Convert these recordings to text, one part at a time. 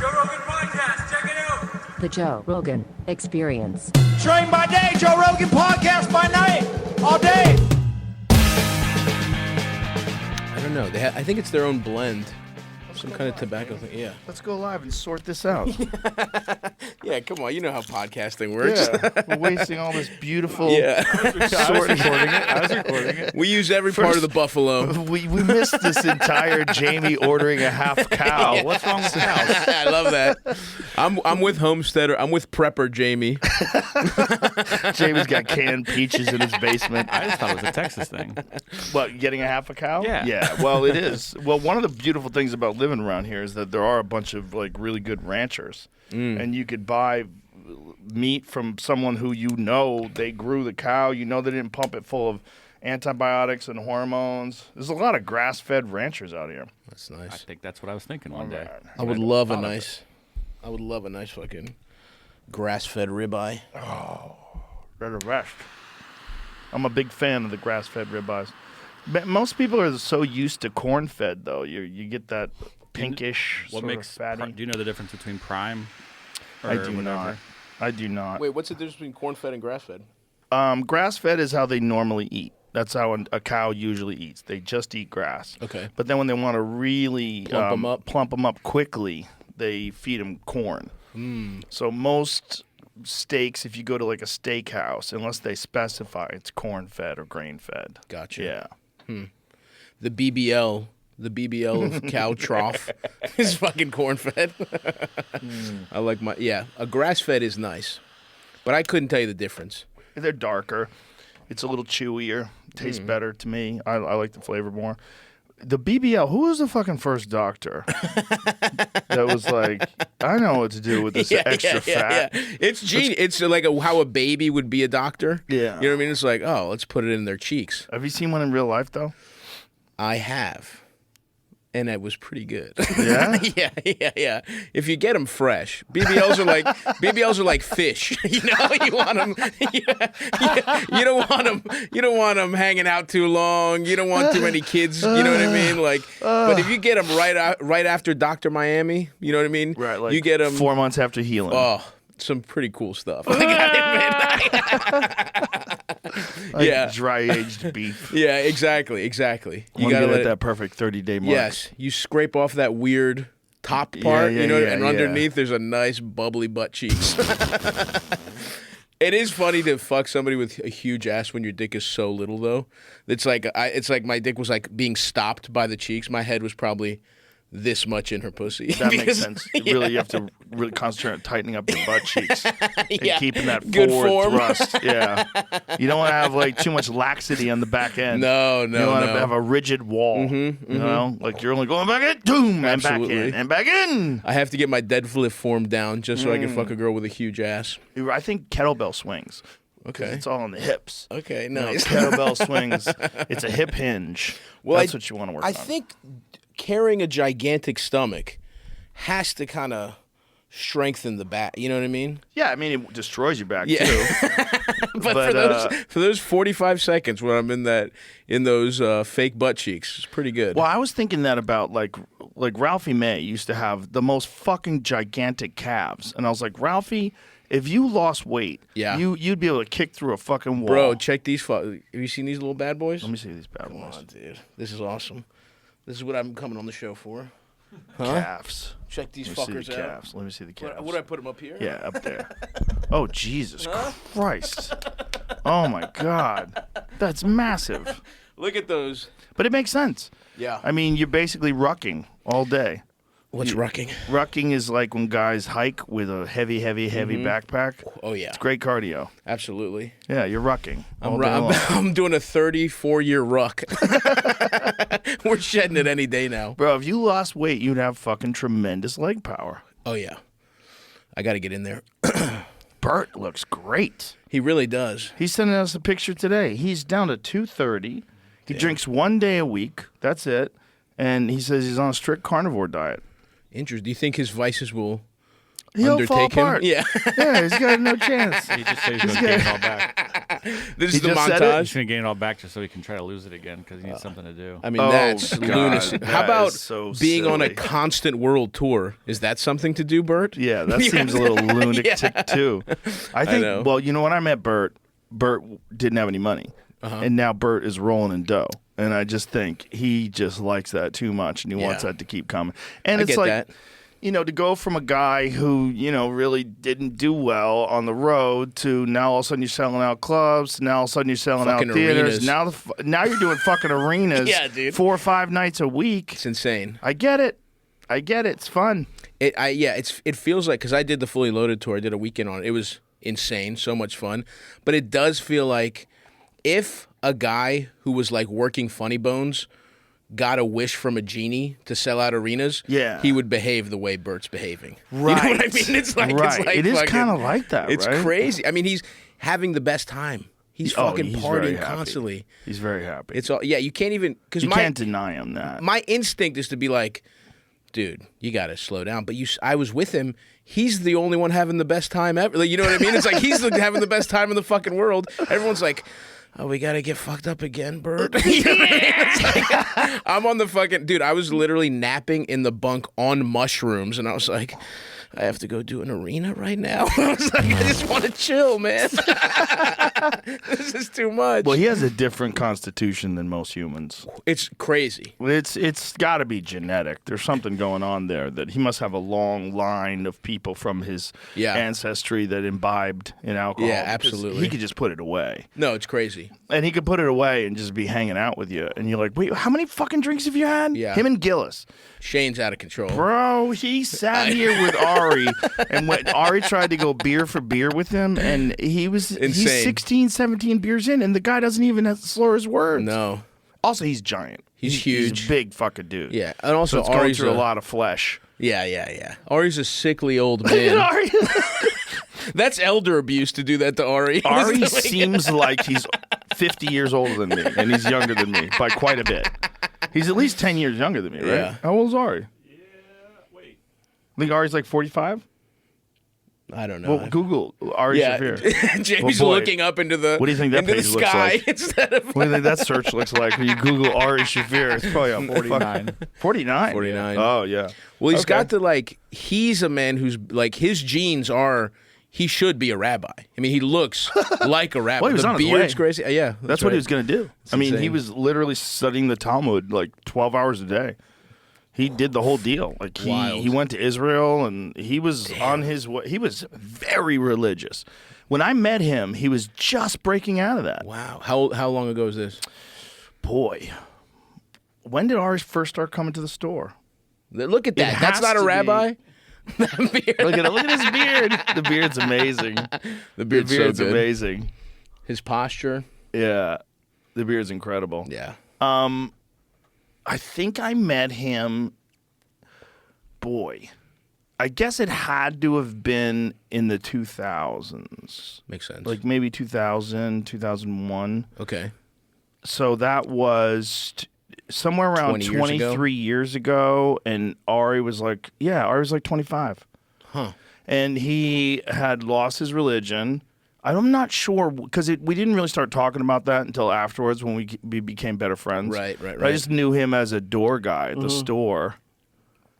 Joe Rogan Podcast. Check it out. The Joe Rogan Experience. Train by day, Joe Rogan Podcast by night, all day. I don't know. I think it's their own blend. Some kind of tobacco thing. Yeah. Let's go live and sort this out. Yeah, come on. You know how podcasting works. Yeah, we're wasting all this beautiful. Yeah. I was recording it. We use every part of the buffalo. We missed this entire Jamie ordering a half cow. What's wrong with cows? I love that. I'm with Homesteader. I'm with Prepper Jamie. Jamie's got canned peaches in his basement. I just thought it was a Texas thing. What, getting a half a cow? Yeah. Yeah, well, it is. Well, one of the beautiful things about living around here is that there are a bunch of like really good ranchers. And you could buy meat from someone who you know they grew the cow. You know they didn't pump it full of antibiotics and hormones. There's a lot of grass-fed ranchers out here. That's I nice. think that's what I was thinking one day. I would love a nice fucking grass-fed ribeye. They're the best. I'm a big fan of the grass-fed ribeyes. But most people are so used to corn-fed, though. You get that pinkish, What sort makes of fatty. do you know the difference between prime? I or do whatever? not. I do not. Wait, what's the difference between corn-fed and grass-fed? Grass-fed is how they normally eat. That's how a cow usually eats. They just eat grass. Okay. But then when they want to really Plump 'em up. quickly, they feed them corn. So most steaks, if you go to like a steakhouse, unless they specify, it's corn-fed or grain-fed. Gotcha. Yeah. The BBL of cow trough is fucking corn-fed. I like a grass-fed is nice, but I couldn't tell you the difference. They're darker. It's a little chewier. Tastes better to me. I like the flavor more. The BBL, who was the fucking first doctor that was like, I know what to do with this extra fat? Yeah. It's genius. It's like how a baby would be a doctor. Yeah. You know what I mean? It's like, oh, let's put it in their cheeks. Have you seen one in real life, though? I have. And it was pretty good. Yeah? Yeah. If you get them fresh, BBLs are like fish. You know, you want them. You don't want them hanging out too long. You don't want too many kids. You know what I mean? Like, but if you get them right after Dr. Miami, you know what I mean? Right. Like you get them 4 months after healing. Oh, some pretty cool stuff. I gotta admit. Like yeah. dry-aged beef. Yeah, exactly. You gotta let that perfect 30-day mark. Yes, you scrape off that weird top part, and underneath there's a nice bubbly butt cheeks. It is funny to fuck somebody with a huge ass when your dick is so little, though. It's like my dick was like being stopped by the cheeks. My head was probably this much in her pussy. That makes sense. Really, you have to really concentrate on tightening up your butt cheeks and keeping that Good forward form. thrust. Yeah. You don't want to have like too much laxity on the back end. No. You want to have a rigid wall. You know, like you're only going back in, boom, and back Absolutely. in, and back in. I have to get my deadlift form down just so I can fuck a girl with a huge ass. I think kettlebell swings. Okay. It's all on the hips. Okay, You know, nice. kettlebell swings. It's a hip hinge. Well, That's what you want to work on. I think carrying a gigantic stomach has to kind of strengthen the back. You know what I mean? Yeah, I mean, it destroys your back, Yeah. too. But for those 45 seconds when I'm in those fake butt cheeks, it's pretty good. Well, I was thinking that about like Ralphie May used to have the most fucking gigantic calves, and I was like, Ralphie, if you lost weight, you'd be able to kick through a fucking wall. Bro, check these. Have you seen these little bad boys? Let me see these bad Come boys. on, dude. This is awesome. This is what I'm coming on the show for. Calves. Check these Let me fuckers see the out. calves. Let me see the calves. What do I put them up here? Yeah, up there. Oh, Jesus Christ. Oh, my God. That's massive. Look at those. But it makes sense. Yeah. I mean, you're basically rucking all day. What's rucking? Rucking is like when guys hike with a heavy backpack. Oh, yeah. It's great cardio. Absolutely. Yeah, you're rucking all day long. I'm doing a 34-year ruck. We're shedding it any day now. Bro, if you lost weight, you'd have fucking tremendous leg power. Oh, yeah. I got to get in there. Bert looks great. He really does. He's sending us a picture today. He's down to 230. He drinks 1 day a week. That's it. And he says he's on a strict carnivore diet. Interesting. Do you think his vices will He'll fall undertake him? apart. Yeah. Yeah, he's got no chance. He just says he's going to gain it all back. This He is the just said it? montage. He's gonna gain it all back just so he can try to lose it again because he needs something to do. I mean, Oh, that's God, lunacy. that How about is so being on a silly. constant world tour? Is that something to do, Bert? Yeah, that seems a little lunatic too. I think. know. Well, when I met Bert didn't have any money, and now Bert is rolling in dough. And I just think he just likes that too much, and he wants Yeah. that to keep coming. And I it's get like, that. to go from a guy who really didn't do well on the road to now all of a sudden you're selling out clubs, now all of a sudden you're selling Fucking out theaters, arenas. now you're doing fucking arenas, Yeah, dude. 4 or 5 nights a week. It's insane. I get it. It's fun. It feels like, because I did the Fully Loaded tour, I did a weekend on it. It was insane, so much fun. But it does feel like if a guy who was like working Funny Bones got a wish from a genie to sell out arenas, Yeah. he would behave the way Bert's behaving. Right. You know what I mean? It's like Right. it's like It is fucking- kinda like that, It's right? crazy. I mean, he's having the best time. He's fucking he's very partying happy. constantly. He's very happy. It's all you can't even because you my can't deny him that. my instinct is to be like, dude, you got to slow down. But I was with him. He's the only one having the best time ever. Like, you know what I mean? It's like he's having the best time in the fucking world. Everyone's like, oh, we got to get fucked up again, Bert. You know what I mean? It's like, I'm on the fucking dude. I was literally napping in the bunk on mushrooms, and I was like, I have to go do an arena right now. I was like, I just want to chill, man. This is too much. Well, he has a different constitution than most humans. It's crazy. It's got to be genetic. There's something going on there that he must have a long line of people from his Yeah. ancestry that imbibed in alcohol. Yeah, because absolutely. He could just put it away. No, it's crazy. And he could put it away and just be hanging out with you. And you're like, wait, how many fucking drinks have you had? Yeah. Him and Gillis. Shane's out of control. Bro, he sat here with Ari, and when Ari tried to go beer for beer with him, and he's Insane. 16, 17 beers in, and the guy doesn't even have to slur his words. No. Also, he's giant. He's He's huge. a big fucking dude. Yeah, and also So it's going Ari's through a lot of flesh. Yeah. Ari's a sickly old man. Ari, That's elder abuse to do that to Ari. Ari seems like he's 50 years older than me, and he's younger than me by quite a bit. He's at least 10 years younger than me, right? Yeah. How old is Ari? Wait. I think Ari's like 45? I don't know. Well, Google Ari yeah, Shafir. Jamie's Well, boy, looking up into the what do you think that into the page looks sky like? instead of What do you think that search looks like when you Google Ari Shafir? It's probably on 49. 49? 49. Oh, yeah. Well, he's Okay. got the he's a man who's like his genes are. He should be a rabbi. I mean, he looks like a rabbi. Well, he was the on his beard's way. crazy. Yeah, That's what he was going to do. I mean, he insane. was literally studying the Talmud like 12 hours a day. He did the whole deal. Like Wild. he went to Israel and he was on his way. He was very religious. When I met him, he was just breaking out of that. Wow. How long ago is this? Boy, when did Ari first start coming to the store? Look at that. has That's not a to be. rabbi. That beard. Look at his beard. The beard's amazing. The beard's so good. amazing. His posture. Yeah, the beard's incredible. Yeah. I think I met him, boy, I guess it had to have been in the 2000s. Makes sense. Like maybe 2000, 2001. Okay. So that was somewhere around 20 years ago? 23 years ago. And Ari was like 25. Huh. And he had lost his religion. I'm not sure because we didn't really start talking about that until afterwards when we became better friends. Right. I just knew him as a door guy at the store.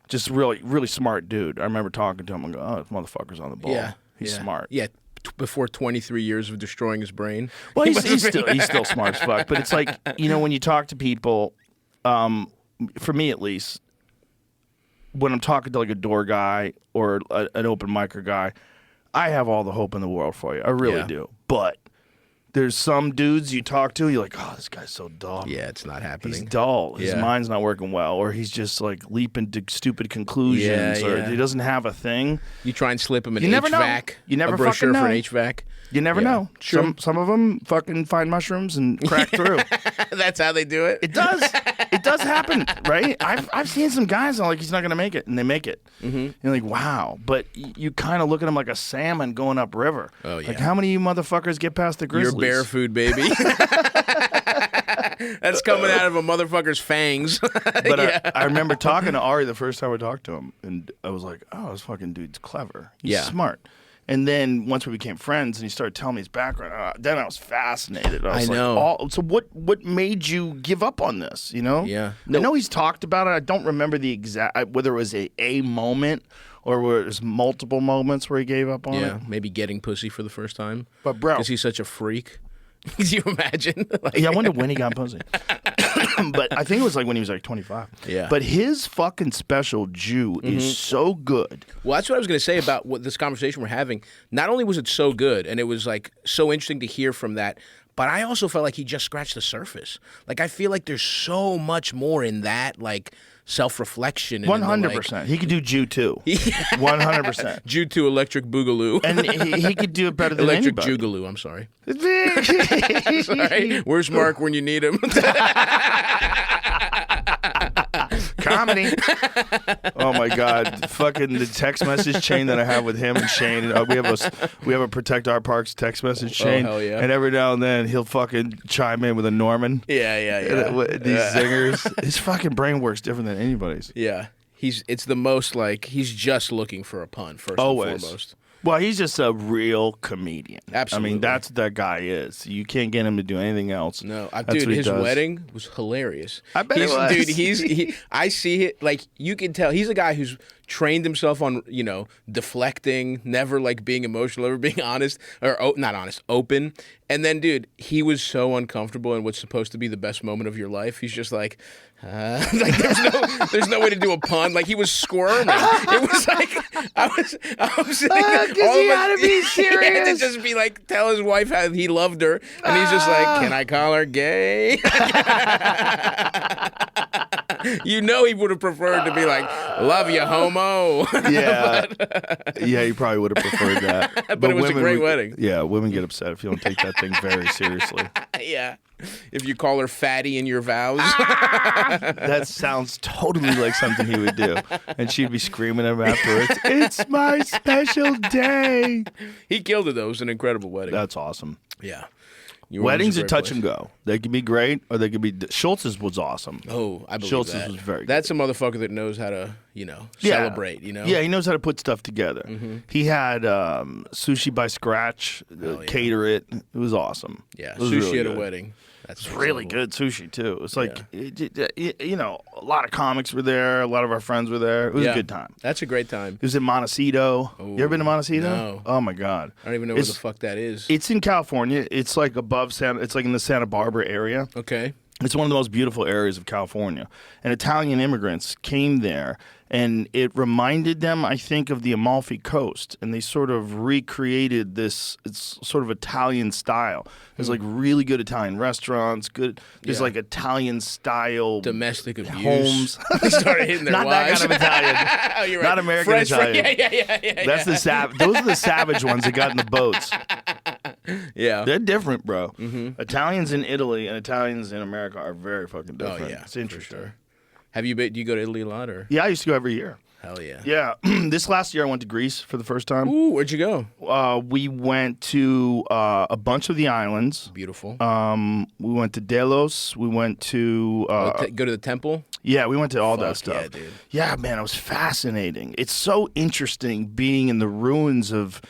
Just really, really smart dude. I remember talking to him and go, "Oh, this motherfucker's on the ball. Yeah. He's yeah. smart." Yeah. Before 23 years of destroying his brain. Well, he's still smart as fuck. But it's like when you talk to people, for me at least, when I'm talking to like a door guy or an open micer guy, I have all the hope in the world for you. I really Yeah. do. But there's some dudes you talk to, you're like, oh, this guy's so dull. Yeah, it's not He's happening. dull. His Yeah. mind's not working well, or he's just like leaping to stupid conclusions, Yeah, or yeah. he doesn't have a thing. You try and slip him an You never know. HVAC. You never a brochure fucking for an know. HVAC. You never Yeah. know. Sure. Some of them fucking find mushrooms and crack through. That's how they do it. It does. It does happen, right? I've seen some guys I'm like, he's not gonna make it, and they make it. Mm-hmm. You're like, wow. But you kind of look at him like a salmon going upriver. Oh, yeah. Like, how many of you motherfuckers get past the Grizzlies? Your bear food, baby. That's coming out of a motherfucker's fangs. But yeah. I remember talking to Ari the first time I talked to him, and I was like, oh, this fucking dude's clever. He's Yeah. smart. And then once we became friends and he started telling me his background, then I was fascinated. I was know. Like, so what made you give up on this, you know? Yeah. I know he's talked about it. I don't remember the exact, whether it was a moment or whether it was multiple moments where he gave up on it. Yeah, maybe getting pussy for the first time. But bro. Because he's such a freak. Can you imagine? Like, Yeah, I wonder when he got pussy. But I think it was like when he was like 25. Yeah. But his fucking special Jew is so good. Well, that's what I was going to say about what this conversation we're having. Not only was it so good, and it was like so interesting to hear from that, but I also felt like he just scratched the surface. Like I feel like there's so much more in that, like self-reflection. And 100%. He could do Jew too. 100%. Jew to Electric Boogaloo. And he could do it better than Electric anybody. Jugaloo, I'm sorry. Sorry. Where's Mark when you need him? Comedy. Oh my God! Fucking the text message chain that I have with him and Shane. We have a Protect Our Parks text message chain. hell yeah. And every now and then he'll fucking chime in with a Norman. Yeah. These zingers. His fucking brain works different than anybody's. Yeah. It's the most like he's just looking for a pun first Always. and foremost. Well, he's just a real comedian. Absolutely. I mean, that's what that guy is. You can't get him to do anything else. No, That's dude, what he his does. wedding was hilarious. I bet it was. Dude, I see it, like, you can tell, he's a guy who's trained himself on, deflecting, never, like, being emotional, never being honest, or not honest, open. And then, dude, he was so uncomfortable in what's supposed to be the best moment of your life. He's just like, like there's no way to do a pun. Like, he was squirming. It was like, I was like, because he had to be He had serious. to just be like, tell his wife how he loved her, and he's just like, can I call her gay? He would have preferred to be like, love you, homo. Yeah. Yeah, he probably would have preferred that. But it was a women great wedding. Yeah, women get upset if you don't take that thing very seriously. Yeah. If you call her fatty in your vows. That sounds totally like something he would do. And she'd be screaming at him afterwards, it's my special day. He killed it, though. It was an incredible wedding. That's awesome. Yeah. Weddings are touch and go. They can be great or they can be... Schultz's was awesome. Oh, I believe Schultz's that. was very good. That's a motherfucker that knows how to, celebrate, Yeah, he knows how to put stuff together. Mm-hmm. He had sushi by scratch, cater it. It was awesome. Yeah, It was sushi really at a good. wedding. That's It's really good sushi, too. It's like, a lot of comics were there. A lot of our friends were there. It was a good time. That's a great time. It was in Montecito. You ever been to Montecito? No. Oh, my God. I don't even know where the fuck that is. It's in California. It's like it's like in the Santa Barbara area. Okay. It's one of the most beautiful areas of California. And Italian immigrants came there, and it reminded them, I think, of the Amalfi Coast. And they sort of recreated this, it's sort of Italian style. There's like really good Italian restaurants, there's like Italian style Domestic abuse. homes. They started hitting their Not wives. that kind of Italian. Oh, you're right. Not American French, Italian. Yeah. That's the those are the savage ones that got in the boats. Yeah. They're different, bro. Italians in Italy and Italians in America are very fucking different. Oh, yeah. It's interesting. For sure. Do you go to Italy a lot, or? Yeah, I used to go every year. Hell yeah. Yeah. This last year I went to Greece for the first time. Ooh, where'd you go? We went to a bunch of the islands. Beautiful. We went to Delos. We went to... go to the temple? yeah, we went to all that Fuck stuff. yeah, dude. Yeah, man, it was fascinating. It's so interesting being in the ruins of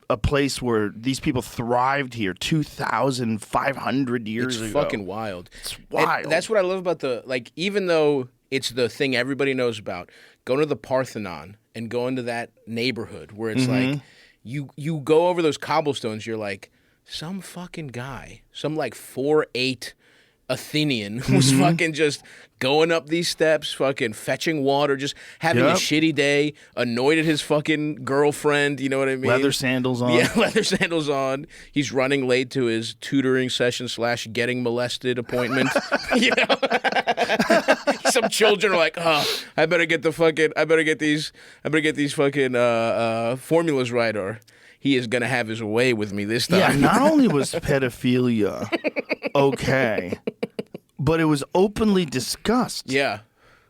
a place where these people thrived here 2,500 years It's ago. fucking wild. It's wild. And that's what I love about even though it's the thing everybody knows about, going to the Parthenon and going to that neighborhood where it's like, you go over those cobblestones, you're like, some fucking guy, some like 4'8" Athenian was fucking just going up these steps, fucking fetching water, just having a Yep. shitty day, annoyed at his fucking girlfriend, you know what I mean? Leather sandals on. Yeah, leather sandals on. He's running late to his tutoring session / getting molested appointment. You know, some children are like, "Oh, I better get these fucking formulas right, or he is gonna have his way with me this Yeah, time." not only was pedophilia okay, but it was openly discussed. Yeah,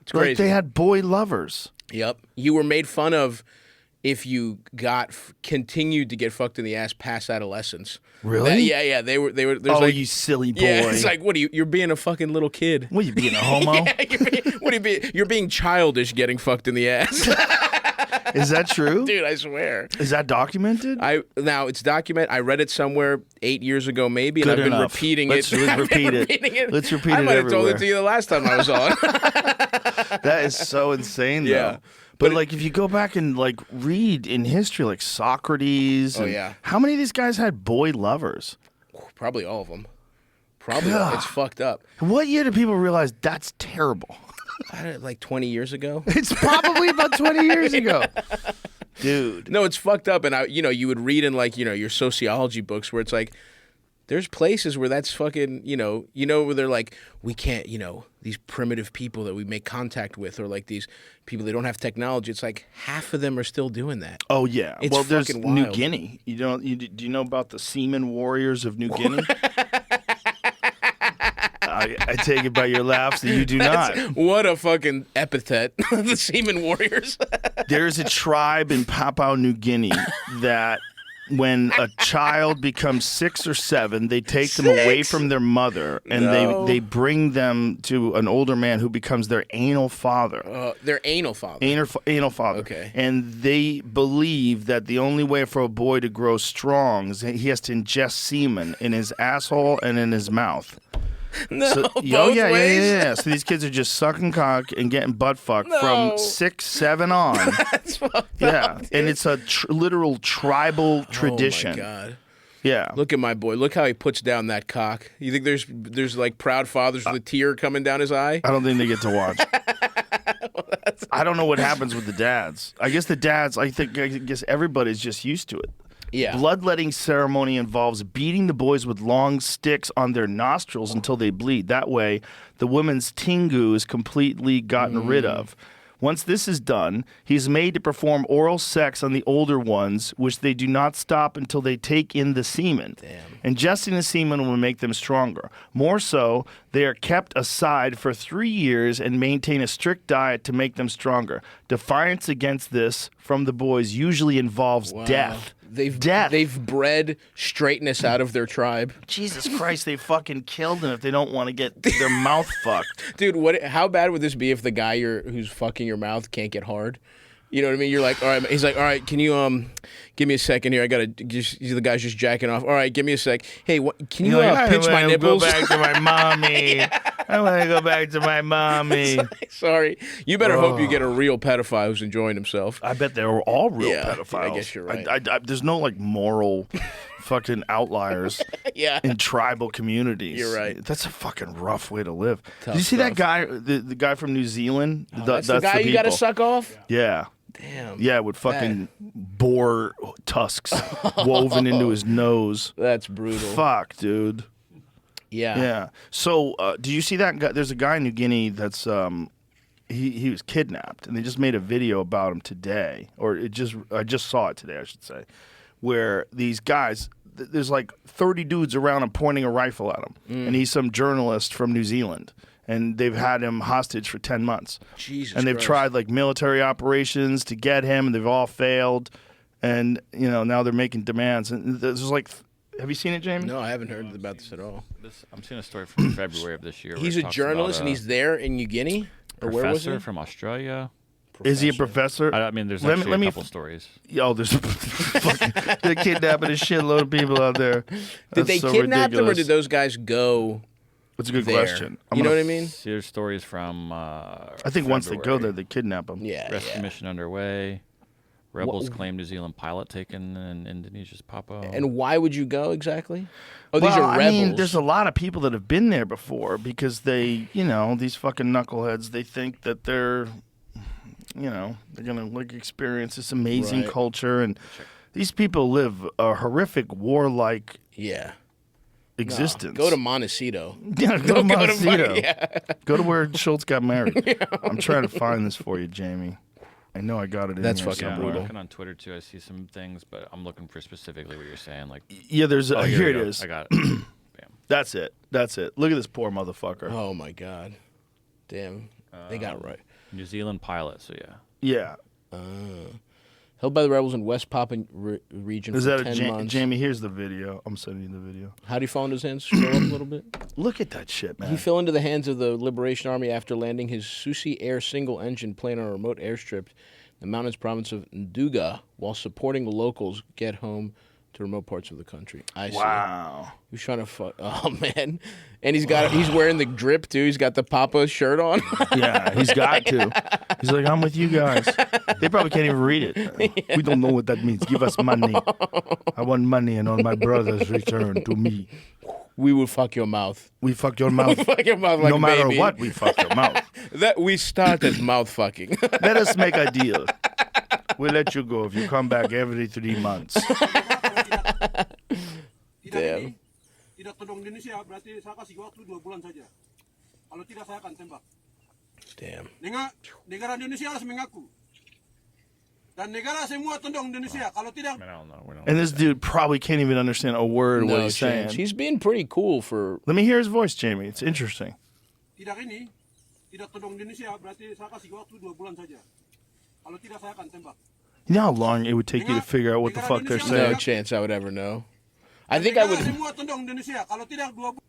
it's Like crazy. they had boy lovers. Yep, you were made fun of if you continued to get fucked in the ass past adolescence. Really? Yeah. They were. There's Oh, like, you silly boy. yeah, it's like, what are you? You're being a fucking little kid. What, you being a homo? Yeah, you're being childish getting fucked in the ass. Is that true? Dude, I swear. Is that documented? Now it's documented. I read it somewhere 8 years ago, maybe, and Good I've been enough. repeating Let's it. repeat it. Let's repeat I it might have told it everywhere. to you the last time I was on. That is so insane, though. Yeah. But like, if you go back and like read in history, like Socrates. Oh, and yeah. How many of these guys had boy lovers? Probably all of them. Probably. God. It's fucked up. What year do people realize that's terrible? Like 20 years ago. It's probably about 20 years ago. Dude. No, it's fucked up. And you would read in like, your sociology books where it's like, there's places where that's fucking, where they're like, we can't, these primitive people that we make contact with, or like these people that don't have technology. It's like half of them are still doing that. Oh yeah. It's well, there's fucking New wild. Guinea. Do you know about the seaman warriors of New Guinea? I take it by your laughs that you do not. What a fucking epithet. The Seaman Warriors. There's a tribe in Papua New Guinea that when a child becomes 6 or 7, they take them away from their mother and they bring them to an older man who becomes their anal father. Their anal father. Anal father. Okay. And they believe that the only way for a boy to grow strong is that he has to ingest semen in his asshole and in his mouth. No, Yeah. both ways. Yeah. So these kids are just sucking cock and getting butt fucked from 6, 7 on. That's fucked Yeah, up, dude. and it's a literal tribal tradition. Oh my God. Yeah. Look at my boy. Look how he puts down that cock. You think there's like proud fathers with a tear coming down his eye? I don't think they get to watch. I don't know what happens with the dads. I guess the dads, I guess everybody's just used to it. Yeah. Bloodletting ceremony involves beating the boys with long sticks on their nostrils until they bleed. That way, the woman's tingu is completely gotten rid of. Once this is done, he's made to perform oral sex on the older ones, which they do not stop until they take in the semen. Ingesting the semen will make them stronger. More so, they are kept aside for 3 years and maintain a strict diet to make them stronger. Defiance against this from the boys usually involves death. They've bred straightness out of their tribe. Jesus Christ, they fucking killed them if they don't want to get their mouth fucked. Dude, how bad would this be if the guy who's fucking your mouth can't get hard? You know what I mean? You're like, all right. He's like, all right. Can you give me a second here? I gotta. The guy's just jacking off. All right, give me a sec. Hey, can you pinch my nipples? Go back to my mommy. I want to go back to my mommy. Sorry, you better hope you get a real pedophile who's enjoying himself. I bet they were all real Yeah, pedophiles. I guess you're right. There's no like moral fucking outliers Yeah. in tribal communities. You're right. That's a fucking rough way to live. Tough Did you see that stuff. guy, the guy from New Zealand? That's the guy you got to people. suck off. Yeah. Damn. Yeah, with fucking boar tusks woven into his nose. That's brutal. Fuck, dude. Yeah. Yeah. So, do you see that guy? There's a guy in New Guinea that's he was kidnapped, and they just made a video about him today, or I just saw it today, I should say, where these guys. There's like 30 dudes around him pointing a rifle at him, and he's some journalist from New Zealand, and they've had him hostage for 10 months. Jesus And they've Christ. tried like military operations to get him, and they've all failed. And now they're making demands. And there's like, have you seen it, Jamie? No, I haven't heard about this at all. I'm seeing a story from February of this year. where He's it a talks about, and a he's there in New Guinea? Or where was professor he? from Australia. Is he a professor? I mean, there's Let me- actually let me a couple stories. Yo, there's they're kidnapping a shitload of people out there. Did That's they so kidnap them, or ridiculous. did those guys go That's a good there? question. You know what I mean? See, there's stories from. I think once they go there, they kidnap them. Yeah. Rescue yeah. mission underway. Rebels claim New Zealand pilot taken in Indonesia's Papua. And why would you go exactly? Oh, these Well, are rebels. I mean, there's a lot of people that have been there before because they, these fucking knuckleheads, they think that they're going to like experience this amazing Right. culture. And these people live a horrific warlike yeah. existence. Go to Montecito. Yeah, go to Go to Montecito. yeah. Go to where Schultz got married. I'm trying to find this for you, Jamie. I know I got it in That's here fucking yeah, I'm somewhere. brutal. looking on Twitter too. I see some things, but I'm looking for specifically what you're saying. Like, Yeah, there's oh, here we it go. is. I got it. Bam. That's it. Look at this poor motherfucker. Oh, my God. Damn. They got it right. New Zealand pilot. So yeah. Yeah. Held by the rebels in West Papua region Is for that 10 months. Jamie? Here's the video. I'm sending you the video. How do you fall into his hands? Scroll up a little bit. Look at that shit, man. He fell into the hands of the Liberation Army after landing his Susi Air single-engine plane on a remote airstrip the mountainous province of Nduga, while supporting the locals get home to remote parts of the country. I see. Wow. He was trying to fuck. Oh man, and he's wearing the drip too. He's got the Papa shirt on. Yeah, he's got to. He's like, I'm with you guys. They probably can't even read it. We don't know what that means. Give us money. I want money and on my brother's return to me. We will fuck your mouth. We fuck your mouth. Fuck your mouth like no a matter baby. what, we fuck your mouth. That we start as mouth fucking. Let us make a deal. We'll let you go if you come back every 3 months. Damn. Tidak todong Indonesia, berarti saya kasih waktu 2 bulan saja. Kalau tidak saya akan tembak. Damn. Negara Indonesia harus mengaku. Dan negara semua todong Indonesia. Kalau tidak, I don't know. We don't And this dude probably can't even understand a word of what he's saying. He's being pretty cool for. Let me hear his voice, Jamie. It's interesting. tidak todong Indonesia, berarti saya kasih waktu 2 bulan saja. Kalau tidak saya akan tembak. You know how long it would take you to figure out what the fuck they're No saying? chance I would ever know. I think I would. Semua todong Indonesia. Kalau tidak 2 bulan,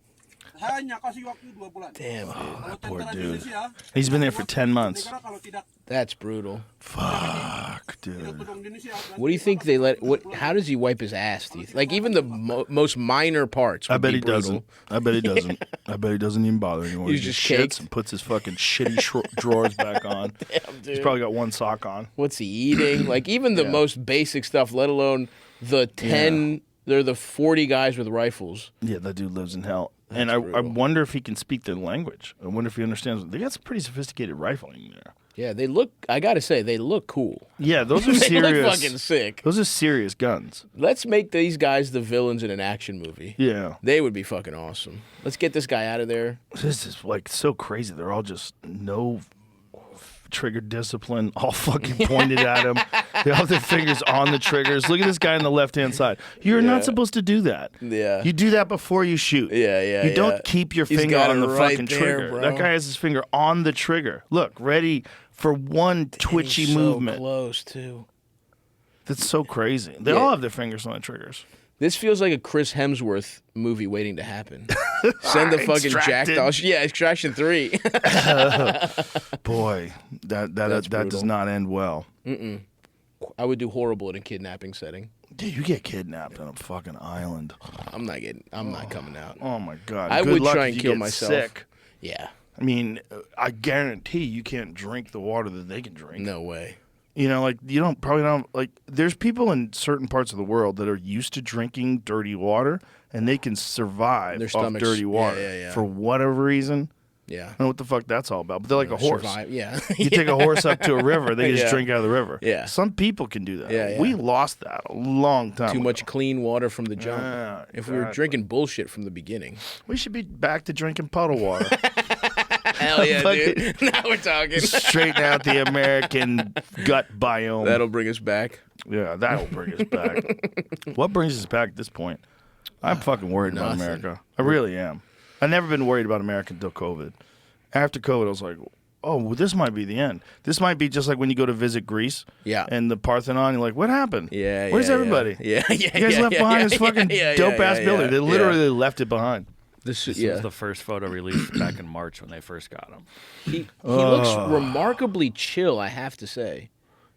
saya hanya kasih waktu 2 bulan. Damn, dude. Kalau Poor tentara dude. Indonesia, He's been there for 10 months. negara kalau tidak That's brutal. Fuck, dude. todong Indonesia, berarti What do you think they let? What? How does he wipe his ass? Do you like even the most minor parts? I would bet be he brutal. doesn't. I bet he doesn't. I bet he doesn't even bother anymore. He's He just shits caked. and puts his fucking shitty drawers back on. He's probably got one sock on. What's he eating? Like even the Yeah. most basic stuff, let alone the 10. They're the 40 guys with rifles. Yeah, that dude lives in hell. And I brutal. wonder if he can speak their language. I wonder if he understands. They got some pretty sophisticated rifling there. Yeah, they look. I gotta say, they look cool. Yeah, those are They serious. look fucking sick. Those are serious guns. Let's make these guys the villains in an action movie. Yeah. They would be fucking awesome. Let's get this guy out of there. This is like so crazy. They're all just no trigger discipline, all fucking pointed at him. They all have their fingers on the triggers. Look at this guy on the left-hand side. You're not supposed to do that. Yeah. You do that before you shoot. Yeah. You don't keep your He's finger got on it the right fucking there, trigger. bro. That guy has his finger on the trigger. Look, ready for one twitchy He's so movement. close too. That's so crazy. They Yeah. all have their fingers on the triggers. This feels like a Chris Hemsworth movie waiting to happen. Send the fucking Extracted. jackdaw. Yeah, Extraction 3. Boy, that That's does brutal. not end well. I would do horrible in a kidnapping setting. Dude, you get kidnapped on a fucking island. I'm not coming out. Oh my god. I Good would luck try if and you kill get myself. Sick. Yeah. I mean, I guarantee you can't drink the water that they can drink. No way. You know, like you probably don't like. There's people in certain parts of the world that are used to drinking dirty water, and they can survive Their off stomachs- dirty water yeah. for whatever reason. Yeah. I don't know what the fuck that's all about. But they're like a horse. Survive. Yeah. You take a horse up to a river, they just Yeah. drink out of the river. Yeah. Some people can do that. Yeah. We lost that a long time Too ago. much clean water from the jump. Yeah, If we were exactly. drinking bullshit from the beginning. We should be back to drinking puddle water. Hell yeah, Fucking- dude. Now we're talking. Straighten out the American gut biome. That'll bring us back. Yeah, that'll bring us back. What brings us back at this point? I'm fucking worried about Nothing. America. I really am. I've never been worried about America until COVID. After COVID, I was like, oh, well, this might be the end. This might be just like when you go to visit Greece. Yeah. And the Parthenon, you're like, what happened? Yeah. Where's yeah, everybody? Yeah. Yeah. You guys left behind this fucking dope-ass building. They literally left it behind. This Yeah. was the first photo released back in March when they first got him. He looks remarkably chill, I have to say.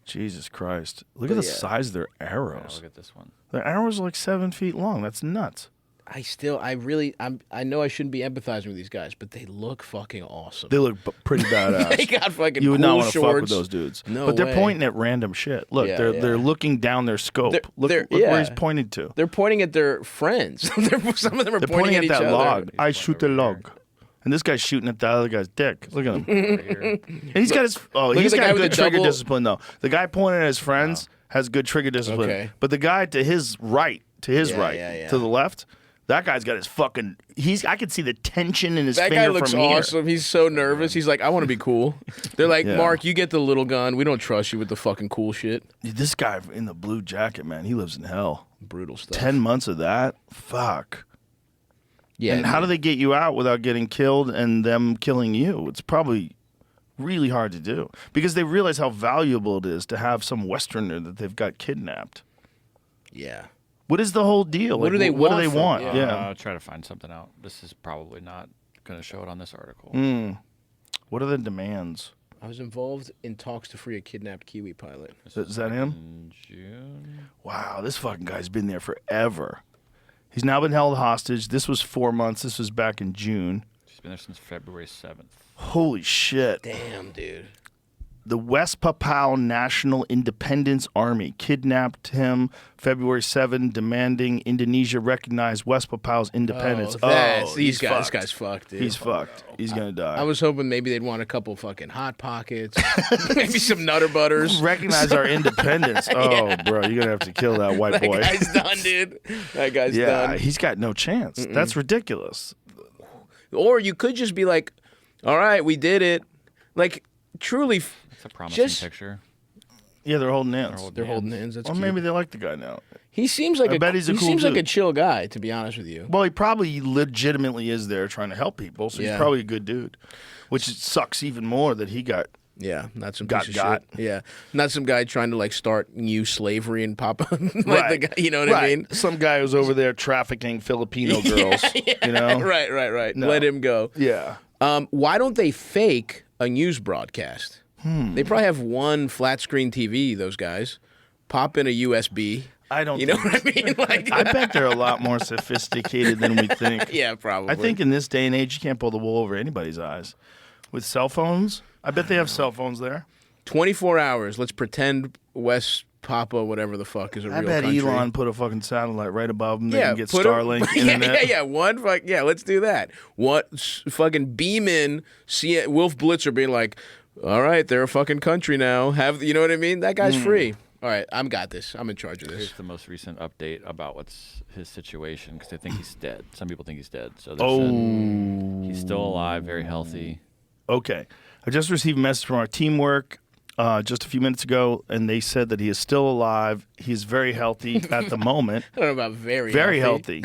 Jesus Christ. Look at the yeah. size of their Yeah, arrows. look at this one. Their arrows are like 7 feet long. That's nuts. I know I shouldn't be empathizing with these guys, but they look fucking awesome. They look pretty badass. They got fucking You would cool not want to shorts. fuck with those dudes. No but they're way. pointing at random shit. Look, Yeah, they're yeah. looking down their scope. Look they're- where he's yeah. pointing to. They're pointing at their friends. Some of them are They're pointing at each that other. log. I He's shoot pointing the over log. And this guy's shooting at the other guy's dick. Look at him. Right here. And he's got his. Oh, at he's the guy got with good the trigger double- discipline though. The guy pointing at his friends has good trigger discipline. Okay. But the guy to his right, Yeah. to the left, that guy's got his fucking. I can see the tension in his That finger guy looks from here. awesome. He's so nervous. He's like, I want to be cool. They're like, Yeah. Mark, you get the little gun. We don't trust you with the fucking cool shit. Dude, this guy in the blue jacket, man, he lives in hell. Brutal stuff. 10 months of that? Fuck. Yeah. And how do they get you out without getting killed and them killing you? It's probably really hard to do because they realize how valuable it is to have some Westerner that they've got kidnapped. Yeah. What is the whole deal? What do they What do want they from- want? yeah. Yeah. I'll try to find something out. This is probably not going to show it on this article. What are the demands? I was involved in talks to free a kidnapped Kiwi pilot. Is that him? In June. Wow, this fucking guy's been there forever. He's now been held hostage. This was 4 months. This was back in June. He's been there since February 7th. Holy shit. Damn, dude. The West Papua National Independence Army kidnapped him February 7, demanding Indonesia recognize West Papua's independence. This fucked. guy's fucked, dude. He's fucked. He's gonna die. I was hoping maybe they'd want a couple fucking Hot Pockets, maybe some Nutter Butters. Recognize our independence. Oh, bro, you're gonna have to kill that white boy. That guy's done, dude. That guy's done. Yeah, he's got no chance. That's ridiculous. Or you could just be like, all right, we did it. Like, truly, It's a promising Just- picture. Yeah, they're holding hands. they're holding hands. That's Or cute. maybe they like the guy now. He seems like I bet he's a he cool seems like a dude. chill guy, to be honest with you. Well, he probably legitimately is there trying to help people, so Yeah. he's probably a good dude. Which sucks even more that he got. Yeah, not some Got piece of got. shit. Yeah, not some guy trying to like start new slavery in Papa. like Right. the guy, you know what I mean? Some guy who's over there trafficking Filipino girls. You know? Right. No. Let him go. Yeah. Why don't they fake a news broadcast? They probably have one flat screen TV. Those guys pop in a USB. I don't. You know think- what I mean? Like, I bet they're a lot more sophisticated than we think. yeah, probably. I think in this day and age, you can't pull the wool over anybody's eyes. With cell phones, I bet they have cell phones there. 24 hours. Let's pretend West Papa, whatever the fuck, is a I real bet country. Elon put a fucking satellite right above them. They can get put 'em- Starlink yeah, internet. yeah. Let's do that. Fucking beam in? See Wolf Blitzer being like, all right, they're a fucking country now. You know what I mean? That guy's free. All right, I'm got this. I'm in charge of this. Here's the most recent update about what's his situation because they think he's dead. Some people think he's dead. So they're saying he's still alive, very healthy. Okay. I just received a message from our teamwork just a few minutes ago, and they said that he is still alive. He's very healthy at the moment. I don't know about very Healthy.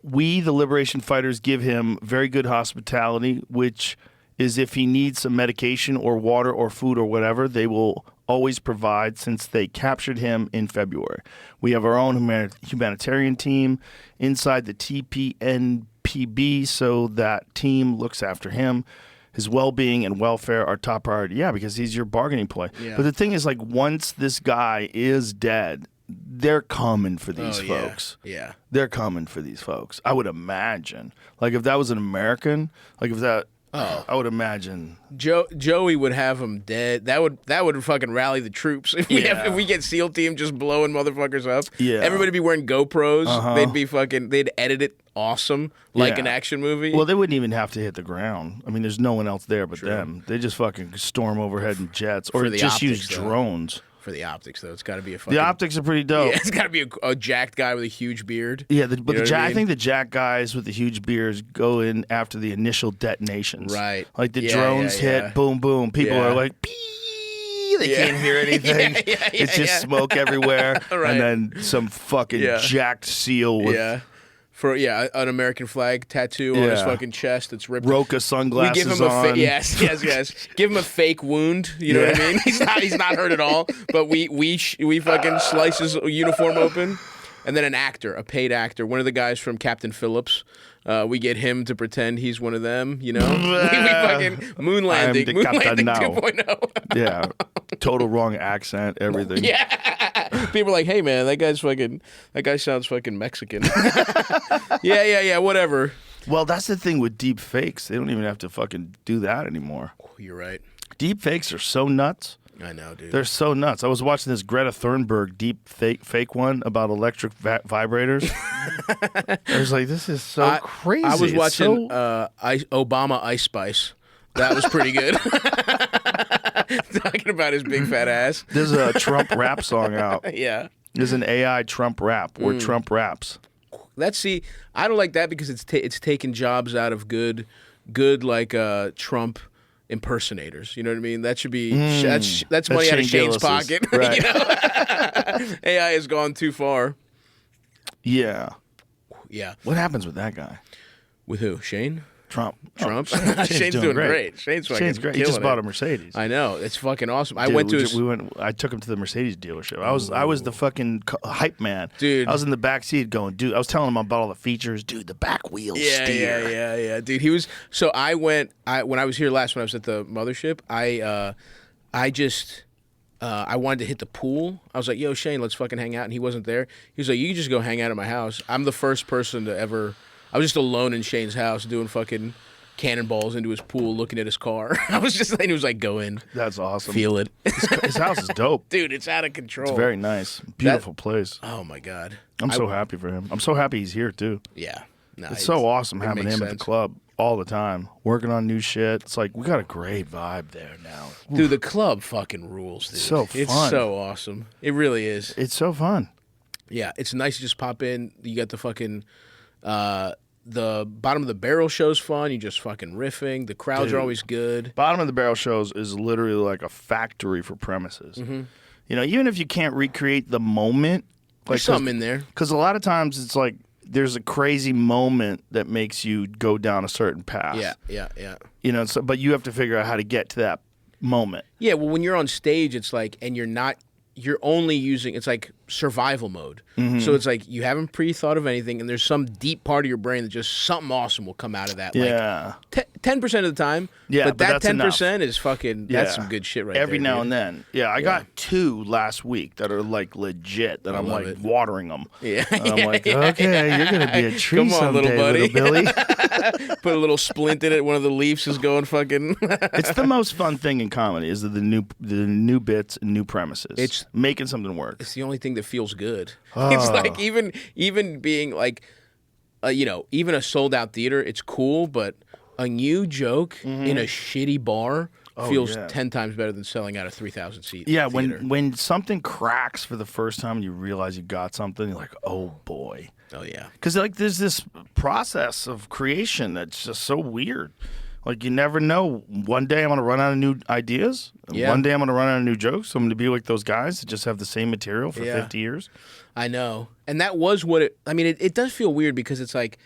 We, the Liberation Fighters, give him very good hospitality, which is if he needs some medication or water or food or whatever, they will always provide since they captured him in February. We have our own humanitarian team inside the TPNPB, so that team looks after him. His well-being and welfare are top priority. Yeah, because he's your bargaining play. Yeah. But the thing is, like, once this guy is dead, they're coming for these folks. Yeah. They're coming for these folks. I would imagine. Like, if that was an American, like, if that... I would imagine. Joey would have him dead. That would fucking rally the troops. If we get SEAL team just blowing motherfuckers up. Yeah. Everybody be wearing GoPros. They'd edit it awesome like Yeah. an action movie. Well, they wouldn't even have to hit the ground. I mean, there's no one else there but them. They just fucking storm overhead in jets or For the just use optics, though. drones. For the optics though, it's got to be a fucking. The optics are pretty dope. Yeah, it's got to be a jacked guy with a huge beard. Yeah, You know what I I mean? think the jack guys with the huge beards go in after the initial detonations. Right. Like the Yeah, drones yeah, hit, yeah. boom, boom. People Yeah. are like, pee. They Yeah. can't hear anything. It's just smoke everywhere. Right. And then some fucking Yeah. jacked seal with An American flag tattoo on his Yeah. fucking chest that's ripped. Roca We sunglasses give him a on. yes. Give him a fake wound. You know what I Yeah. mean? He's not hurt at all. But we fucking slice his uniform open, and then a paid actor, one of the guys from Captain Phillips. We get him to pretend he's one of them. You know, we fucking moon landing, the captain now. 2.0. Yeah. Total wrong accent, everything. Yeah. People are like, hey man, that guy sounds fucking Mexican. yeah, whatever. Well, that's the thing with deep fakes. They don't even have to fucking do that anymore. You're right. Deep fakes are so nuts. I know, dude. They're so nuts. I was watching this Greta Thunberg deep fake one about electric vibrators. I was like, this is so crazy. I was It's watching so- Obama Ice Spice. That was pretty good. Talking about his big fat ass. There's a Trump rap song out. Yeah. There's an AI Trump rap where Trump raps. I don't like that because it's taking jobs out of good like Trump impersonators. You know what I mean? That should be that's money out of Shane Shane's Gillis's. pocket. Right. You know? AI has gone too far. Yeah. Yeah. What happens with that guy? With who? Shane? Trump. Shane's doing great. Shane's fucking great. He just killing bought a it. Mercedes. I know. It's fucking awesome. I Dude, went to his... I took him to the Mercedes dealership. I was the fucking hype man. Dude. I was in the back seat going, dude, I was telling him about all the features. Dude, the back wheels steer. Yeah. Dude, he was... So I went... when I was here last, when I was at the mothership, I wanted to hit the pool. I was like, yo, Shane, let's fucking hang out. And he wasn't there. He was like, you can just go hang out at my house. I'm the first person to ever... I was just alone in Shane's house doing fucking cannonballs into his pool, looking at his car. I was just like, he was like, go in. That's awesome. Feel it. His house is dope. Dude, it's out of control. It's very nice. Beautiful place. Oh, my God. I'm so happy for him. I'm so happy he's here, too. Yeah. No, It's so awesome it having makes him at sense. the club all the time, working on new shit. It's like, we got a great vibe there now. Dude, the club fucking rules, dude. So It's fun. so awesome. It really is. It's so fun. Yeah, it's nice to just pop in. You got the fucking... the bottom of the barrel show's fun. You just fucking riffing. The crowds Dude. are always good. Bottom of the Barrel shows is literally like a factory for premises. Mm-hmm. You know, even if you can't recreate the moment, There's something in there. Because a lot of times it's like there's a crazy moment that makes you go down a certain path. Yeah. You know, so, but you have to figure out how to get to that moment. Yeah, well, when you're on stage, it's like, and you're only using, it's like survival mode. Mm-hmm. So it's like you haven't pre-thought of anything, and there's some deep part of your brain that just something awesome will come out of that. Yeah. Like 10% of the time. Yeah, but but that that's 10% is fucking, that's some good shit right there. Every now dude. and then. Yeah, I got 2 last week that are like legit that I'm love like it. watering them. Yeah. And I'm like, okay, you're going to be a tree Come on, someday, little buddy. Billy. Put a little splint in it. One of the leaves is going fucking. It's the most fun thing in comedy is the new bits and new premises. It's making something work. It's the only thing that feels good. It's like even being like, even a sold out theater, it's cool, but a new joke in a shitty bar feels 10 times better than selling out a 3,000 seat. Yeah, theater. when something cracks for the first time and you realize you got something, you're like, oh boy. Oh yeah. Because like there's this process of creation that's just so weird. Like you never know. One day I'm gonna run out of new ideas. Yeah. One day I'm gonna run out of new jokes. I'm gonna be like those guys that just have the same material for Yeah. 50 years. I know, and that was what it. I mean, it does feel weird because it's like,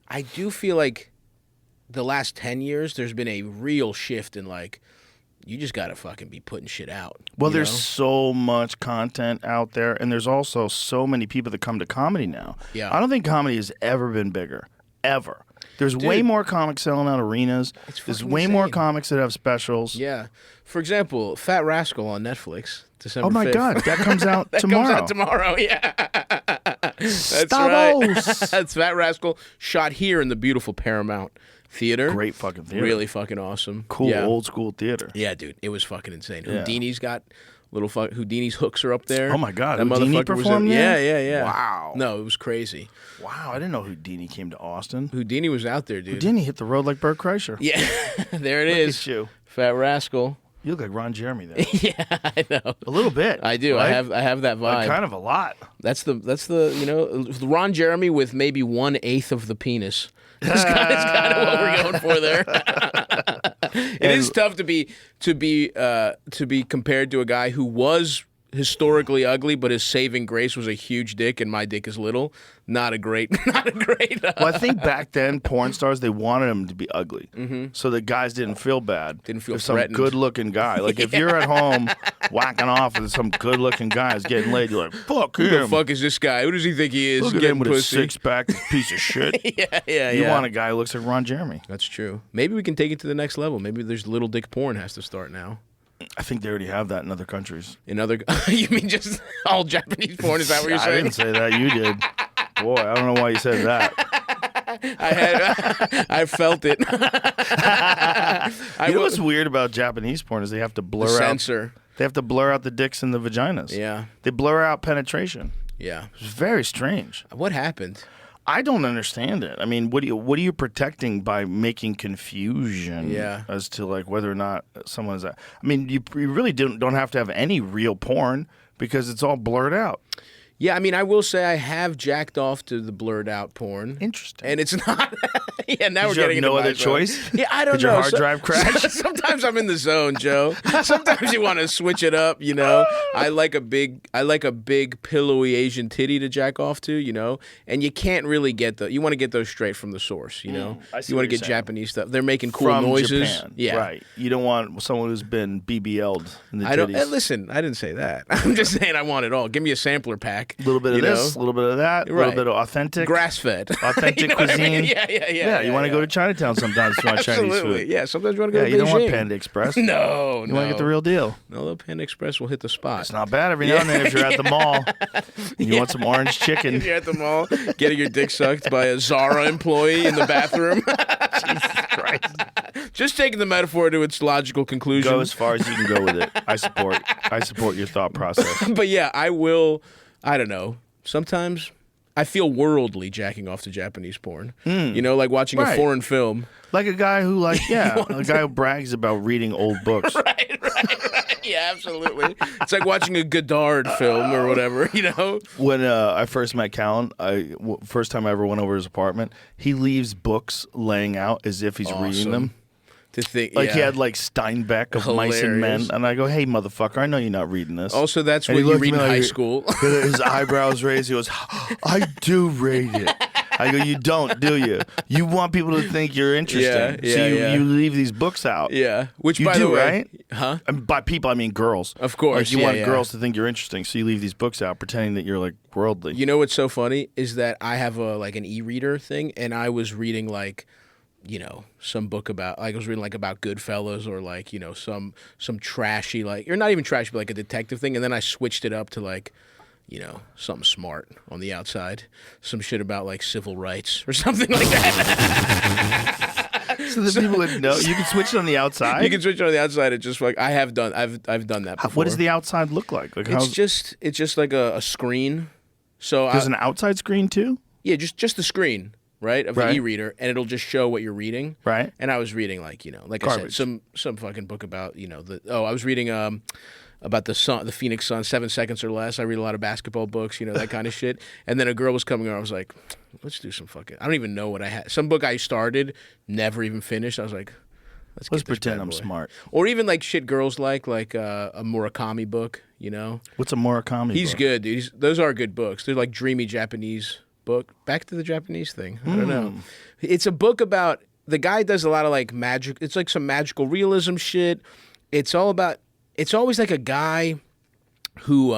I do feel like the last 10 years there's been a real shift in like, you just gotta fucking be putting shit out. Well, you there's know? so much content out there, and there's also so many people that come to comedy now. Yeah. I don't think comedy has ever been bigger, ever. There's way more comics selling out arenas. There's fucking way more insane. comics that have specials. Yeah. For example, Fat Rascal on Netflix, December Oh my 5th. God, that comes out That tomorrow. comes out tomorrow, yeah. That's Stavros. right. That's Fat Rascal, shot here in the beautiful Paramount Theater. Great fucking theater. Really fucking awesome. Cool Yeah. old school theater. Yeah, dude, it was fucking insane. Yeah. Houdini's got Houdini's hooks are up there. Oh my God, that Houdini motherfucker was performed in, there? Yeah. Wow. No, it was crazy. Wow, I didn't know Houdini came to Austin. Houdini was out there, dude. Houdini hit the road like Bert Kreischer. Yeah, there it Look is. at you. Fat Rascal. You look like Ron Jeremy there. Yeah, I know. A little bit. I do. right? I have that vibe. Like, kind of a lot. That's the Ron Jeremy with maybe 1/8 of the penis. That's kind of what we're going for there. It is tough to be compared to a guy who was historically ugly, but his saving grace was a huge dick, and my dick is little. Not a great. Well, I think back then, porn stars, they wanted them to be ugly. So the guys didn't feel bad. Didn't feel if some threatened. good-looking guy. Like, if you're at home whacking off and some good-looking guy is getting laid, you're like, fuck Who him. the fuck is this guy? Who does he think he is? Look at Getting him with pussy. a six-pack, piece of shit. Yeah. You want a guy who looks like Ron Jeremy. That's true. Maybe we can take it to the next level. Maybe there's little dick porn has to start now. I think they already have that in other countries. In other, you mean just all Japanese porn? Is that what you're I saying? didn't say that. You did. Boy, I don't know why you said that. I felt it. You know what's weird about Japanese porn is they have to blur out. Censor. They have to blur out the dicks and the vaginas. Yeah. They blur out penetration. Yeah. It's very strange. What happened? I don't understand it. I mean, what are you protecting by making confusion as to like whether or not someone is? I mean, you really don't have to have any real porn because it's all blurred out. Yeah, I mean, I will say I have jacked off to the blurred out porn. Interesting. And it's not. Yeah, now Did we're you getting have no into other my zone. choice? Yeah, I don't Did know. your hard drive crash? Sometimes I'm in the zone, Joe. Sometimes you want to switch it up. I like a big pillowy Asian titty to jack off to. And you can't really get you want to get those straight from the source. I see You want what to you're get saying. Japanese stuff. They're making cool From noises. Japan. Yeah, Right. You don't want someone who's been BBL'd in the I don't. titties. Listen, I didn't say that. I'm just saying I want it all. Give me a sampler pack. A little bit of this, a little bit of that, a little Right. bit of authentic. Grass-fed. Authentic You know what I mean? cuisine. Yeah. You want to go to Chinatown sometimes if you want Chinese Absolutely. food. Yeah, sometimes you want to go Yeah, to you don't want Beijing. Panda Express. No, You want to get the real deal. No, the Panda Express will hit the spot. It's not bad every now and then if you're at the mall. And you want some orange chicken. If you're at the mall, getting your dick sucked by a Zara employee in the bathroom. Jesus Christ. Just taking the metaphor to its logical conclusion. Go as far as you can go with it. I support your thought process. But yeah, I will. I don't know. Sometimes I feel worldly jacking off to Japanese porn. Like watching a Right. foreign film. Like a guy who, a guy who brags about reading old books. Right. Yeah, absolutely. It's like watching a Godard film or whatever, When I first met Callan, first time I ever went over his apartment, he leaves books laying out as if he's reading them. To think, Like he yeah. had Steinbeck of Mice and Men, Hilarious. and I go, "Hey, motherfucker, I know you're not reading this." Also, that's And what he you looked read at in me high like- school. His eyebrows raised. He goes, "I do read it." I go, "You don't, do you? You want people to think you're interesting, so you leave these books out." Yeah, which You by do, the way, right? Huh? And by people, I mean girls. Of course, Like you yeah, want yeah. girls to think you're interesting, so you leave these books out, pretending that you're worldly. You know what's so funny is that I have an e-reader thing, and I was reading some book about I was reading about Goodfellas or some trashy or not even trashy but a detective thing, and then I switched it up to something smart on the outside, some shit about civil rights or something like that. So that people would know. You can switch it on the outside. You can switch it on the outside. It's just I've done that before. What does the outside look like? It's just like a screen. So There's an outside screen too. Yeah, just the screen, right, of Right. the e-reader, and it'll just show what you're reading. Right. And I was reading like I Garbage. said, some fucking book about I was reading about the Phoenix Sun, 7 seconds or less. I read a lot of basketball books, that kind of shit. And then a girl was coming over. I was like, let's do some fucking. I don't even know what I had. Some book I started, never even finished. I was like, let's get this pretend bad I'm boy. smart. Or even shit girls like a Murakami book. What's a Murakami? He's book? good, dude. Those are good books. They're like dreamy Japanese book. Back to the Japanese thing. I don't know. It's a book about the guy does a lot of magic. It's some magical realism shit. It's always a guy who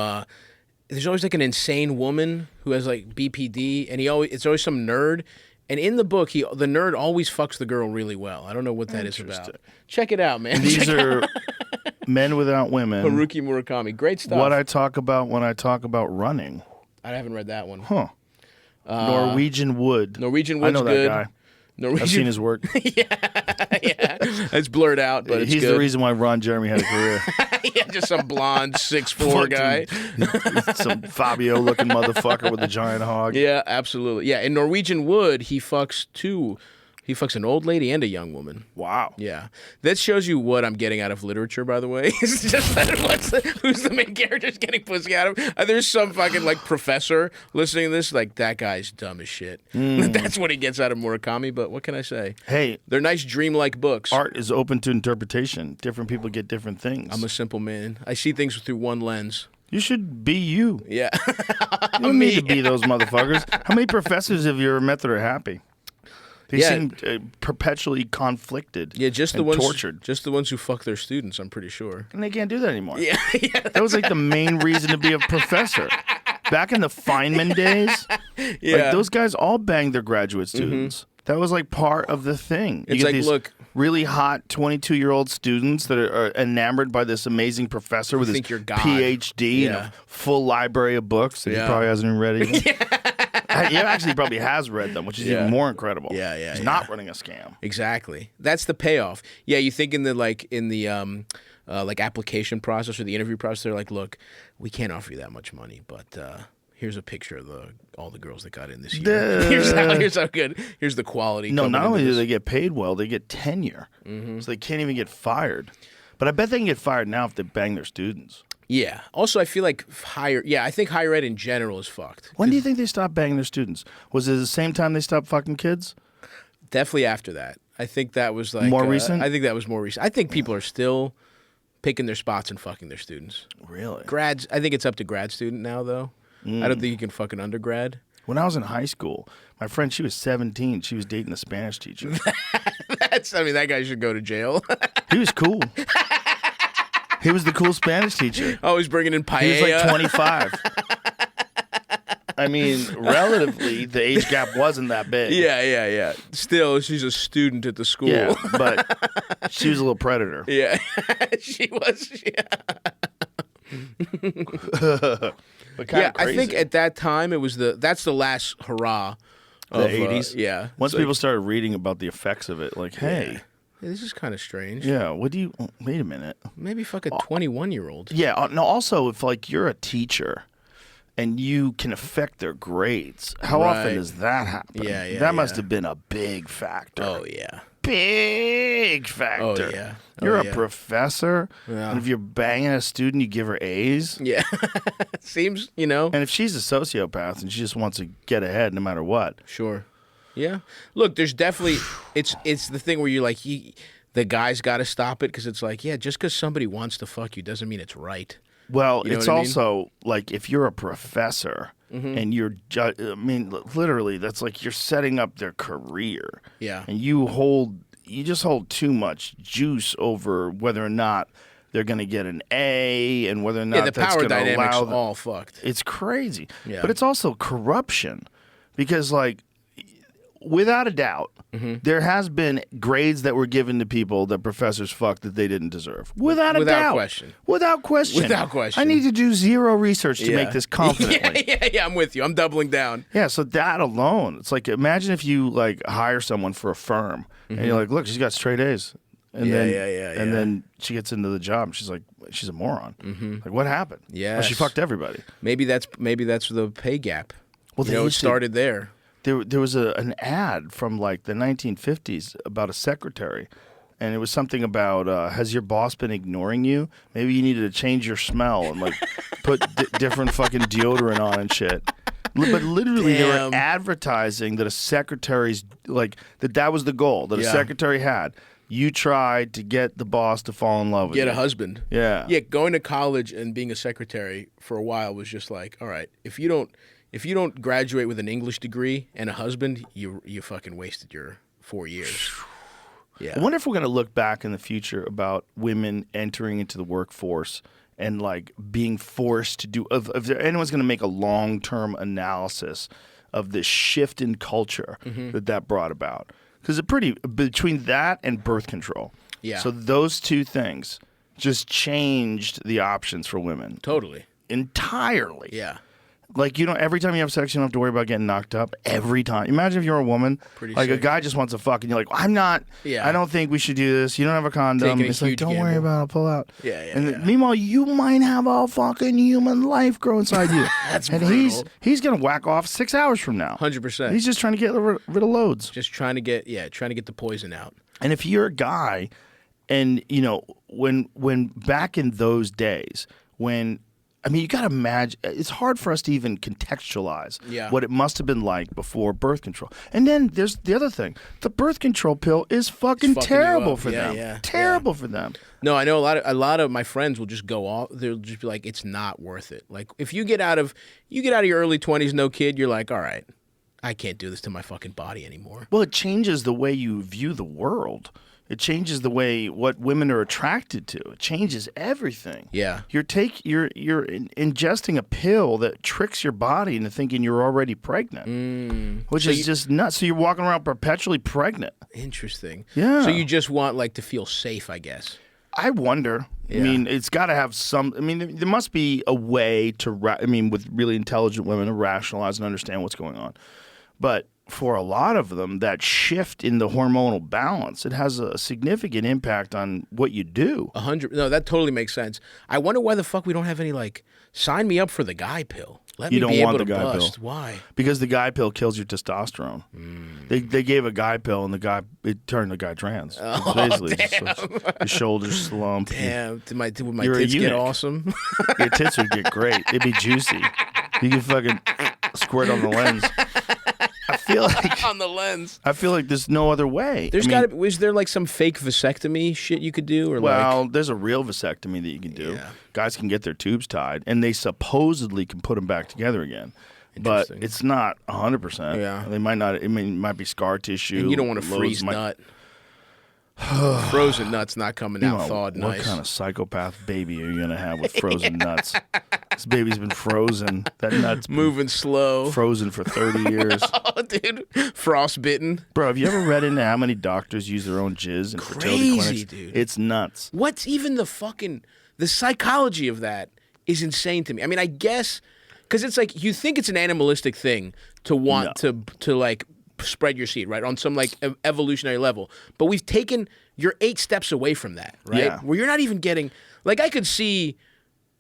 there's always an insane woman who has BPD, and it's always some nerd. And in the book, the nerd always fucks the girl really well. I don't know what that is about. Check it out, man. These are Men Without Women. Haruki Murakami. Great stuff. What I talk about when I talk about running. I haven't read that one. Huh. Norwegian Wood. Norwegian I Wood's know that good. guy. Norwegian. I've seen his work. Yeah. It's blurred out, but it's He's good. the reason why Ron Jeremy had a career. Yeah, just some blonde 6'4" guy. Some Fabio-looking motherfucker with a giant hog. Yeah, absolutely. Yeah, in Norwegian Wood, he fucks two. He fucks an old lady and a young woman. Wow. Yeah. That shows you what I'm getting out of literature, by the way. It's just that who's the main character's getting pussy out of. There's some fucking professor listening to this, that guy's dumb as shit. That's what he gets out of Murakami, but what can I say? Hey, They're nice dreamlike books. art is open to interpretation. Different people get different things. I'm a simple man. I see things through one lens. You should be you. Yeah. You don't need to be those motherfuckers. How many professors have you ever met that are happy? They seem perpetually conflicted. Yeah, just the and ones tortured. Just the ones who fuck their students, I'm pretty sure. And they can't do that anymore. Yeah. That was the main reason to be a professor. Back in the Feynman days, Yeah. those guys all banged their graduate students. That was part of the thing. You It's get these look, really hot 22-year-old students that are enamored by this amazing professor with his think you're God. PhD and Yeah. a full library of books that he Yeah. probably hasn't even read even. He actually probably has read them, which is Yeah. even more incredible. Yeah, He's yeah. not running a scam. exactly. That's the payoff. Yeah, you think in the application process or the interview process, they're like, look, we can't offer you that much money, but here's a picture of all the girls that got in this year. Here's how good. Here's the quality. No, coming not into only do this. they get paid well, they get tenure. So they can't even get fired. But I bet they can get fired now if they bang their students. Yeah. Also, I feel like I think higher ed in general is fucked. When do you think they stopped banging their students? Was it the same time they stopped fucking kids? Definitely after that. I think that was like More recent? I think that was more recent. I think people are still picking their spots and fucking their students. Really? Grads, I think it's up to grad student now, though. I don't think you can fucking undergrad. When I was in high school, my friend, she was 17. She was dating a Spanish teacher. That guy should go to jail. He was cool. He was the cool Spanish teacher. Always bringing in paella. He was like 25. I mean, relatively, the age gap wasn't that big. Yeah. Still, she's a student at the school. Yeah, but she was a little predator. Yeah, she was. But Yeah, I think at that time that's the last hurrah the of 80s. Yeah. Once It's people started reading about the effects of it, like, hey, Hey, this is kind of strange. yeah, what do you? Wait a minute. Maybe fuck a 21-year-old. Yeah. No. Also, if like you're a teacher and you can affect their grades, how often Right. does that happen? Yeah, That must yeah. have been a big factor. Oh yeah. Big factor. Oh, yeah. You're Oh, a yeah. professor, Yeah. and if you're banging a student, you give her A's. Yeah. Seems, you know. And if she's a sociopath and she just wants to get ahead no matter what, Sure. Yeah. Look, there's definitely it's the thing where you're like the guy's got to stop it because it's like, yeah, just because somebody wants to fuck you doesn't mean it's right. well, You know it's what I mean? also like if you're a professor and you're, I mean, literally, that's like you're setting up their career. Yeah. And you just hold too much juice over whether or not they're going to get an A and whether or not Yeah, the that's power going to dynamics allow them. all fucked. It's crazy. Yeah. But it's also corruption because, like, without a doubt, there has been grades that were given to people that professors fucked that they didn't deserve. Without doubt. question. Without question. Without question. I need to do zero research to make this confidently. Yeah, I'm with you. I'm doubling down. Yeah, so that alone, it's like imagine if you like hire someone for a firm and you're like, look, she's got straight A's. And Yeah, then, yeah. And then she gets into the job and she's like, she's a moron. Like, what happened? Well, she Yes. fucked everybody. Maybe that's the pay gap. Well, You they know, it used to- started there. There was an ad from like the 1950s about a secretary, and it was something about has your boss been ignoring you? Maybe you needed to change your smell and like put different fucking deodorant on and shit. But literally, they were Damn. advertising that a secretary's like that was the goal that a Yeah. secretary had. You tried to get the boss to fall in love with Get you. a husband. Yeah. Yeah, going to college and being a secretary for a while was just like, all right, if you don't graduate with an English degree and a husband, you fucking wasted your 4 years. Yeah. I wonder if we're going to look back in the future about women entering into the workforce and like being forced to do. If anyone's going to make a long-term analysis of this shift in culture that brought about, because between that and birth control. Yeah. So those two things just changed the options for women Totally. entirely. Yeah. Like, every time you have sex, you don't have to worry about getting knocked up. Every time. Imagine if you're a woman, Pretty like a sick. guy just wants to fuck, and you're like, I'm not, Yeah. I don't think we should do this. You don't have a condom. Taking a It's like, huge don't worry gamble. about it, I'll pull out. Yeah, yeah, And yeah. meanwhile, you might have a fucking human life grow inside you. That's and brutal. he's going to whack off 6 hours from now. 100%. He's just trying to get rid of loads. Just trying to get the poison out. And if you're a guy, and when back in those days, you got to imagine, it's hard for us to even contextualize what it must have been like before birth control. And then there's the other thing. The birth control pill is fucking It's fucking you terrible up. for Yeah, them. yeah, Terrible for them. No, I know a lot of my friends will just go off. They'll just be like, it's not worth it. Like if you get out of your early 20s, no kid, you're like, all right, I can't do this to my fucking body anymore. Well, it changes the way you view the world. It changes the way what women are attracted to. It changes everything. Yeah. You're ingesting a pill that tricks your body into thinking you're already pregnant, which is just nuts. So you're walking around perpetually pregnant. Interesting. Yeah. So you just want like to feel safe, I guess. I wonder. I Yeah. mean, it's got to have some. I mean, there must be a way to. With really intelligent women to rationalize and understand what's going on. But for a lot of them, that shift in the hormonal balance, it has a significant impact on what you do. 100. No, that totally makes sense. I wonder why the fuck we don't have any like sign me up for the guy pill. Let You me don't be want able the to guy bust. pill. Why? Because the guy pill kills your testosterone. They gave a guy pill, and it turned the guy trans. Oh, Basically, damn. Your shoulders slump. Damn, would my You're a tits get eunuch. awesome? Your tits would get great. They'd be juicy. You could fucking squirt on the lens. I feel like On the lens. there's no other way. There's I mean, got to. Was there like some fake vasectomy shit you could do, or well, like? there's a real vasectomy that you can do. Yeah. Guys can get their tubes tied, and they supposedly can put them back together again. But Interesting. it's not 100%. Yeah. They might not. It might be scar tissue. And you don't want to Loads freeze might- nut. Frozen nuts not coming You out know, thawed what nice. kind of psychopath baby are you gonna have with frozen nuts? This baby's been frozen. That nut's been Moving slow. frozen for 30 years. Oh, dude, frostbitten. Bro, have you ever read into how many doctors use their own jizz in fertility Crazy, clinics? dude. It's nuts. What's even the psychology of that is insane to me. I mean, I guess because it's like you think it's an animalistic thing to want to like spread your seed, right, on some like evolutionary level. But you're 8 steps away from that, right? Yeah. Where you're not even getting like I could see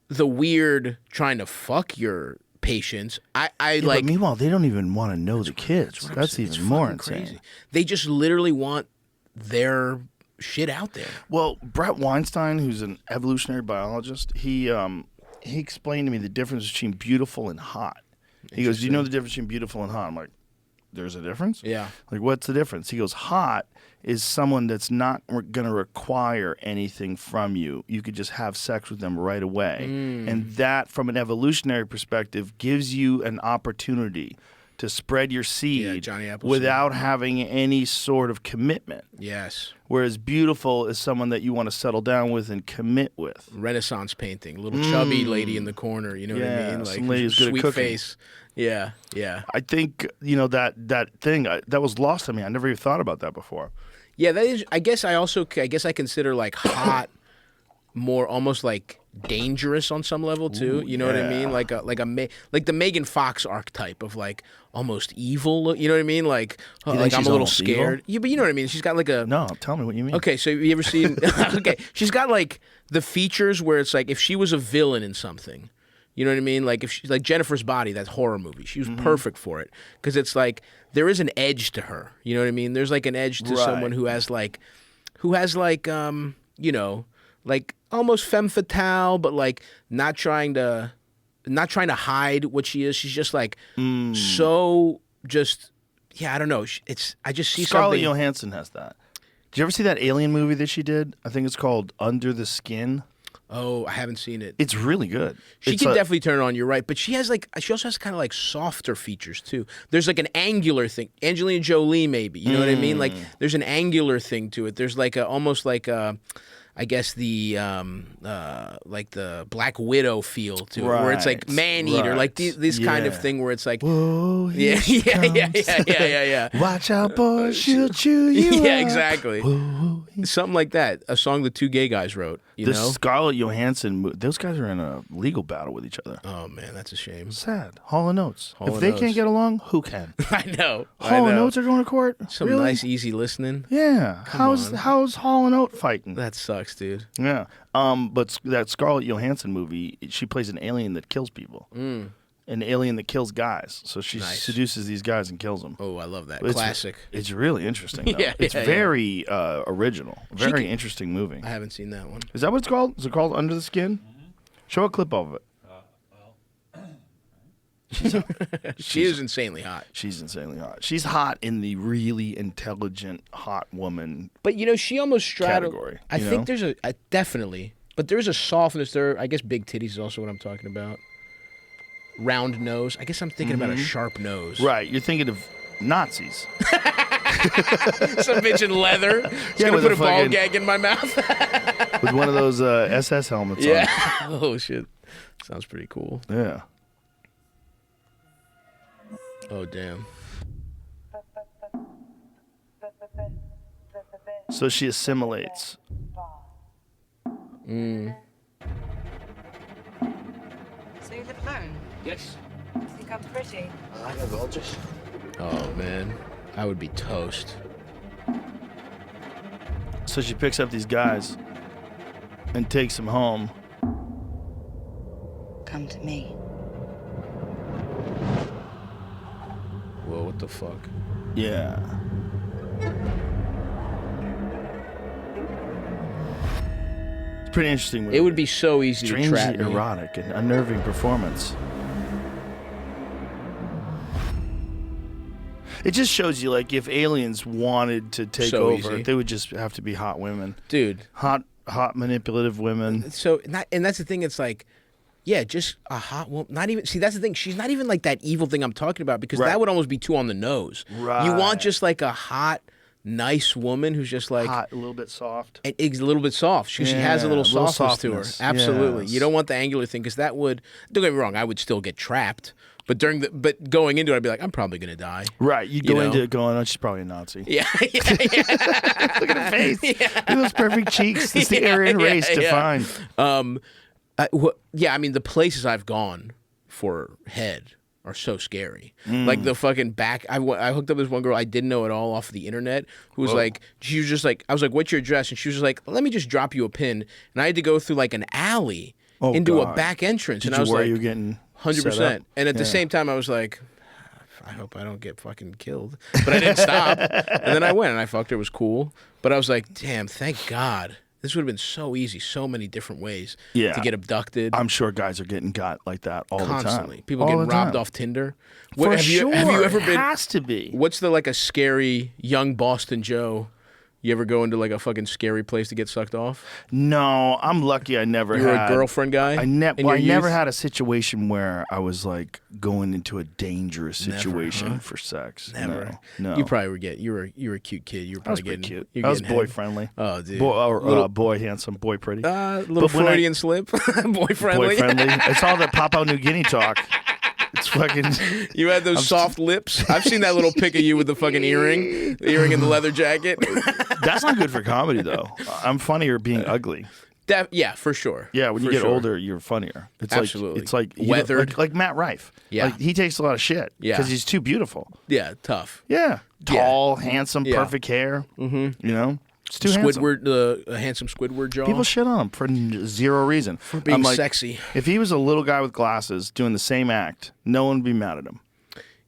the weird trying to fuck your patients. I Yeah, like. but meanwhile, they don't even want to know the kids. That's It's even more fucking insane. crazy. They just literally want their shit out there. Well, Brett Weinstein, who's an evolutionary biologist, he explained to me the difference between beautiful and hot. He goes, "Do you know the difference between beautiful and hot?" I'm like, "There's a difference?" Yeah. Like, what's the difference? He goes, "Hot is someone that's not going to require anything from you. You could just have sex with them right away." And that, from an evolutionary perspective, gives you an opportunity to spread your seed Johnny Appleseed. without having any sort of commitment. Yes. Whereas beautiful is someone that you want to settle down with and commit with. Renaissance painting, little chubby lady in the corner. You know what I Yeah, mean? some lady's good at sweet cooking. face. Yeah, yeah, I think, that thing, that was lost on me. I never even thought about that before. yeah. That is. I guess I consider like hot more almost like dangerous on some level too. You know what I mean? Like the Megan Fox archetype of like almost evil. You know what I mean? Like think like I'm she's a little almost scared. Yeah, but you know what I mean? She's got like a No, tell me what you mean. Okay, so have you ever seen? Okay, she's got like the features where it's like if she was a villain in something, you know what I mean? Like if she's like Jennifer's Body, that horror movie, she was perfect for it because it's like there is an edge to her. You know what I mean? There's like an edge to someone who has like, like almost femme fatale, but like not trying to hide what she is. She's just like so just I don't know. I just see Scarlett something. Johansson has that. Did you ever see that Alien movie that she did? I think it's called Under the Skin. Oh, I haven't seen it. It's really good. She It's can definitely turn it on. You're right, but she also has kind of like softer features too. There's like an angular thing. Angelina Jolie, maybe. You know what I mean? Like there's an angular thing to it. There's like almost like I guess the like the Black Widow feel to it, where it's like Right, man eater, like right. this kind of Yeah. thing where it's like Whoa, yeah, here she yeah. comes. Watch out, boy, she'll chew you Yeah, up. exactly. Whoa, Something like that. A song the 2 gay guys wrote. You the know? Scarlett Johansson, those guys are in a legal battle with each other. Oh man, that's a shame. Sad. Hall & Oates. Hall If they & can't Oates. get along, who can? I know. Hall & Oates are going to court? Some Really? nice easy listening. Yeah. How's Hall & Oates fighting? That sucks, dude. Yeah. But that Scarlett Johansson movie, she plays an alien that kills people. An alien that kills guys. So she Nice. seduces these guys and kills them. Oh, I love that. It's- Classic. It's really interesting. Though. Yeah, it's yeah, very original. Very can- interesting movie. I haven't seen that one. Is that what it's called? Is it called Under the Skin? Show a clip of it. She is insanely hot. She's insanely hot. She's hot in the really intelligent, hot woman. But she almost straddles. Category, I you think know? there's definitely, but there's a softness there. I guess big titties is also what I'm talking about. Round nose. I guess I'm thinking about a sharp nose. Right. You're thinking of Nazis. Some bitch in leather. It's Yeah, gonna with put a a ball fucking- gag in my mouth. With one of those SS helmets Yeah. Oh shit. Sounds pretty cool. on. Yeah. Oh damn. So she assimilates. So you live alone? Yes. You think I'm pretty? I know, gorgeous. Oh man. I would be toast. So she picks up these guys and takes them home. Come to me. the fuck? Yeah. It's pretty interesting. It would be so easy to trap strangely me. erotic and unnerving performance. It just shows you, like, if aliens wanted to take So over, easy. they would just have to be hot women. Dude. Hot, manipulative women. So, and that's the thing. It's like, yeah, just a hot woman. Not even. See, that's the thing. She's not even like that evil thing I'm talking about because Right. that would almost be too on the nose. Right. You want just like a hot, nice woman who's just like Hot, a little bit soft. and is a little bit soft. She has a Yeah, little a little softness to her. softness. Absolutely. Yes. You don't want the angular thing because that would. Don't get me wrong. I would still get trapped. But going into it, I'd be like, I'm probably gonna die. Right. You go know? into it going, oh, she's probably a Nazi. Yeah, yeah, yeah. Look at her face. Look at those perfect cheeks. It's the Aryan race defined. Yeah, I mean, the places I've gone for head are so scary. Like the fucking back. I hooked up with this one girl I didn't know at all off of the internet who was like, she was just like, I was like, what's your address? And she was just like, let me just drop you a pin. And I had to go through like an alley into a God. back entrance. Did and you I was worry like, you were getting 100%. And at the same time, I was like, I hope I don't get fucking killed. But I didn't stop. And then I went and I fucked her. It was cool. But I was like, damn, thank God. This would have been so easy, so many different ways Yeah. to get abducted. I'm sure guys are getting got like that all Constantly. the time. People All getting the robbed time. off Tinder. For have sure. you ever It been? has to be. What's the like a scary young Boston Joe? You ever go into like a fucking scary place to get sucked off? No, I'm lucky I never You were had a girlfriend guy? I in your never youth? had a situation where I was like going into a dangerous situation huh? for sex. Never. No. You probably were getting. You were a cute kid. You were I was probably pretty getting. cute. You I was getting boy head. friendly. Oh, dude. Boy handsome, boy pretty. Little But when I- Freudian slip. Boy friendly. Boy friendly. It's all the Papua New Guinea talk. It's fucking. You had those soft lips. I've seen that little pic of you with the fucking earring, the earring and the leather jacket. That's not good for comedy though. I'm funnier being ugly. Yeah, for sure. Yeah, when you For get sure. older, you're funnier. It's Absolutely. Like, it's like you know, Weathered. like Matt Rife. Yeah. Like, he takes a lot of shit. Yeah. Because he's too beautiful. Yeah, tough. Yeah. Yeah. Tall, handsome, Yeah. perfect hair. Mm-hmm. You know, it's too handsome. Squidward, a handsome Squidward jaw. People shit on him for zero reason. For being I'm like, sexy. If he was a little guy with glasses doing the same act, no one would be mad at him.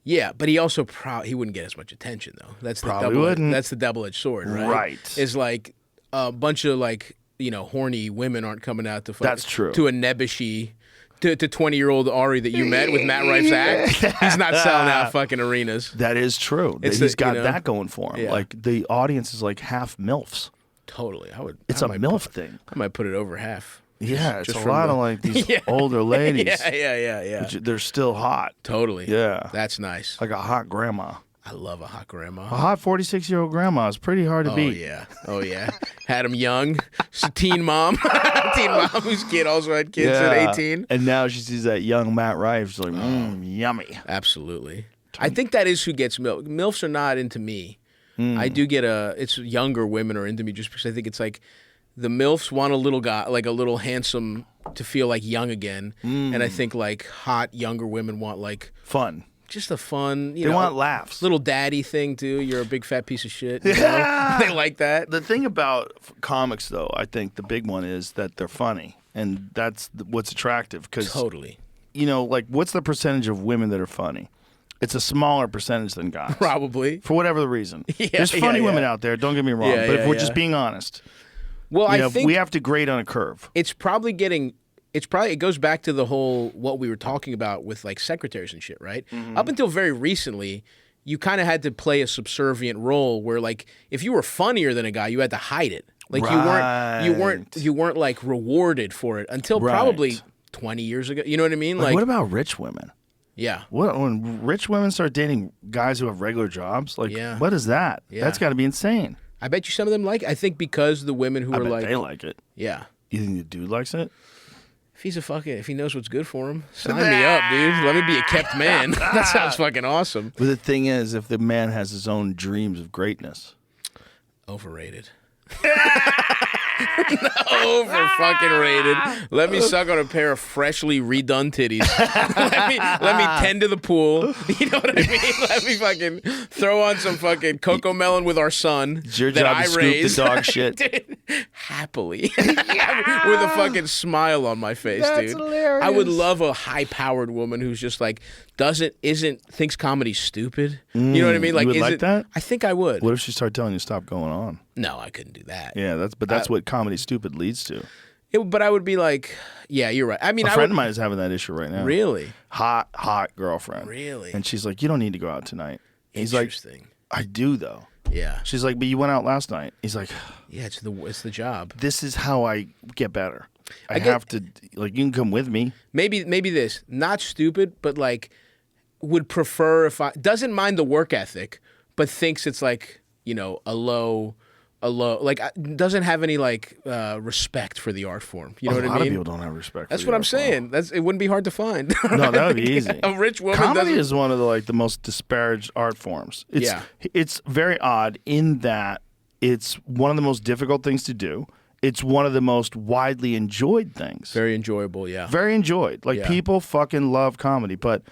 Yeah, but he also he wouldn't get as much attention though. That's the Probably wouldn't. That's the double-edged sword, right? Right. It's like a bunch of like horny women aren't coming out to fuck, That's true. to a nebbishy to 20-year-old Ari that you met with Matt Rife's act. He's not selling out fucking arenas. That is true. It's He's the- got you know? that going for him. Yeah. Like the audience is like half MILFs. Totally, It's I a might MILF put- thing. I might put it over half. Yeah, it's just a from lot the- of like these Yeah. older ladies. Yeah. But they're still hot. Totally. Yeah. That's nice. Like a hot grandma. I love a hot grandma. A hot 46-year-old grandma is pretty hard to beat. Oh yeah. Had him young. She's a teen mom. Teen mom whose kid also had kids at 18. And now she sees that young Matt Rife. She's like, yummy. Absolutely. I think that is who gets milk. MILFs are not into me. I do get it's younger women are into me just because I think it's like the MILFs want a little guy, like a little handsome to feel like young again. And I think like hot younger women want like Fun. just a fun, They want laughs. little daddy thing too. You're a big fat piece of shit. You know? They like that. The thing about comics, though, I think the big one is that they're funny. And that's what's attractive. Because, Totally. you know, like, what's the percentage of women that are funny? It's a smaller percentage than guys. Probably. For whatever the reason. Yeah, There's funny yeah, women yeah. out there, don't get me wrong. Yeah, but yeah, if we're yeah. just being honest, Well, you know, I think we have to grade on a curve. it goes back to the whole what we were talking about with like secretaries and shit, right? Mm-hmm. Up until very recently, you kind of had to play a subservient role where like if you were funnier than a guy, you had to hide it. Like you weren't like rewarded for it until Right. probably 20 years ago. You know what I mean? Like, what about rich women? Yeah. When rich women start dating guys who have regular jobs, like, Yeah. what is that? Yeah. That's got to be insane. I bet you some of them like it. I think because the women who I are bet like they like it. yeah. You think the dude likes it? If he knows what's good for him, sign me up, dude. Let me be a kept man. That sounds fucking awesome. But the thing is, if the man has his own dreams of greatness, Overrated. Over fucking rated. Let me suck on a pair of freshly redone titties. let me tend to the pool. You know what I mean? Let me fucking throw on some fucking cocoa melon with our son. It's your that job I to scoop raised. the dog shit. Dude, happily. With a fucking smile on my face, That's dude. hilarious. I would love a high-powered woman who's just like thinks comedy's stupid. You know what I mean? you would is like it, that? I think I would. What if she started telling you to stop going on? No, I couldn't do that. Yeah, that's what comedy stupid leads to. But I would be like, yeah, you're right. I mean, A I friend would, of mine is having that issue right now. Really? Hot girlfriend. Really? And she's like, you don't need to go out tonight. He's like, Interesting. I do though. Yeah. She's like, but you went out last night. He's like, Yeah, it's the job. this is how I get better. I get- have to, like, you can come with me. Maybe this, not stupid, but like would prefer if I doesn't mind the work ethic, but thinks it's like, you know, a low like doesn't have any like respect for the art form. You know what I A lot of mean? people don't have respect. That's for what the I'm art form. saying. It wouldn't be hard to find. No, that would be easy. A rich woman Comedy doesn't. is one of the most disparaged art forms. It's very odd in that it's one of the most difficult things to do. It's one of the most widely enjoyed things. Very enjoyable, yeah. Very enjoyed. Like Yeah. people fucking love comedy, but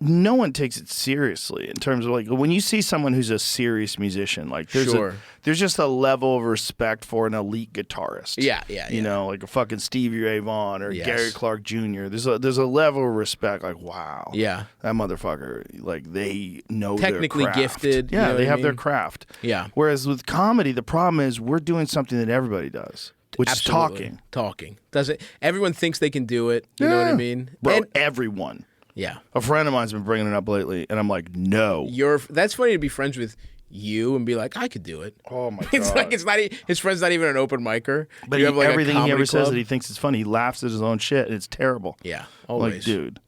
no one takes it seriously in terms of like when you see someone who's a serious musician, like there's just a level of respect for an elite guitarist. Yeah. You know, like a fucking Stevie Ray Vaughan or Yes. Gary Clark Jr. There's a level of respect. Like, wow, Yeah. that motherfucker. Like they know Technically their craft. gifted, you Yeah, know they what I have their mean? craft. Yeah. Whereas with comedy, the problem is we're doing something that everybody does, which Absolutely. is talking. Talking. Doesn't everyone thinks they can do it? You know what I Yeah. mean? Bro, And- everyone. yeah. A friend of mine's been bringing it up lately, and I'm like, no. That's funny to be friends with you and be like, I could do it. Oh my god! It's like his friend's not even an open micer. But you have like a everything he comedy ever says club. that he thinks is funny, he laughs at his own shit, and it's terrible. Yeah, Like, always. dude.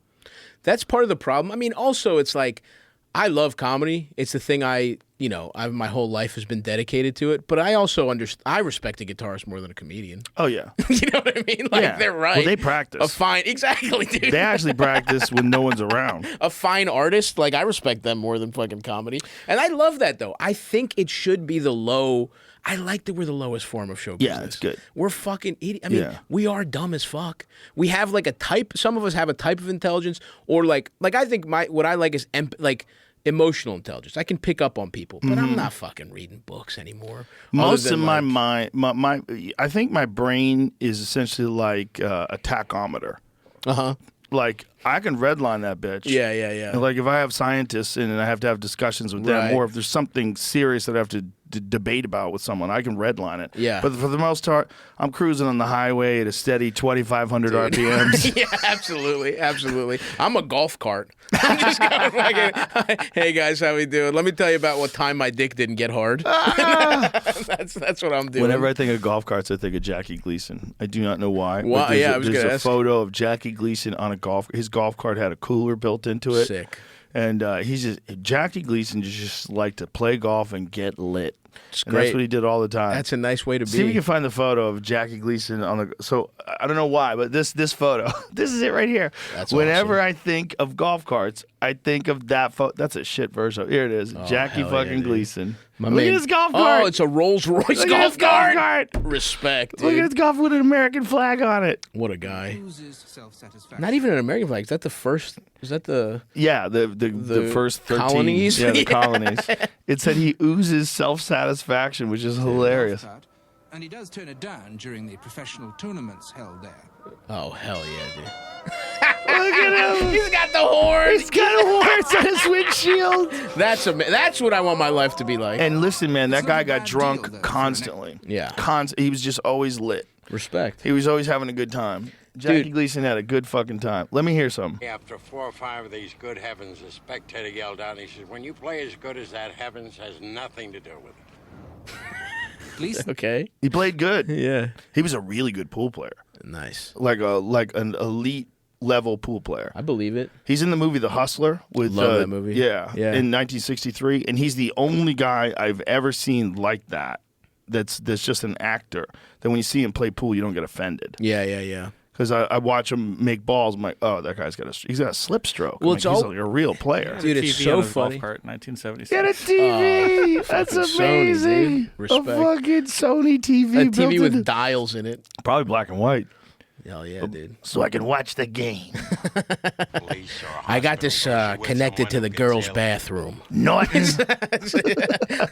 That's part of the problem. I mean, also it's like I love comedy. It's the thing my whole life has been dedicated to it. But I also I respect a guitarist more than a comedian. Oh yeah. You know what I mean? Like Yeah. they're right. Well, they practice. Exactly, dude. They actually practice when no one's around. A fine artist, like I respect them more than fucking comedy. And I love that though. I think it should be the low. I like that we're the lowest form of show business. Yeah, it's good. We're fucking idiot. I mean, Yeah. we are dumb as fuck. We have like a type. Some of us have a type of intelligence, or like I think what I like is emotional intelligence. I can pick up on people, but I'm not fucking reading books anymore. Most Other of than, my like- mind, I think my brain is essentially like a tachometer. Uh-huh. Like I can redline that bitch. Yeah. And like if I have scientists and I have to have discussions with Right. them, or if there's something serious that I have to debate about with someone, I can redline it. Yeah. But for the most part, I'm cruising on the highway at a steady 2,500 RPMs. Yeah, absolutely. I'm a golf cart. I'm just going fucking, hey guys, how we doing? Let me tell you about what time my dick didn't get hard. That's what I'm doing. Whenever I think of golf carts, I think of Jackie Gleason. I do not know why. but Why? There's Yeah, a, I was there's gonna a ask. photo of Jackie Gleason on his golf cart had a cooler built into it. Sick. And Jackie Gleason just liked to play golf and get lit. It's And great. that's what he did all the time. That's a nice way to See if you be. can find the photo of Jackie Gleason on the. So I don't know why, but this photo, this is it right here. That's Whenever awesome. I think of golf carts, I think of that photo. That's a shit version. Here it is, Jackie hell fucking yeah, dude. Gleason. My Look man- at this golf cart. Oh, it's a Rolls Royce Look at golf this golf cart. cart. Respect, Look at dude. this golf with an American flag on it. What a guy. Oozes self-satisfaction. Not even an American flag. Is that the first? Is that the? Yeah, the first 13 colonies? Yeah, the Yeah. colonies. It said he oozes self-satisfaction, which is hilarious. And he does turn it down during the professional tournaments held there. Oh hell yeah, dude. Look at him. He's got the horns. He's got a horse on his windshield. That's what I want my life to be like. And listen, man, that It's guy not a got bad drunk deal, though, constantly. Yeah. He was just always lit. Respect. He was always having a good time. Jackie Dude. Gleason had a good fucking time. Let me hear some. After 4 or 5 of these good heavens, a spectator yelled out, and he said, when you play as good as that, heavens has nothing to do with it. Gleason Okay. He played good. Yeah. He was a really good pool player, Nice. like an elite level pool player. I believe it. He's in the movie The Hustler with Love that movie. Yeah, Yeah. in 1963, and he's the only guy I've ever seen like that. That's just an actor. That when you see him play pool, you don't get offended. Yeah. Because I watch him make balls. I'm like, oh, that guy's he's got a slip stroke. Well, he's like a real player. Dude, it's TV so on his funny. Golf cart, 1976. Get a TV. That's fucking Sony, amazing. dude. Respect. A fucking Sony TV. A TV built with in- dials in it. probably black and white, Hell yeah, dude. so I can watch the game. Police or a I got this hospital version with connected to someone the who gets girls' ill. bathroom. Norton.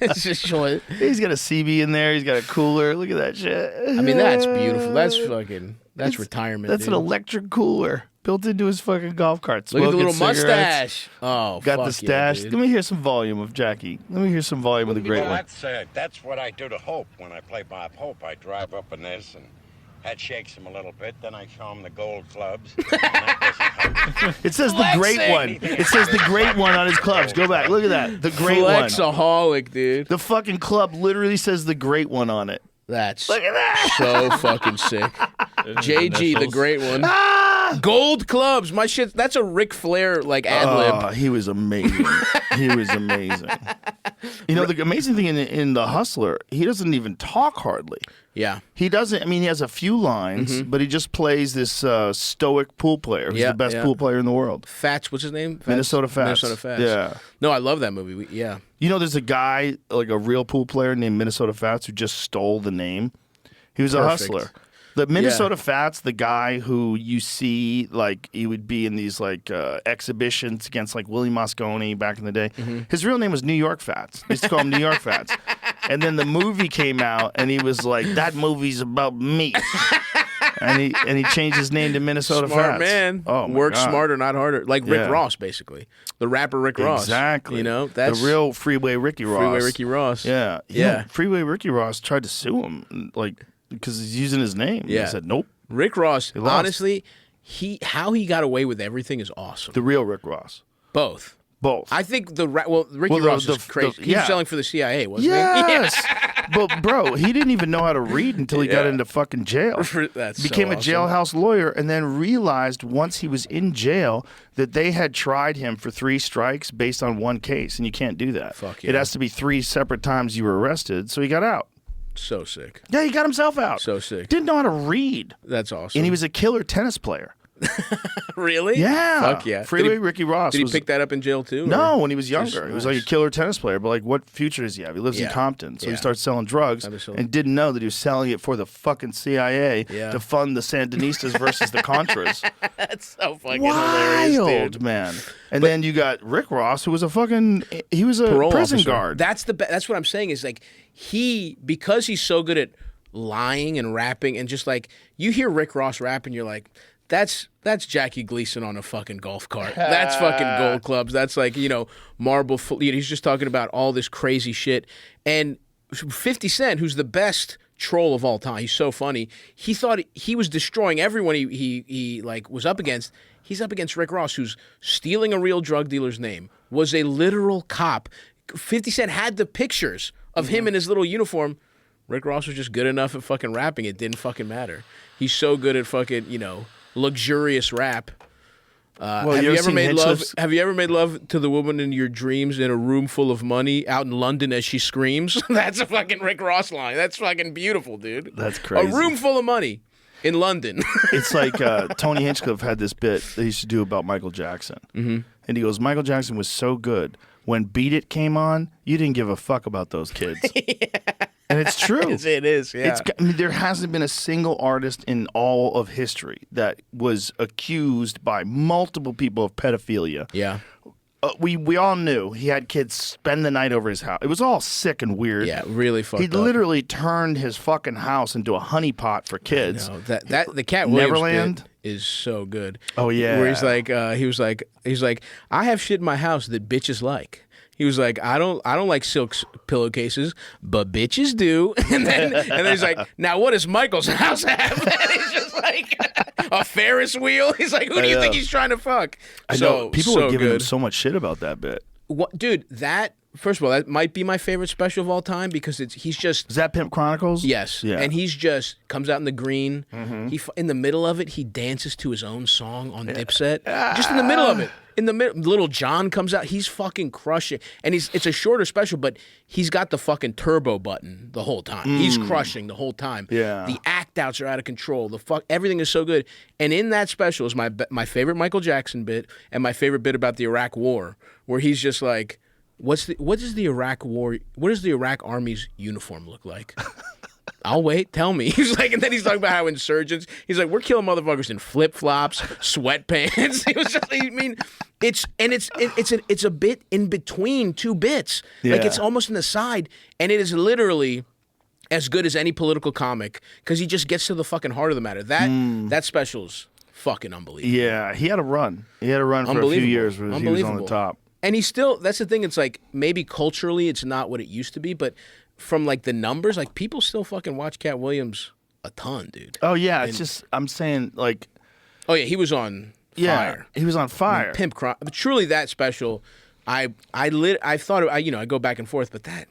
It's just short. He's got a CB in there. He's got a cooler. Look at that shit. I mean, that's beautiful. That's retirement. That's dude. an electric cooler built into his fucking golf cart. Look at the Smoking little cigarettes. mustache. Oh, Got the fuck stash. Yeah, Let dude. me hear some volume of Jackie. Let me hear some volume of the great Well, one. that's what I do to Hope when I play Bob Hope. I drive up in this and head shakes him a little bit. Then I show him the gold clubs. And that doesn't help. It says the great one. It says the great one on his clubs. Go back. Look at that. The great one. Flexaholic, dude. The fucking club literally says the great one on it. That's Look at that. so fucking sick. JG, the initials. great one. Ah! Gold clubs. My shit. That's a Ric Flair like ad lib. Oh, he was amazing. He was amazing. You know, the amazing thing in The Hustler, he doesn't even talk hardly. Yeah. He doesn't. I mean, he has a few lines, but he just plays this stoic pool player. He's Yeah, the best yeah. pool player in the world. Fats. What's his name? Fats? Minnesota Fats. Minnesota Fats. Yeah. No, I love that movie. Yeah. You know, there's a guy, like a real pool player named Minnesota Fats, who just stole the name. He was a Perfect. hustler. The Minnesota Fats, the guy who you see, like, he would be in these, like, exhibitions against, like, Willie Moscone back in the day. His real name was New York Fats. They used to call him New York Fats. And then the movie came out, and he was like, that movie's about me. and he changed his name to Minnesota Smart Fats. man. Oh, my Work God. smarter, not harder. Like Yeah. Rick Ross, basically. The rapper Rick Ross. Exactly. You know, that's the real Freeway Ricky Ross. Freeway Ricky Ross. Yeah. You Yeah. know, Freeway Ricky Ross tried to sue him, like, because he's using his name. Yeah. He said, nope. Rick Ross, lost. honestly, how he got away with everything is awesome. The real Rick Ross. Both. Both. I think Ricky Well, Ross is crazy. He yeah. was selling for the CIA, wasn't Yes. But, bro, he didn't even know how to read until he got Yeah. into fucking jail. That's Became so a awesome. jailhouse lawyer and then realized once he was in jail that they had tried him for 3 strikes based on 1 case, and you can't do that. Fuck It yeah. has to be 3 separate times you were arrested, so he got out. So sick. Yeah, he got himself out. So sick. Didn't know how to read. That's awesome. And he was a killer tennis player. really? Yeah. Fuck yeah. Freeway Did he- Ricky Ross Did he was pick that up in jail too? No, or- when he was younger. He was like a nice. killer tennis player, but like what future does he have? He lives in Yeah. Compton. So Yeah. he starts selling drugs Started selling- and didn't know that he was selling it for the fucking CIA Yeah. to fund the Sandinistas versus the Contras. That's so fucking hilarious, Wild, dude. man. And then you got Rick Ross, who was a prison Parole officer. guard. That's that's what I'm saying is like because he's so good at lying and rapping and just like you hear Rick Ross rap and you're like that's Jackie Gleason on a fucking golf cart. That's fucking gold clubs. That's like, marble. He's just talking about all this crazy shit. And 50 Cent, who's the best troll of all time, he's so funny. He thought he was destroying everyone he like was up against. He's up against Rick Ross, who's stealing a real drug dealer's name, was a literal cop. 50 Cent had the pictures of him in his little uniform. Rick Ross was just good enough at fucking rapping. It didn't fucking matter. He's so good at fucking, luxurious rap. Have you ever made love? Have you ever made love to the woman in your dreams in a room full of money out in London as she screams? That's a fucking Rick Ross line. That's fucking beautiful, dude. That's crazy. A room full of money in London. It's like Tony Hinchcliffe had this bit they used to do about Michael Jackson. Mm-hmm. And he goes, Michael Jackson was so good. When Beat It came on, you didn't give a fuck about those kids. And it's true. It is, yeah. There hasn't been a single artist in all of history that was accused by multiple people of pedophilia. Yeah. We all knew he had kids spend the night over his house. It was all sick and weird. Yeah, really fucked He up. literally turned his fucking house into a honeypot for kids. No, that the Cat Williams Neverland bit is so good. Oh, yeah. Where he's like, he's like, I have shit in my house that bitches like. He was like, I don't like silk pillowcases, but bitches do. And then he's like, now what does Michael's house have? And he's just like a Ferris wheel. He's like, who do you think he's trying to fuck? I know people so were giving good. him so much shit about that bit. What, dude? First of all, that might be my favorite special of all time because he's just. Is that Pimp Chronicles? Yes. Yeah. And he's just comes out in the green. He in the middle of it, he dances to his own song on Dipset. Just in the middle of it. in the middle, Little John comes out. He's fucking crushing, and it's a shorter special, but he's got the fucking turbo button the whole time. He's crushing the whole time. Yeah. The act outs are out of control. Everything is so good. And in that special is my favorite Michael Jackson bit and my favorite bit about the Iraq War, where he's just like, what does the Iraq Army's uniform look like? I'll wait. Tell me. He's like, and then he's talking about how insurgents. He's like, we're killing motherfuckers in flip flops, sweatpants. He was just, I mean, it's a bit in between two bits. Yeah. Like it's almost an aside, and it is literally as good as any political comic because he just gets to the fucking heart of the matter. That special's fucking unbelievable. Yeah, he had a run. He had a run for a few years where he was on the top. And he's still. That's the thing. It's like maybe culturally, it's not what it used to be, but. From like the numbers, like people still fucking watch Cat Williams a ton, dude. Oh yeah, it's just I'm saying like. Oh yeah, he was on fire. He was on fire. I mean, Pimp Crime. But truly, that special, I thought I go back and forth, but that,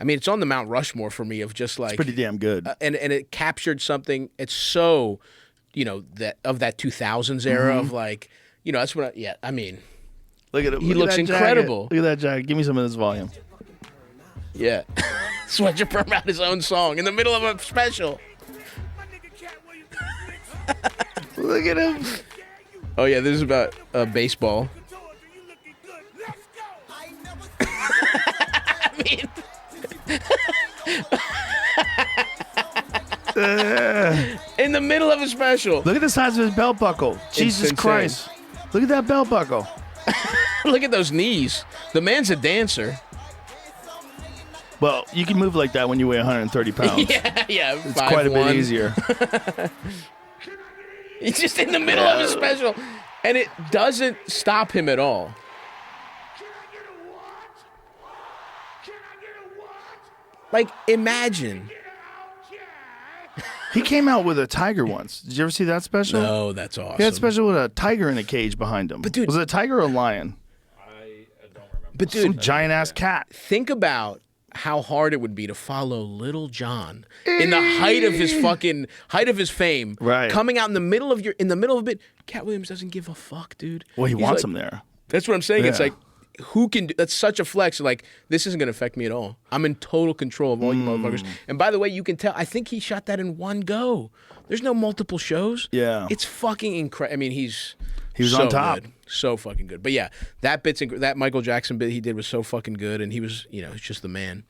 I mean, it's on the Mount Rushmore for me of just like it's pretty damn good. And it captured something. It's so, that of that 2000s era of like, that's what. I mean, look at it. He looks incredible. Look at that jacket. Give me some of this volume. Yeah. Sweatshirt Perm out his own song in the middle of a special. Look at him. Oh, yeah, this is about baseball. I mean... in the middle of a special. Look at the size of his belt buckle. Jesus Christ. Look at that belt buckle. Look at those knees. The man's a dancer. Well, you can move like that when you weigh 130 pounds. Yeah. It's quite a bit easier. He's just in the middle of his special, and it doesn't stop him at all. Like, imagine. He came out with a tiger once. Did you ever see that special? No, that's awesome. He had a special with a tiger in a cage behind him. But dude, was it a tiger or a lion? I don't remember. But dude, some giant ass cat. Think about how hard it would be to follow Little John in the height of his fame, right? Coming out in the middle of a bit. Cat Williams doesn't give a fuck, dude. Well, He's wants him there. That's what I'm saying. Yeah. It's like, who can do that's such a flex. Like, this isn't going to affect me at all. I'm in total control of all you motherfuckers. And by the way, you can tell, I think he shot that in one go. There's no multiple shows. Yeah. It's fucking incredible. I mean, he was so on top. Good. So fucking good. But yeah, that Michael Jackson bit he did was so fucking good, and he was, he's just the man.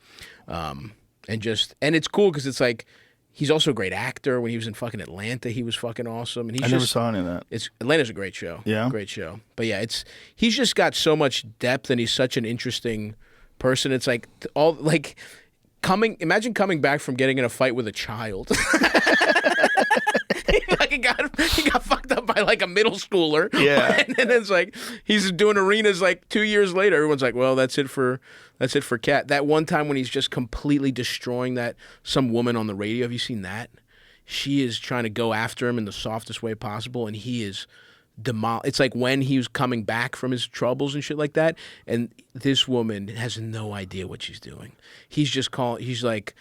And it's cool because it's like, he's also a great actor. When he was in fucking Atlanta, he was fucking awesome. And I never saw any of that. Atlanta's a great show. Yeah, great show. But yeah, he's just got so much depth, and he's such an interesting person. It's like imagine coming back from getting in a fight with a child. He got fucked up by like a middle schooler. Yeah, and then it's like he's doing arenas like 2 years later. Everyone's like, well, that's it for Cat. That one time when he's just completely destroying some woman on the radio. Have you seen that? She is trying to go after him in the softest way possible, and he is it's like when he was coming back from his troubles and shit like that, and this woman has no idea what she's doing. He's just he's like,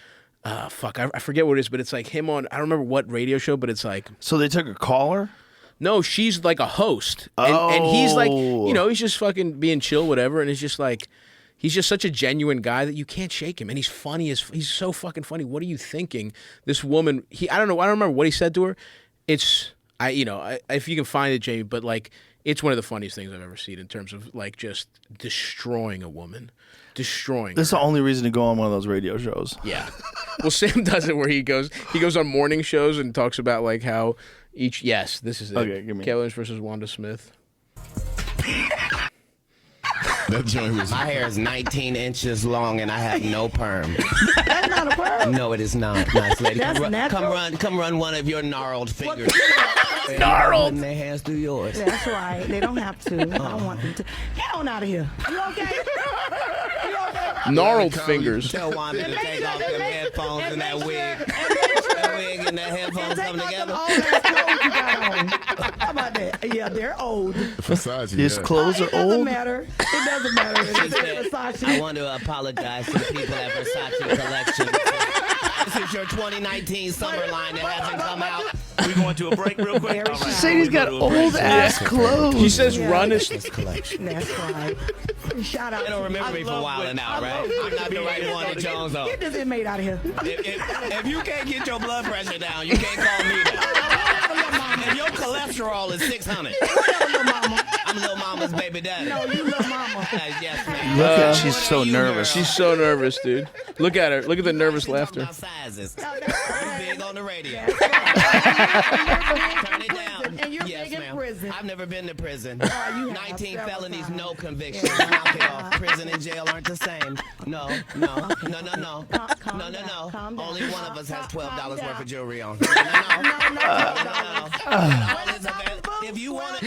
fuck, I forget what it is, but it's like him on, I don't remember what radio show, but it's like. So they took a caller? No, she's like a host. And he's like, he's just fucking being chill, whatever, and it's just like, he's just such a genuine guy that you can't shake him, and he's funny he's so fucking funny. What are you thinking? This woman, I don't remember what he said to her. It's, if you can find it, Jamie, but like, it's one of the funniest things I've ever seen in terms of like just destroying a woman. That's the only reason to go on one of those radio shows. Yeah. Well, Sam does it where he goes on morning shows and talks about like how this is it. Okay, give me. Cat Williams versus Wanda Smith. That joint was. My hair is 19 inches long and I have no perm. That's not a perm. No, it is not. Nice lady. That's Come run one of your gnarled fingers. Gnarled. Putting their hands through yours. That's right. They don't have to. I don't want them to. Get on out of here. You okay? Gnarled fingers. Tell Wanda to take off them headphones and that wig. That wig and that headphones come together. All that clothes you got on. How about that? Yeah, they're old. Versace. His clothes are It doesn't old? matter. It doesn't matter. It's Versace. I want to apologize to the people at Versace Collection. This is your 2019 summer line that hasn't come out. We going to a break real quick? All right, Sadie's we go got to a break. old ass clothes. He says Yeah. run is That's right. Shout out. They don't remember me for wilding out, right? I'm not the right one to Jones on. Get this inmate out of here. If you can't get your blood pressure down, you can't call me down. If your cholesterol is 600, I'm Lil Mama's baby daddy. No, you little mama. Yes, man. Look at she's so nervous. She's so nervous, dude. Look at her. Look at the nervous laughter. About sizes. You big on the radio. Turn it down. And you're Yes, big in ma'am. prison. I've never been to prison. you have 19 several felonies, times. no convictions. Knock it off. Prison and jail aren't the same. No. Calm No. down, calm down. Only one of us has $12 Calm worth down. of jewelry on. No. If you want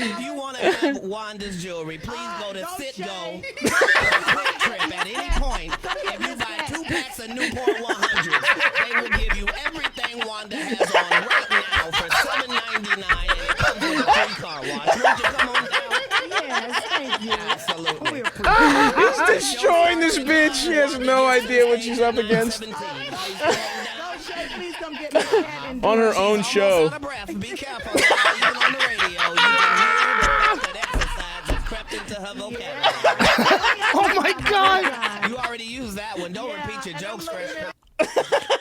to have Wanda's jewelry, please go to don't Citgo shame. Quick Trip at any point. If you buy 2 packs of Newport 100, they will give you everything Wanda has on right now for $7.99, and it comes with a free car wash. Won't you come on down? Yes, thank you. Absolutely. We appreciate it. He's destroying this bitch. She has no idea what she's up against. Go, Shay, please come get me a hat and On her do it. own show. Out of breath. Be careful. Even on the radio, you can hear the fact that exercise has crept into her vocabulary. Oh my god. You already used that one. Don't repeat your jokes, Chris.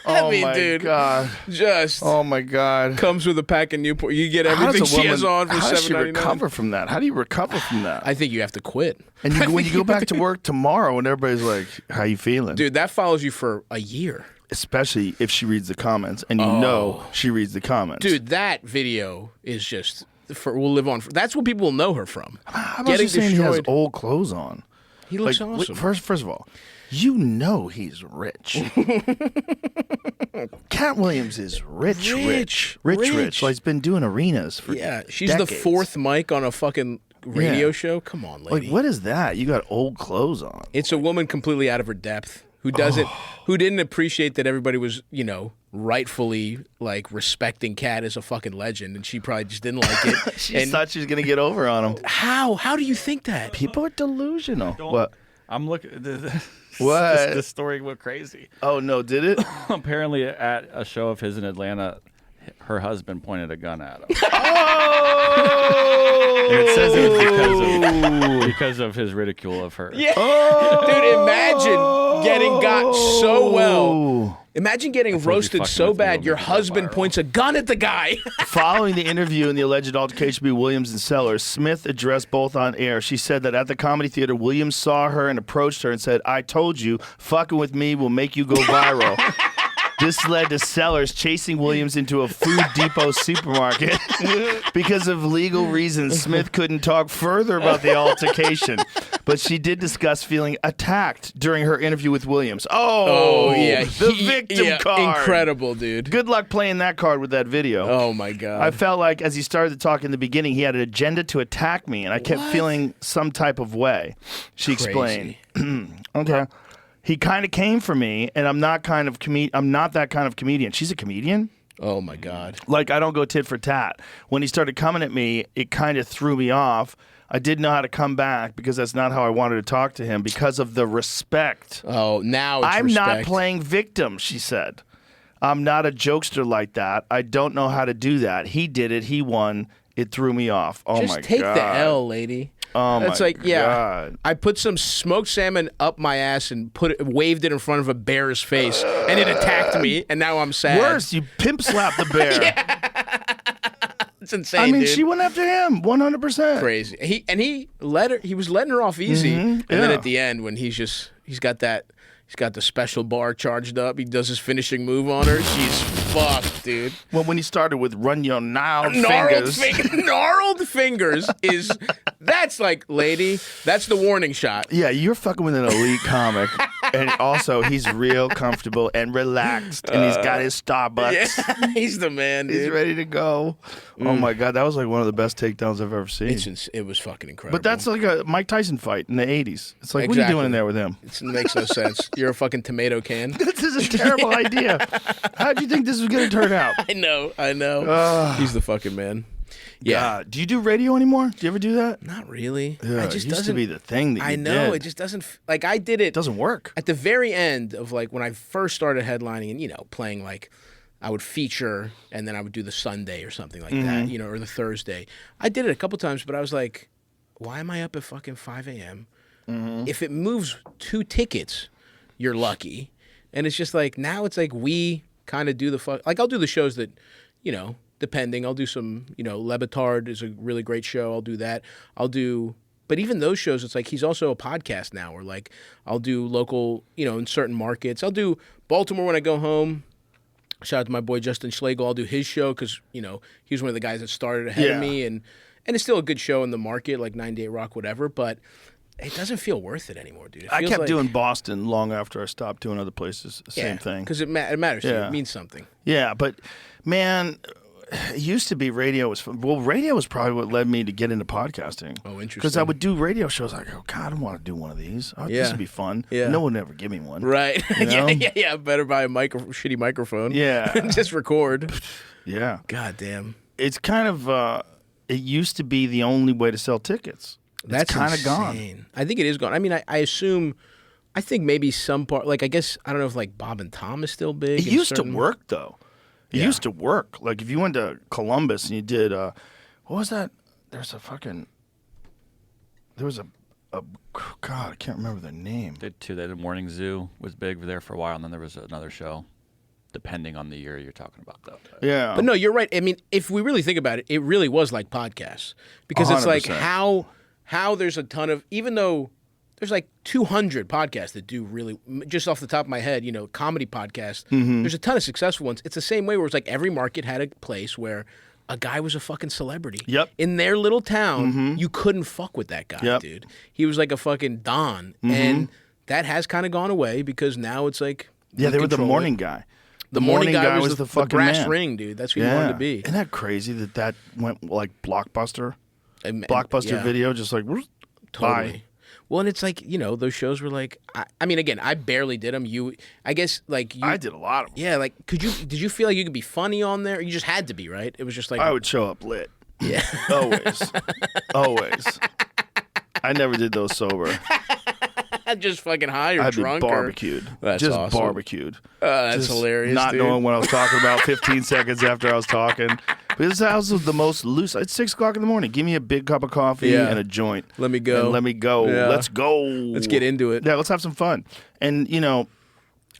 Oh mean, my dude. god. Just Oh my god. comes with a pack of Newport. You get How everything does a she has on for how does she $7.99. recover from that? How do you recover from that? I think you have to quit. And when you go back to work tomorrow and everybody's like, how you feeling? Dude, that follows you for a year. Especially if she reads the comments and you know she reads the comments. Dude, that video is just will live on. That's what people will know her from. how about you saying he has old clothes on? He looks Like, awesome. First of all, you know he's rich. Cat Williams is rich. Like he's been doing arenas for Yeah, she's decades. the fourth mic on a fucking radio Yeah. show. Come on, lady. Like, what is that? You got old clothes on. It's a woman completely out of her depth who doesn't, who didn't appreciate that everybody was, rightfully like respecting Cat as a fucking legend, and she probably just didn't like it. She and thought she was gonna get over on him. how? How do you think that? People are delusional. What? I'm looking. What? This story went crazy. Oh no, did it? Apparently, at a show of his in Atlanta, her husband pointed a gun at him. Oh! And it says it was because of his ridicule of her. Yeah. Dude, imagine getting got so well. Imagine getting told you roasted fucking so with me bad will your make it go husband viral. points a gun at the guy. Following the interview and the alleged altercation between Williams and Sellers, Smith addressed both on air. She said that at the Comedy Theater, Williams saw her and approached her and said, "I told you, fucking with me will make you go viral." This led to Sellers chasing Williams into a Food Depot supermarket. Because of legal reasons, Smith couldn't talk further about the altercation. But she did discuss feeling attacked during her interview with Williams. Oh, yeah. the victim card. Incredible, dude. Good luck playing that card with that video. Oh, my God. I felt like as he started to talk in the beginning, he had an agenda to attack me, and I kept feeling some type of way. She explained. Okay. He kind of came for me, and I'm not that kind of comedian. She's a comedian? Oh, my God. Like, I don't go tit for tat. When he started coming at me, it kind of threw me off. I didn't know how to come back because that's not how I wanted to talk to him because of the respect. Oh, now it's I'm not respect. playing victim, she said. I'm not a jokester like that. I don't know how to do that. He did it. He won. It threw me off. Oh, Just my God. take the L, lady. Oh, That's my like, yeah. God. I put some smoked salmon up my ass and waved it in front of a bear's face, and it attacked me, and now I'm sad. Worse, you pimp slapped the bear. It's insane, I mean, dude. she went after him 100%. Crazy. He was letting her off easy, and then yeah. at the end when he's got the special bar charged up. He does his finishing move on her. She's fucked, dude. Well, when he started with run your gnarled Gnarled fingers. gnarled fingers that's like, lady, that's the warning shot. Yeah, you're fucking with an elite comic. And also, he's real comfortable and relaxed. And he's got his Starbucks. Yeah, he's the man, dude. He's ready to go. Oh, my God. That was like one of the best takedowns I've ever seen. It was fucking incredible. But that's like a Mike Tyson fight in the 80s. It's like, what are you doing in there with him? It makes no sense. You're a fucking tomato can. This is a terrible idea. How'd you think this was going to turn out? I know. He's the fucking man. Yeah. Do you do radio anymore? Do you ever do that? Not really. Yeah, it just used to doesn't be the thing that you I know. did. It just doesn't. Like, I did it. It doesn't work. At the very end of, like, when I first started headlining and, playing, like, I would feature, and then I would do the Sunday or something like that, you know, or the Thursday. I did it a couple times, but I was like, why am I up at fucking 5 a.m.? If it moves 2 tickets, you're lucky. And it's just like, now it's like we kind of do the like I'll do the shows that, you know, depending. I'll do some, you know, Le Batard is a really great show. I'll do that. But even those shows, it's like he's also a podcast now, or like I'll do local, you know, in certain markets. I'll do Baltimore when I go home. Shout out to my boy Justin Schlegel. I'll do his show because, you know, he was one of the guys that started ahead of me. And it's still a good show in the market, like 98 Rock, whatever. But it doesn't feel worth it anymore, dude. I kept doing Boston long after I stopped doing other places. Same thing. Because it matters to you. It means something. Yeah, but, man, it used to be radio was fun. Well, radio was probably what led me to get into podcasting. Oh, interesting. Because I would do radio shows. I go, God, I don't want to do one of these. This would be fun. Yeah. No one would ever give me one. Right. You know? yeah. Better buy a shitty microphone. Yeah. Just record. Yeah. God damn. It's kind of, it used to be the only way to sell tickets. That's kind of gone. I think it is gone. I mean, I assume, I think maybe some part, like, I guess, I don't know if, like, Bob and Tom is still big. It used to work, though. It used to work. Like, if you went to Columbus and you did, what was that? There was a God, I can't remember the name. They did 2. They did Morning Zoo was big there for a while, and then there was another show, depending on the year you're talking about, though. Yeah. But no, you're right. I mean, if we really think about it, it really was like podcasts. Because it's like 100%. how there's a ton of, even though there's like 200 podcasts that do really, just off the top of my head, you know, comedy podcasts, there's a ton of successful ones. It's the same way where it's like every market had a place where a guy was a fucking celebrity. Yep. In their little town, you couldn't fuck with that guy, dude. He was like a fucking Don. And that has kind of gone away because now it's like, Yeah, they were the morning guy. The morning guy was the fucking brass man. ring, dude. That's who you wanted to be. Isn't that crazy that went like Blockbuster? And Blockbuster Video, just like, Totally. bye. Well, and it's like, you know, those shows were like, I mean, again, I barely did them. I guess, like, I did a lot of them. Yeah, like, did you feel like you could be funny on there? You just had to be, right? It was just like. I would show up lit. Yeah. Always. Always. I never did those sober. Just fucking high or I'd drunk. be barbecued. That's just awesome. barbecued. That's Just hilarious, Not dude. knowing what I was talking about 15 seconds after I was talking. But this house was the most loose. It's 6 o'clock in the morning. Give me a big cup of coffee and a joint. Let me go. And let me go. Yeah. Let's go. Let's get into it. Yeah, let's have some fun. And, you know,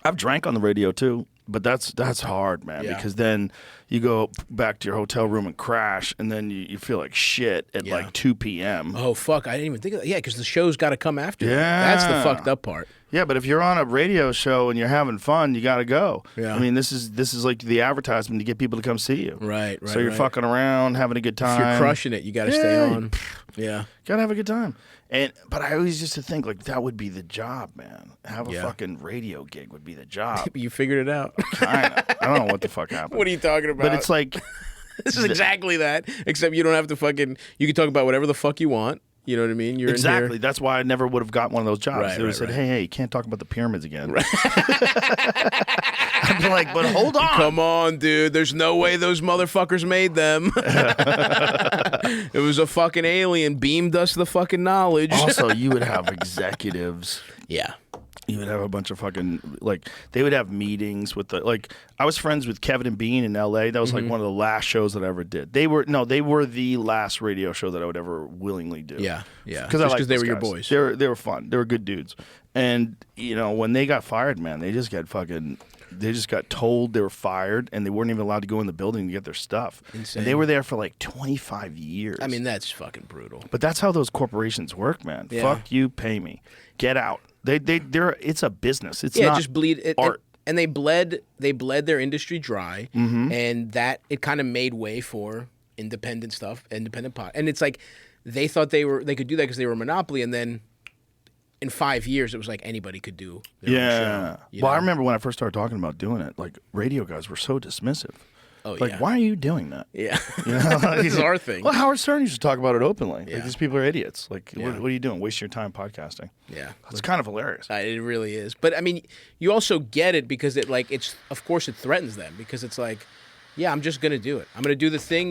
I've drank on the radio too. But that's hard, man, because then you go back to your hotel room and crash, and then you feel like shit at like 2 p.m. Oh, fuck. I didn't even think of that. Yeah, because the show's got to come after. Yeah. That's the fucked up part. Yeah, but if you're on a radio show and you're having fun, you got to go. Yeah. I mean, this is like the advertisement to get people to come see you. Right. So you're fucking around, having a good time. If you're crushing it, you got to stay on. Yeah. Got to have a good time. But I always used to think, like, that would be the job, man. Have a fucking radio gig would be the job. You figured it out. Kinda. I don't know what the fuck happened. What are you talking about? But it's like... This is exactly that, except you don't have to fucking... You can talk about whatever the fuck you want. You know what I mean? You're exactly. In here. That's why I never would have got one of those jobs. Right, They would have said, hey, you can't talk about the pyramids again. Right. I'd be like, but hold on. Come on, dude. There's no way those motherfuckers made them. It was a fucking alien beamed us the fucking knowledge. Also, you would have executives. Yeah. You would have a bunch of fucking, like, they would have meetings with the, like, I was friends with Kevin and Bean in L.A. That was, like, one of the last shows that I ever did. They were the last radio show that I would ever willingly do. Yeah, yeah. Because they were your boys. They were fun. They were good dudes. And, you know, when they got fired, man, they just got told they were fired, and they weren't even allowed to go in the building to get their stuff. Insane. And they were there for, like, 25 years. I mean, that's fucking brutal. But that's how those corporations work, man. Yeah. Fuck you, pay me. Get out. They're it's a business. It's yeah, not just bleed art. And they bled their industry dry, and that it kind of made way for independent stuff, independent pot. And it's like they thought they could do that because they were a monopoly, and then in 5 years it was like anybody could do their own show, you Well, I know? remember when I first started talking about doing it, like radio guys were so dismissive. Oh, like, yeah. why are you doing that? Yeah. You know? This is our thing. Well, Howard Stern used to talk about it openly. Yeah. Like, these people are idiots. Like, Yeah. what are you doing? Wasting your time podcasting. Yeah. It's kind of hilarious. It really is. But I mean, you also get it because of course it threatens them because it's like, yeah, I'm just going to do it. I'm going to do the thing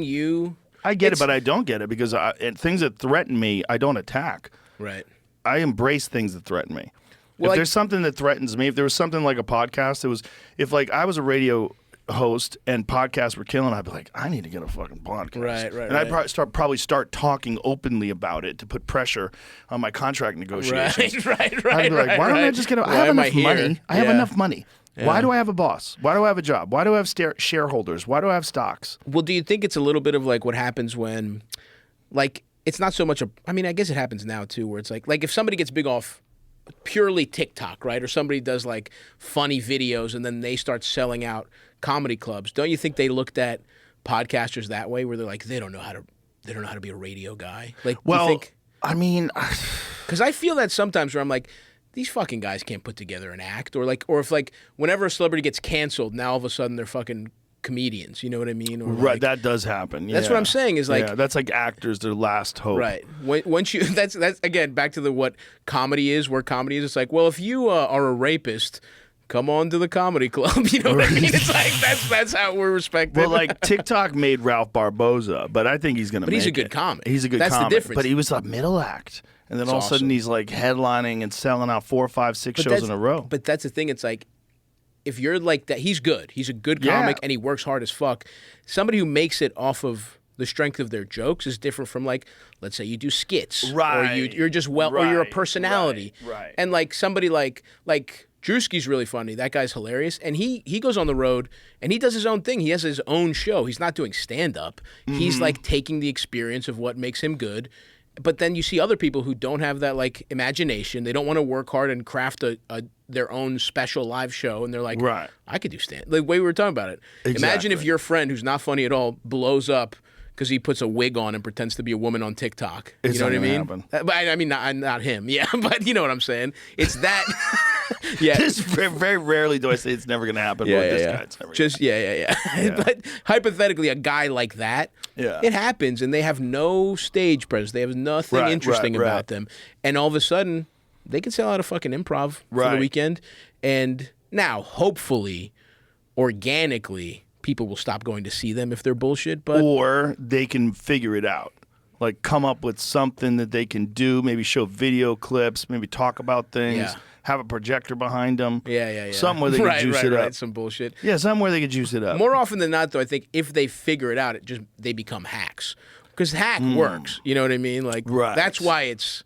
I get it, but I don't get it because things that threaten me, I don't attack. Right. I embrace things that threaten me. Well, if there's something that threatens me, if there was something like a podcast, if like I was a radio host and podcasts were killing, I'd be like, I need to get a fucking podcast. Right. And I'd probably start talking openly about it to put pressure on my contract negotiations. Right. I'd be like, why don't I just get I have enough money. I have enough money. Why do I have a boss? Why do I have a job? Why do I have shareholders? Why do I have stocks? Well, do you think it's a little bit of like what happens when, like, it's not so much I mean, I guess it happens now too, where it's like if somebody gets big off purely TikTok, right? Or somebody does like funny videos and then they start selling out comedy clubs. Don't you think they looked at podcasters that way, where they're like, they don't know how to be a radio guy? Like, well, do you think, I mean, because I feel that sometimes where I'm like, these fucking guys can't put together an act, or if whenever a celebrity gets canceled, now all of a sudden they're fucking comedians. You know what I mean? Or right, that does happen. That's what I'm saying. Is like, that's like actors, their last hope. Right. Once you that's again back to what comedy is. Where comedy is, it's like, well, if you are a rapist, come on to the comedy club. You know what I mean? It's like that's how we're respected. Well, like TikTok made Ralph Barboza, but I think he's gonna. But he's make a good it. comic. He's a good That's comic. the difference. But he was a middle act, and then It's all of a sudden awesome. he's like headlining and selling out 4, 5, 6 shows in a row. But that's the thing. It's like, if you're like that, he's good. He's a good comic, and he works hard as fuck. Somebody who makes it off of the strength of their jokes is different from, like, let's say you do skits, Right. or you're just or you're a personality, right. And like somebody like Drewski's really funny. That guy's hilarious, and he goes on the road and he does his own thing. He has his own show. He's not doing stand up. He's like taking the experience of what makes him good. But then you see other people who don't have that like imagination. They don't want to work hard and craft their own special live show, and they're like, Right. I could do stand. The way we were talking about it. Imagine if Exactly. your friend who's not funny at all blows up because he puts a wig on and pretends to be a woman on TikTok. It's you know what I not mean? gonna happen. But I mean, not him. Yeah, but you know what I'm saying. It's that. Yeah. Just very rarely do I say it's never going to happen. But with this guy, it's never Just yeah. But hypothetically, a guy like that, it happens, and they have no stage presence. They have nothing Right, interesting right. about them, and all of a sudden, they can sell out a fucking improv for the Right. weekend. And now, hopefully, organically, people will stop going to see them if they're bullshit. But or they can figure it out. Like come up with something that they can do, maybe show video clips, maybe talk about things, Yeah. have a projector behind them. yeah. Something where they can juice it up. Some bullshit. Yeah, something where they can juice it up. More often than not, though, I think if they figure it out, they become hacks, because hack works. You know what I mean? Like Right. that's why it's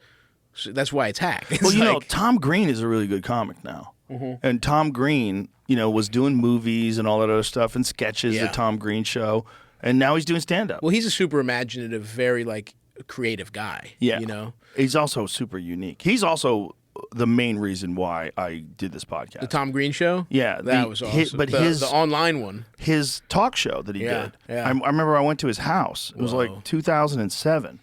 hack. It's Well, you know, like- Tom Green is a really good comic now. Mm-hmm. And Tom Green, was doing movies and all that other stuff and sketches, Yeah. the Tom Green show. And now he's doing stand-up. well, he's a super imaginative, very like creative guy. Yeah. You know, He's also super unique. He's also the main reason why I did this podcast. the Tom Green show. Yeah, that was awesome. but the online one. his talk show that he Yeah, did. yeah. I remember I went to his house. It was Whoa. like 2007.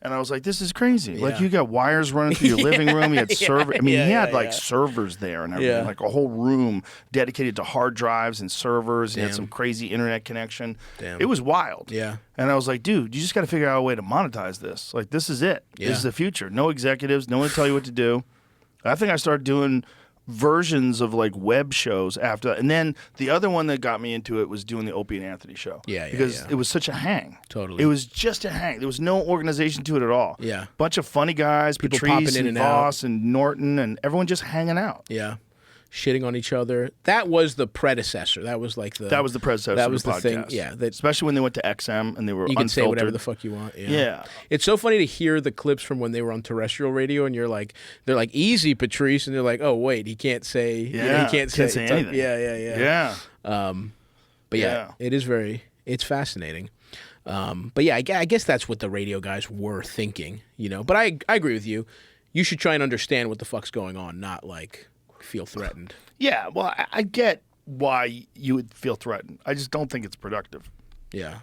And I was like, this is crazy. Like, Yeah. you got wires running through your living room. You had server. I mean, he had yeah. like servers there and everything, Yeah. like a whole room dedicated to hard drives and servers. He had Damn. some crazy internet connection. Damn. It was wild. Yeah. And I was like, dude, you just got to figure out a way to monetize this. Like, this is it. Yeah. This is the future. No executives. No one to tell you what to do. I think I started doing versions of like web shows after that. And then the other one that got me into it was doing the Opie and Anthony show. Yeah, Because yeah. it was such a hang. Totally. It was just a hang. There was no organization to it at all. Yeah. Bunch of funny guys, People Patrice popping in and and out. Voss and Norton and everyone just hanging out. Yeah. Shitting on each other. That was the predecessor. That was like the. That was the predecessor That of was the the thing. podcast. Yeah. That Especially when they went to XM and they were you can unfiltered. say whatever the fuck you want. Yeah. Yeah. It's so funny to hear the clips from when they were on terrestrial radio, and you're like, they're like, easy, Patrice, and they're like, oh wait, he can't say. Yeah, he can't say it's like- anything. Yeah. Yeah. But yeah, Yeah. it is it's fascinating. But yeah, I guess that's what the radio guys were thinking, But I agree with you. You should try and understand what the fuck's going on, not like feel threatened. Yeah, well, I get why you would feel threatened. I just don't think it's productive. Yeah.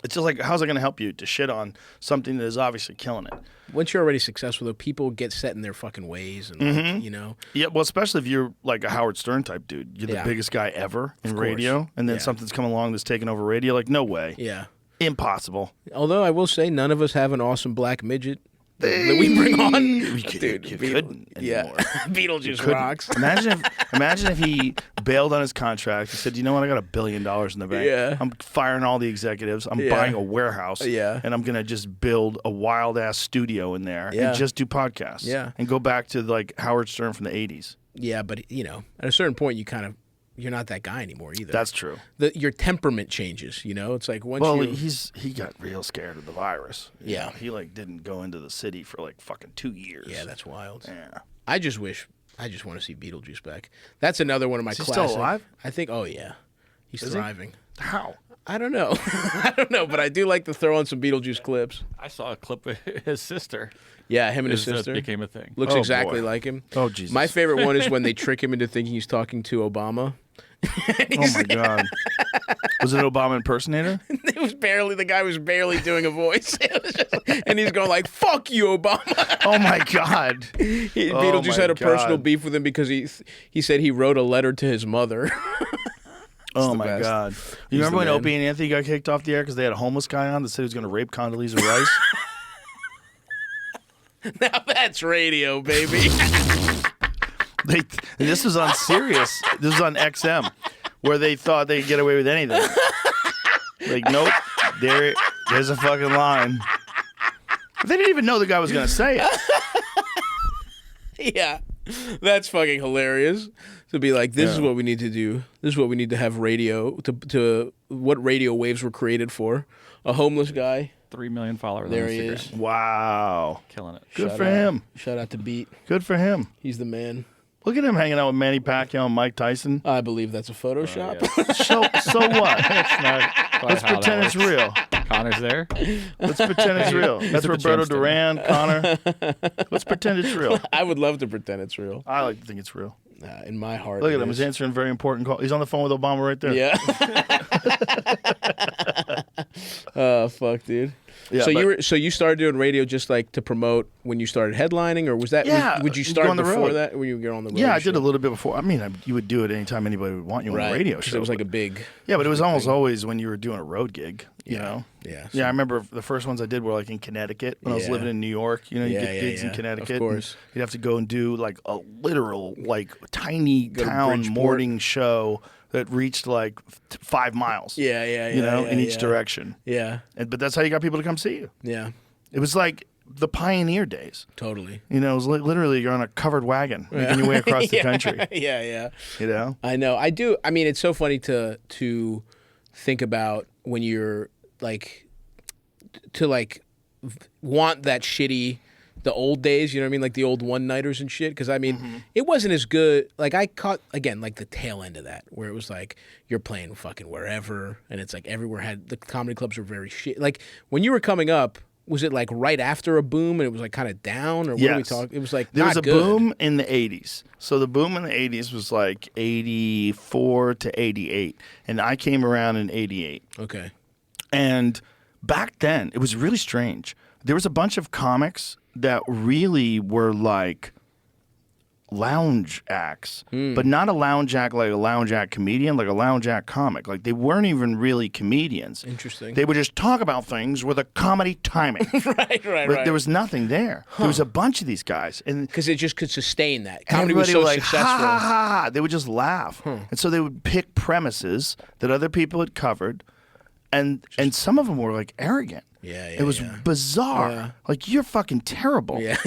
It's just like, how's it going to help you to shit on something that is obviously killing it? Once you're already successful, though, people get set in their fucking ways, and like, Yeah, well, especially if you're like a Howard Stern type dude. You're the Yeah. biggest guy ever in Of course. radio, and then Yeah. something's coming along that's taking over radio. Like, no way. Yeah. Impossible. Although I will say, none of us have an awesome black midget that we bring on. You couldn't anymore. Beetlejuice Couldn't. rocks. Imagine if he bailed on his contract. He said, "You know what? I got $1 billion in the bank. Yeah. I'm firing all the executives. I'm Yeah. buying a warehouse. Yeah. And I'm gonna just build a wild ass studio in there Yeah. and just do podcasts. Yeah. And go back to like Howard Stern from the '80s. Yeah, but at a certain point, you kind of you're not that guy anymore either. That's true. Your temperament changes. You know, it's like once Well, you. he got real scared of the virus. Yeah. He like didn't go into the city for like fucking 2 years. Yeah, that's wild. Yeah. I just want to see Beetlejuice back. That's another one of my Is he classic. still alive? I think. Oh yeah, he's Is he? thriving. How? I don't know. I don't know, but I do like to throw on some Beetlejuice clips. I saw a clip of his sister. Yeah, him and his That sister became a thing. Looks Oh, exactly boy. like him. Oh, Jesus. My favorite one is when they trick him into thinking he's talking to Obama. Oh my God. Was it an Obama impersonator? It was barely, the guy was barely doing a voice. It was just, and he's going like, "Fuck you, Obama." Oh my God. Beetlejuice my had a personal God. beef with him because he said he wrote a letter to his mother. Oh the my best. God. You He's remember the when man. Opie and Anthony got kicked off the air because they had a homeless guy on that said he was going to rape Condoleezza Rice? Now that's radio, baby. And this was on Sirius. This was on XM, where they thought they'd get away with anything. Like, nope. There's a fucking line. But they didn't even know the guy was going to say it. Yeah. That's fucking hilarious. To be like, this is what we need to do. This is what we need to have radio, to what radio waves were created for. A homeless guy. 3 million followers There on he Instagram. is. Wow. Killing it. Good Shout for out. him. Shout out to Beat. Good for him. He's the man. Look at him hanging out with Manny Pacquiao and Mike Tyson. I believe that's a Photoshop. So what? It's not quite Let's how pretend that it's works. real. Connor's there. Let's pretend it's real. That's at the Roberto gym still. Duran, Connor. Let's pretend it's real. I would love to pretend it's real. I like to think it's real. In my heart. Look at it him. is. He's answering a very important call. He's on the phone with Obama right there. Yeah. Oh fuck, dude. Yeah, so but- you started doing radio just like to promote when you started headlining, or was that? Yeah, Would you you start go on the before road. that when you were on the road? Yeah, I and did a shit? little bit before. I mean, you would do it anytime anybody would want you on Right, a radio 'cause show. it was like but- a big. Yeah, but it was almost always when you were doing a road gig, you know? Yeah. Yeah, I remember the first ones I did were like in Connecticut when I was Yeah. living in New York. You know, you Yeah, get yeah, gigs in yeah. Connecticut. Of course. and you'd have to go and do like a literal, like tiny Go to town Bridgeport. morning show that reached like 5 miles. Yeah, yeah, yeah. You know, yeah, in each yeah. direction. Yeah, But that's how you got people to come see you. yeah, It was like the pioneer days. totally. You know, it was literally you're on a covered wagon making your way across the country. Yeah, yeah. You know? I know. I do. I mean, it's so funny to think about when you're like to like want that shitty. The old days, you know what I mean? Like the old one-nighters and shit. Because, I mean, it wasn't as good. Like, I caught, again, like the tail end of that, where it was like, you're playing fucking wherever, and it's like everywhere had, the comedy clubs were very shit. Like, when you were coming up, was it like right after a boom and it was like kind of down? Or what are we Yes. talking? It was like, There was not a good. boom in the 80s. So the boom in the 80s was like 84 to 88. And I came around in 88. Okay. And back then, it was really strange. There was a bunch of comics that really were like lounge acts, but not a lounge act like a lounge act comedian, like a lounge act comic. Like they weren't even really comedians. Interesting. They would just talk about things with a comedy timing. right. But there was nothing there. There was a bunch of these guys. And Because it just could sustain that. and Comedy was everybody so would like, successful. ha, ha, ha, ha. They would just laugh. And so they would pick premises that other people had covered, and some of them were like arrogant. Yeah, It was bizarre. Yeah. Like, you're fucking terrible. Yeah.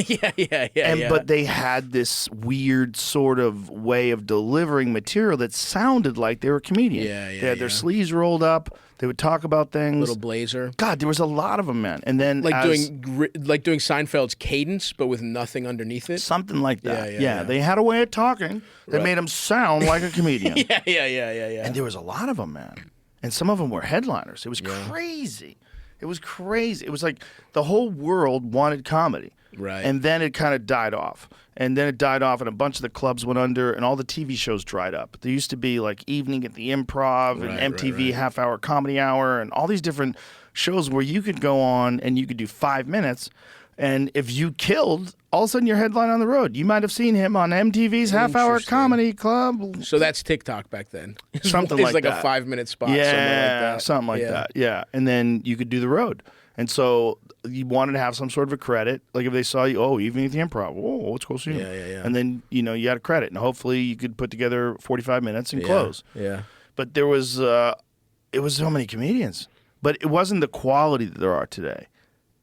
But they had this weird sort of way of delivering material that sounded like they were comedians. Yeah, They had their sleeves rolled up. They would talk about things. Little blazer. God, there was a lot of them, man. And then Like as- doing Seinfeld's cadence, but with nothing underneath it. something like that. Yeah. They had a way of talking that made them sound like a comedian. Yeah. And there was a lot of them, man. And some of them were headliners. It was crazy. It was crazy. It was like the whole world wanted comedy. Right. And then it kind of died off. And then it died off, and a bunch of the clubs went under, and all the TV shows dried up. There used to be like Evening at the Improv and MTV Half Hour Comedy Hour and all these different shows where you could go on and you could do 5 minutes. And if you killed, all of a sudden you're headline on the road. You might have seen him on MTV's Half Hour Interesting. Comedy Club. So that's TikTok back then. Something it's like like that. a 5-minute spot. Yeah, something like that. Yeah. And then you could do the road. And so you wanted to have some sort of a credit. Like if they saw you, Evening at the Improv. Whoa, let's go see him. Yeah. And then, you had a credit. And hopefully you could put together 45 minutes and close. Yeah. But there was, it was so many comedians. But it wasn't the quality that there are today.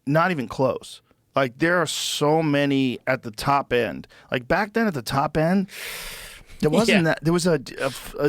Not even close. Like there are so many at the top end. Like back then at the top end, There wasn't that. There was a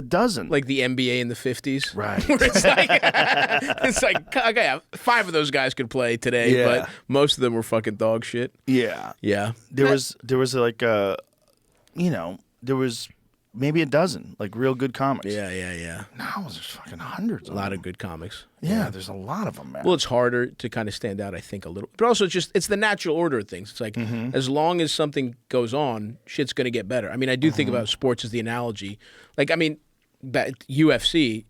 dozen. Like the NBA in the 50s. Right. Where it's like, okay, 5 of those guys could play today, Yeah. but most of them were fucking dog shit. Yeah. Yeah. There was like there was maybe a dozen like real good comics. Yeah. Now there's fucking hundreds. A lot of good comics. Yeah, there's a lot of them, man. Well, it's harder to kind of stand out, I think, a little. But also, it's the natural order of things. It's like, as long as something goes on, shit's going to get better. I mean, I do think about sports as the analogy. Like, I mean, UFC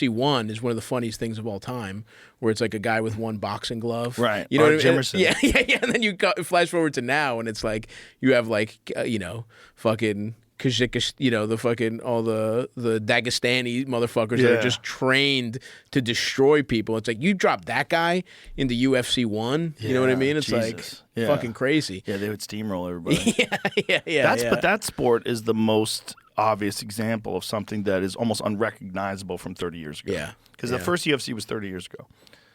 1 is one of the funniest things of all time, where it's like a guy with one boxing glove. Right. You know Art what I mean? Jimerson. Yeah. And then you flash forward to now, and it's like, you have like, fucking... the fucking all the Dagestani motherfuckers that are just trained to destroy people. It's like you drop that guy into UFC 1. You know what I mean? It's Jesus. like fucking crazy. Yeah, they would steamroll everybody. Yeah. But that sport is the most obvious example of something that is almost unrecognizable from 30 years ago. Yeah. Because the first UFC was 30 years ago.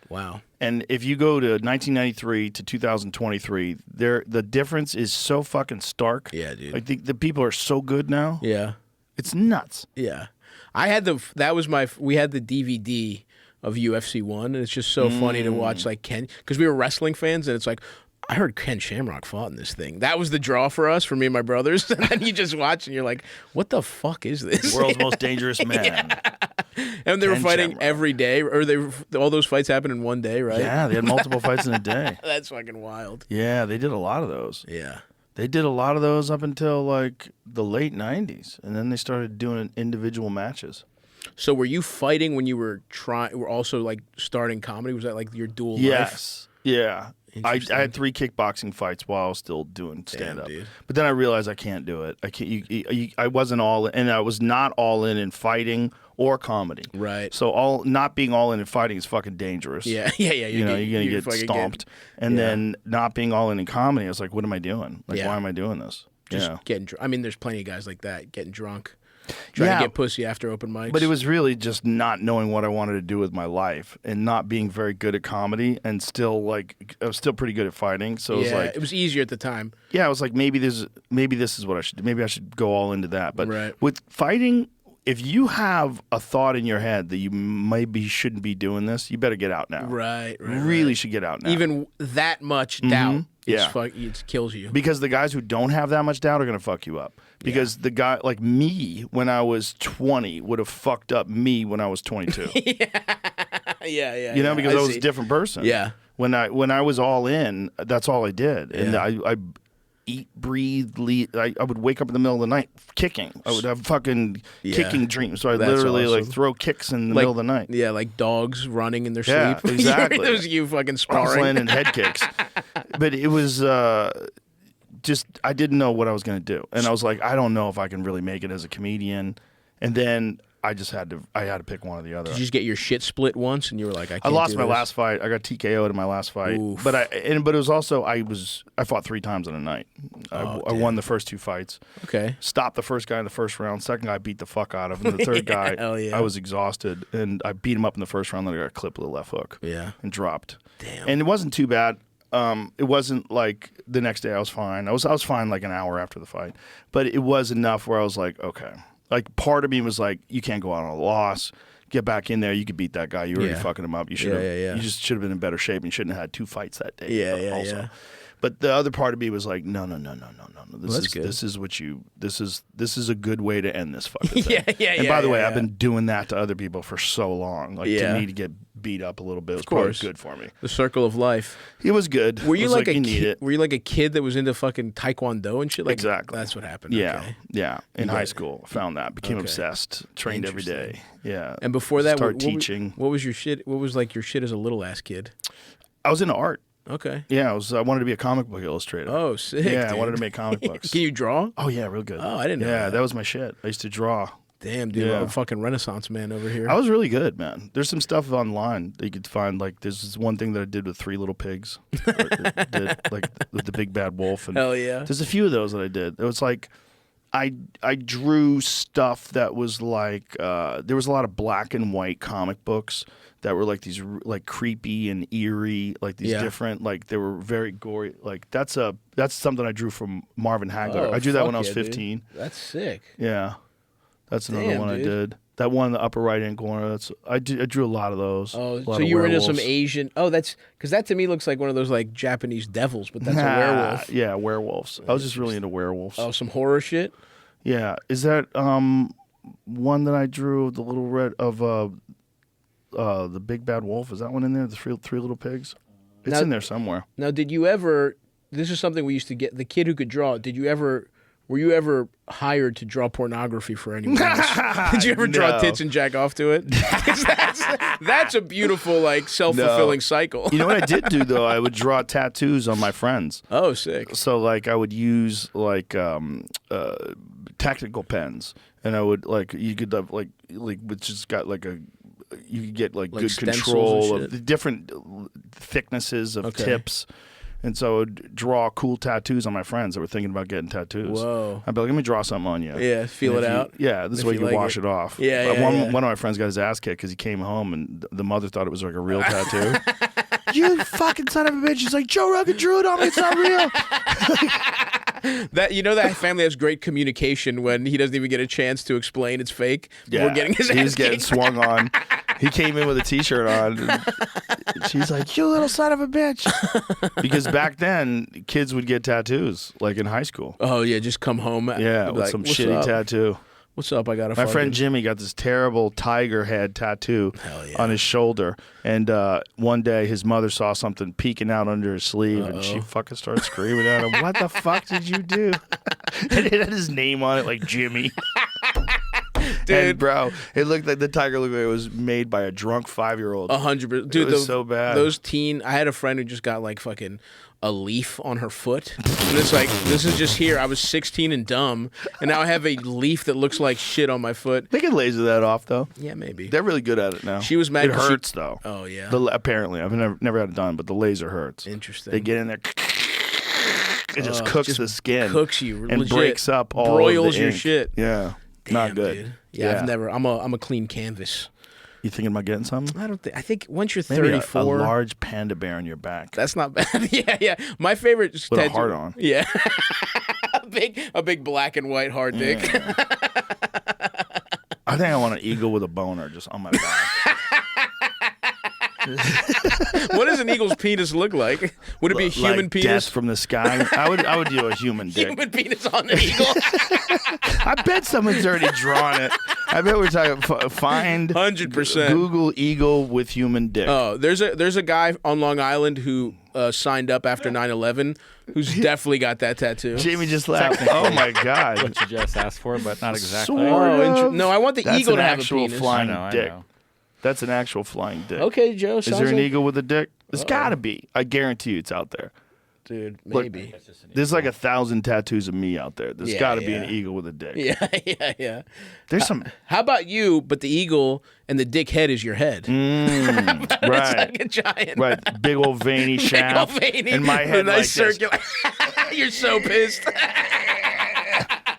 Wow. And if you go to 1993 to 2023, the difference is so fucking stark. Yeah, dude. Like the people are so good now. Yeah. It's nuts. Yeah. We had the DVD of UFC 1, and it's just so funny to watch, like, Ken, because we were wrestling fans, and it's like, I heard Ken Shamrock fought in this thing. That was the draw for us, for me and my brothers. And then you just watch, and you're like, what the fuck is this? World's most dangerous man. And they were Ken fighting Shamrock. every day, or all those fights happened in one day, right? Yeah, they had multiple fights in a day. That's fucking wild. Yeah, they did a lot of those. Yeah. They did a lot of those up until like the late 90s, and then they started doing individual matches. So were you fighting when you were also like starting comedy? Was that like your dual life? Yes. Yeah. I Interesting. had 3 kickboxing fights while I was still doing stand up. dude. But then I realized I can't do it. I can't. I wasn't all in, and I was not all in fighting or comedy. Right. So not being all in fighting is fucking dangerous. Yeah. You're gonna get fucking stomped. And then not being all in comedy, I was like, what am I doing? Like, Yeah. why am I doing this? Just Yeah. getting drunk. I mean, there's plenty of guys like that getting drunk, trying to get pussy after open mics. But it was really just not knowing what I wanted to do with my life and not being very good at comedy and still like I was still pretty good at fighting. So it was like it was easier at the time. I was like maybe this is what I should do. Maybe I should go all into that. But Right. with fighting, if you have a thought in your head that you maybe shouldn't be doing this, you better get out now. Right. Really should get out now. Even that much doubt, Yeah. it kills you. Because the guys who don't have that much doubt are going to fuck you up. Because the guy like me when I was 20 would have fucked up me when I was 22. Yeah. You know, because I was see. a different person. Yeah. When I was all in, that's all I did. And Yeah. I eat, breathe, I would wake up in the middle of the night kicking. I would have fucking kicking dreams. So I That's literally awesome. like throw kicks in the middle of the night. Yeah, like dogs running in their Yeah, sleep. exactly. Those you fucking I was sparring. landing head kicks. But it was just, I didn't know what I was going to do. And I was like, I don't know if I can really make it as a comedian. And then I just had to pick one or the other. Did you just get your shit split once, and you were like, I can't I lost do my this? last fight. I got TKO'd in my last fight. Oof. But it was also I fought 3 times in a night. I won the first 2 fights. Okay. Stopped the first guy in the first round. Second guy I beat the fuck out of. And the third guy hell yeah. I was exhausted and I beat him up in the first round. Then I got clipped with a left hook. Yeah. And dropped. Damn. And it wasn't too bad. It wasn't like the next day I was fine. I was fine like an hour after the fight. But it was enough where I was like, okay. Like part of me was like, you can't go out on a loss. Get back in there. You could beat that guy. You were already Yeah. fucking him up. You should have. Yeah. You just should have been in better shape and shouldn't have had 2 fights that day. Yeah. But the other part of me was like, no. that's good. This is a good way to end this fucking thing. And by the way, yeah. I've been doing that to other people for so long. Like Yeah. to me to get beat up a little bit was probably course. good for me. The circle of life. It was good. Were you It was like a you need kid? it. Were you like a kid that was into fucking taekwondo and shit? Like, Exactly. That's what happened. Yeah, Okay. yeah. In You high got- school, found that. Became Okay. obsessed. Trained every day. Yeah. And before that, started what teaching. What was your shit? What was like your shit as a little ass kid? I was into art. Okay. Yeah, I wanted to be a comic book illustrator. Oh, sick. Yeah, I dude. wanted to make comic books. Can you draw? Oh yeah, real good. Oh, I didn't know Yeah, that. that was my shit. I used to draw. Damn, dude, Yeah. I'm a fucking Renaissance man over here. I was really good, man. There's some stuff online that you could find. Like, there's this one thing that I did with 3 Little Pigs. Did, like, with the Big Bad Wolf. And Hell yeah. There's a few of those that I did. It was like, I drew stuff that was like, there was a lot of black and white comic books that were like these like creepy and eerie, like these different, like they were very gory. Like that's something I drew from Marvin Hagler. Oh, I drew that fuck when I was yeah, dude. 15. That's sick. Yeah. That's another Damn, one I dude. did. That one in the upper right hand corner. I drew a lot of those. Oh, A lot so of you were into some werewolves. Asian. Oh, that's because that to me looks like one of those like Japanese devils, but that's a werewolf. Yeah, werewolves. I was just really into werewolves. Oh, some horror shit. Yeah, is that one that I drew the little red of the big bad wolf? Is that one in there? The three little pigs. It's Now- in there somewhere. Now, did you ever? This is something we used to get. The kid who could draw. Did you ever? Were you ever hired to draw pornography for anyone else? Did you ever draw No. tits and jack off to it? 'Cause that's a beautiful, like, self-fulfilling cycle. You know what I did do though? I would draw tattoos on my friends. Oh, sick. So like I would use like tactical pens, and I would like you could have like which just got like a you could get like good stencils control and of shit? the different thicknesses of Okay. tips. And so I would draw cool tattoos on my friends that were thinking about getting tattoos. Whoa. I'd be like, let me draw something on you. Yeah, feel And it if you- out. Yeah, this is If way you you like wash it. it off. Yeah, Like, yeah, yeah. One of my friends got his ass kicked because he came home and the mother thought it was like a real tattoo. You fucking son of a bitch. He's like, Joe Rogan drew it on me. It's not real. That that family has great communication when he doesn't even get a chance to explain it's fake before getting his He ass was getting kicked. swung on. He came in with a T-shirt on. And she's like, "You little son of a bitch," because back then kids would get tattoos like in high school. Oh yeah, just come home. Yeah, Be with like, some "What's shitty up? tattoo. What's up? I got a My friend Jimmy got this terrible tiger head tattoo on his shoulder, and one day his mother saw something peeking out under his sleeve, and she fucking started screaming at him, "What the fuck did you do?" And it had his name on it, like Jimmy. Dude. And bro, it looked like the tiger looked like it was made by a drunk 5-year-old. 100%. Dude, It was so bad. Those I had a friend who just got like fucking a leaf on her foot. And it's like, this is just here. I was 16 and dumb, and now I have a leaf that looks like shit on my foot. They can laser that off though. Yeah, maybe. They're really good at it now. She was mad It 'cause she- hurts though. Oh, yeah? Apparently, I've never had it done, but the laser hurts. Interesting. They get in there. It just cooks just the skin. cooks you and legit. breaks up all Broils of the your ink. shit. Yeah, not Damn, good. dude. Yeah, I've never. I'm a clean canvas. You thinking about getting something? I don't think. I think once you're Maybe 34, a large panda bear on your back. that's not bad. Yeah. My favorite With a tattoo. heart on. Yeah. a big black and white hard dick. I think I want an eagle with a boner just on my back. What does an eagle's penis look like? Would it be a human like penis? death from the sky. I would do a human dick. Human penis on the eagle. I bet someone's already drawn it. I bet we're talking find 100%. Google eagle with human dick. Oh, there's a guy on Long Island who signed up after 9/11 who's definitely got that tattoo. Jamie just laughed. Oh my god. What you just asked for, but not exactly. Sort of. No, I want the That's eagle an to have a actual penis. flying I dick. know. That's an actual flying dick. Okay, Joe. Is there an eagle with a dick? There's gotta be. I guarantee you it's out there. Dude, Look, maybe. there's like 1,000 tattoos of me out there. There's Yeah, gotta be yeah. an eagle with a dick. Yeah. There's some How about you, but the eagle and the dick head is your head? right. It's like a giant. Right. Big old veiny Big shaft. old veiny, And my with a head nice like this. circular. You're so pissed.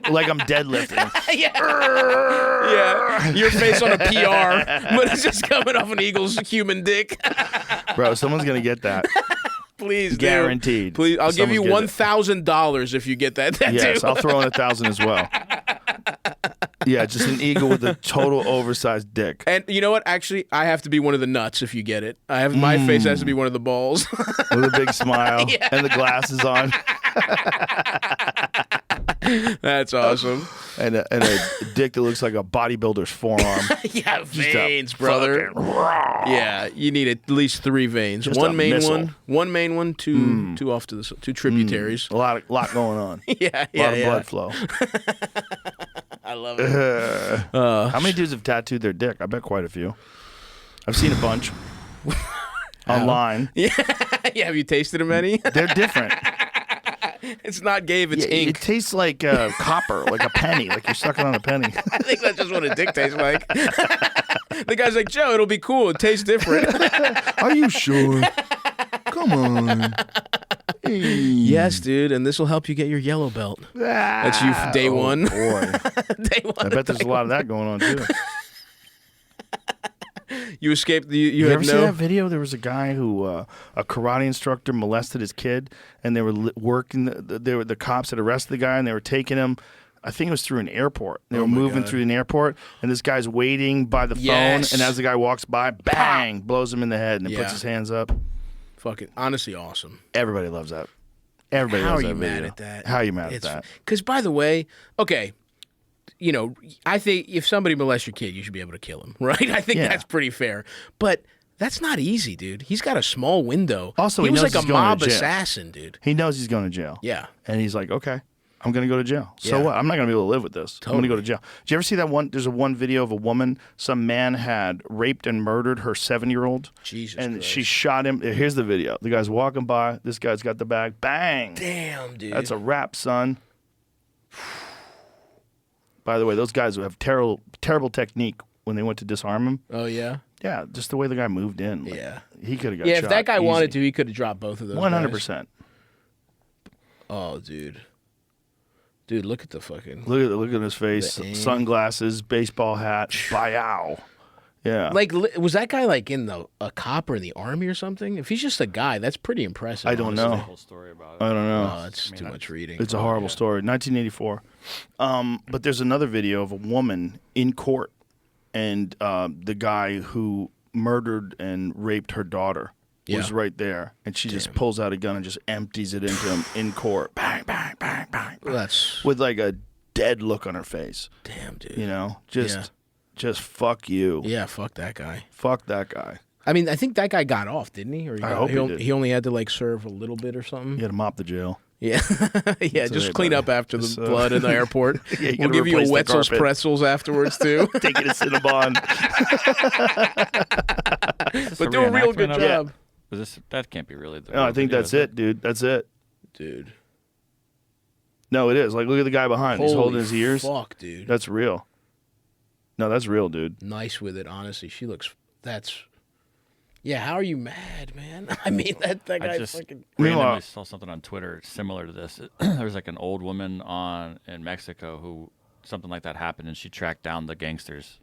Like I'm deadlifting. Yeah. Your face on a PR, but it's just coming off an eagle's human dick. Bro, someone's gonna get that. Please, dude. Guaranteed. Please, I'll give you Someone's $1,000 if you get that tattoo. Yes, I'll throw in 1,000 as well. Yeah, just an eagle with a total oversized dick. And you know what? Actually, I have to be one of the nuts if you get it. My face has to be one of the balls. With a big smile and the glasses on. That's awesome. And a dick that looks like a bodybuilder's forearm. Yeah, Just a veins, brother. fucking- Yeah, you need at least 3 veins. Just One a main missile. one, two off to the 2 tributaries. A lot going on. Yeah, A lot of yeah. blood flow. I love it. How many dudes have tattooed their dick? I bet quite a few. I've seen a bunch. Online. Yeah, have you tasted them any? They're different. It's not Gabe, it's It ink. tastes like copper, like a penny, like you're sucking on a penny. I think that's just what a dick tastes like. The guy's like, Joe, it'll be cool. It tastes different. Are you sure? Come on. Yes, dude, and this will help you get your yellow belt. That's you day one. Boy. Day one. I bet there's a lot of that going on too. You escaped. You You had ever see no. that video? There was a guy who, a karate instructor, molested his kid, and they were working. The cops had arrested the guy, and they were taking him I think it was through an airport. They were my moving God. through an airport, and this guy's waiting by the phone, Yes. and as the guy walks by, bang, blows him in the head, and he Yeah. puts his hands up. Fucking honestly awesome. Everybody loves that. Everybody How loves are that you mad video. at that? How are you mad at that? Because, by the way, okay, you know, I think if somebody molests your kid, you should be able to kill him, right? I think Yeah. that's pretty fair. But that's not easy, dude. He's got a small window. Also, he he was knows like a he's going to mob jail. assassin, dude. He knows he's going to jail. Yeah. And he's like, okay, I'm going to go to jail. So Yeah. what? I'm not going to be able to live with this. I'm going to go to Totally. jail. Did you ever see that one? There's one video of a woman, some man had raped and murdered her 7-year-old. Jesus And Christ. she shot him. Here's the video. The guy's walking by. This guy's got the bag. Bang. Damn, dude. That's a wrap, son. By the way, those guys have terrible, terrible technique when they went to disarm him. Oh, yeah? Yeah, just the way the guy moved in. Like, Yeah. he could have got Yeah, shot. if that guy wanted easy. to, he could have dropped both of those 100%. Oh, dude. Dude, look at the fucking... Look at his face. The aim. Sunglasses, baseball hat. Bow. Yeah. Like, was that guy, like, in a cop or in the army or something? If he's just a guy, that's pretty impressive. I don't honestly. know. Whole story about it. I don't know. Oh, that's too much reading. It's a horrible story. 1984. But there's another video of a woman in court, and the guy who murdered and raped her daughter was Yeah. right there, and she just pulls out a gun and just empties it into him in court. Bang, bang, bang, bang. Well, that's... With like a dead look on her face. Damn, dude. You know, just fuck you. Yeah, fuck that guy. Fuck that guy. I mean, I think that guy got off, didn't he? Or I hope he did. he only had to, like, serve a little bit or something? You had to mop the jail. Yeah, yeah. That's Just right, clean buddy. up after the Just, blood in the airport. Yeah, you we'll gotta give you a replace the Wetzel's carpet. pretzels afterwards too. Take it to Cinnabon. But do a real good reenactment of it? job, Was this, that can't be really the No, I real think video, that's is it, dude. That's it. dude. No, it is. Like, look at the guy behind. He's holding Holy his ears. Fuck, dude. That's real. No, that's real, dude. Nice with it, honestly. She looks. That's. Yeah, how are you mad, man? I mean, that I guy just fucking. Meanwhile- randomly saw something on Twitter similar to this. There was like an old woman in Mexico who something like that happened, and she tracked down the gangsters.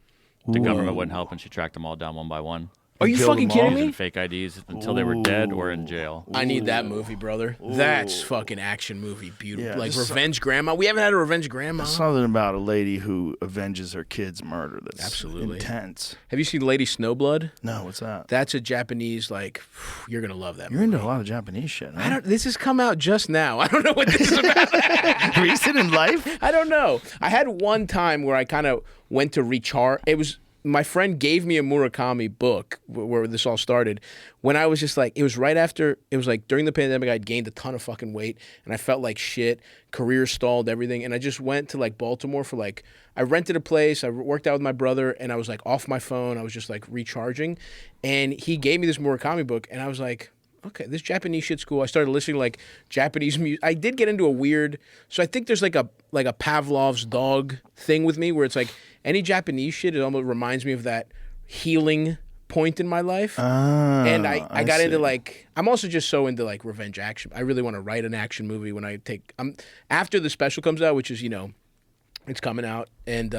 The government wouldn't help, and she tracked them all down one by one. Are you Killed fucking them all? kidding Using me? fake IDs until they were dead or in jail. I need that movie, brother. That's fucking action movie, beautiful. Yeah, like this is- Revenge Grandma. We haven't had a Revenge Grandma. There's something about a lady who avenges her kid's murder that's Absolutely. intense. Have you seen Lady Snowblood? No, what's that? That's a Japanese, like, you're gonna love that. You're movie. into a lot of Japanese shit, I huh? don't. This has come out just now. I don't know what this is about. Recent in life? I don't know. I had one time where I kind of went to recharge. It was my friend gave me a Murakami book where this all started. When I was just like, it was right after. It was like during the pandemic. I'd gained a ton of fucking weight, and I felt like shit. Career stalled, everything, and I just went to like Baltimore for like. I rented a place. I worked out with my brother, and I was like off my phone. I was just like recharging, and he gave me this Murakami book, and I was like, okay, this Japanese shit's cool. I started listening to like Japanese music. I did get into a weird. So I think there's like a Pavlov's dog thing with me where it's like any Japanese shit. It almost reminds me of that healing point in my life. And I got into like I'm also just so into like revenge action. I really want to write an action movie when I take. After the special comes out, which is it's coming out, and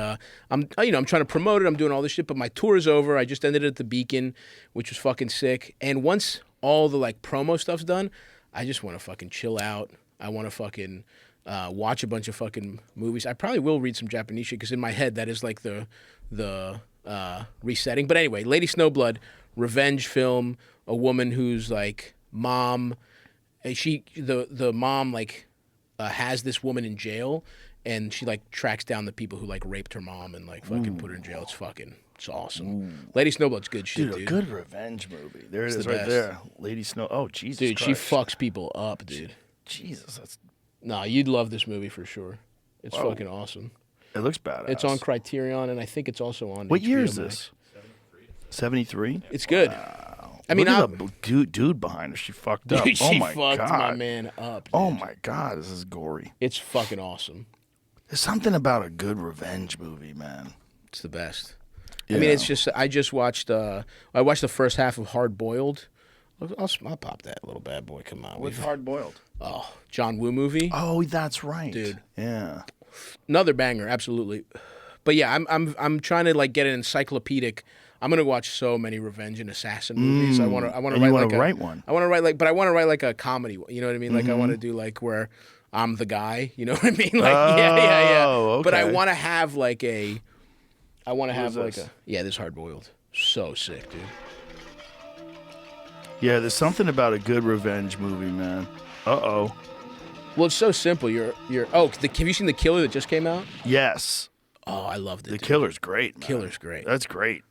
I'm trying to promote it. I'm doing all this shit, but my tour is over. I just ended at the Beacon, which was fucking sick. And once all the like promo stuff's done, I just want to fucking chill out. I want to fucking watch a bunch of fucking movies. I probably will read some Japanese shit because in my head that is like the resetting. But anyway, Lady Snowblood, revenge film. A woman who's like mom. The mom like has this woman in jail. And she like tracks down the people who like raped her mom and like fucking put her in jail. It's awesome. Lady Snowblood's good shit, dude. Dude, a good revenge movie. There it is the right best. there. Lady Snow. Oh, Jesus Dude, Christ. she fucks people up, dude. Jesus, that's. Nah, you'd love this movie for sure. It's fucking awesome. It looks badass. It's on Criterion, and I think it's also on. What HBO year is Max. this? 73? It's good. I mean, Look at the dude behind her. She fucked up. dude, Oh she my fucked God. my man up. Dude. Oh my God, this is gory. It's fucking awesome. There's something about a good revenge movie, man. It's the best. Yeah. I mean, it's just I just watched. I watched the first half of Hard Boiled. I'll pop that little bad boy. Come on, What's hard boiled? Oh, John Woo movie. Oh, that's right, Dude. Yeah. Another banger, absolutely. But yeah, I'm trying to like get an encyclopedic. I'm gonna watch so many revenge and assassin movies. I want to And write you like wanna write one. I want to write like, but I want to write like a comedy. You know what I mean? Like I want to do like where I'm the guy. You know what I mean? Like, yeah. Oh, But I okay. want to have like a. I want to What have is like this? a. Yeah, this hard boiled. So sick, dude. Yeah, there's something about a good revenge movie, man. Uh-oh. Well, it's so simple. Oh, have you seen The Killer that just came out? Yes. Oh, I loved it. The dude. Killer's great, man. Killer's great. That's great.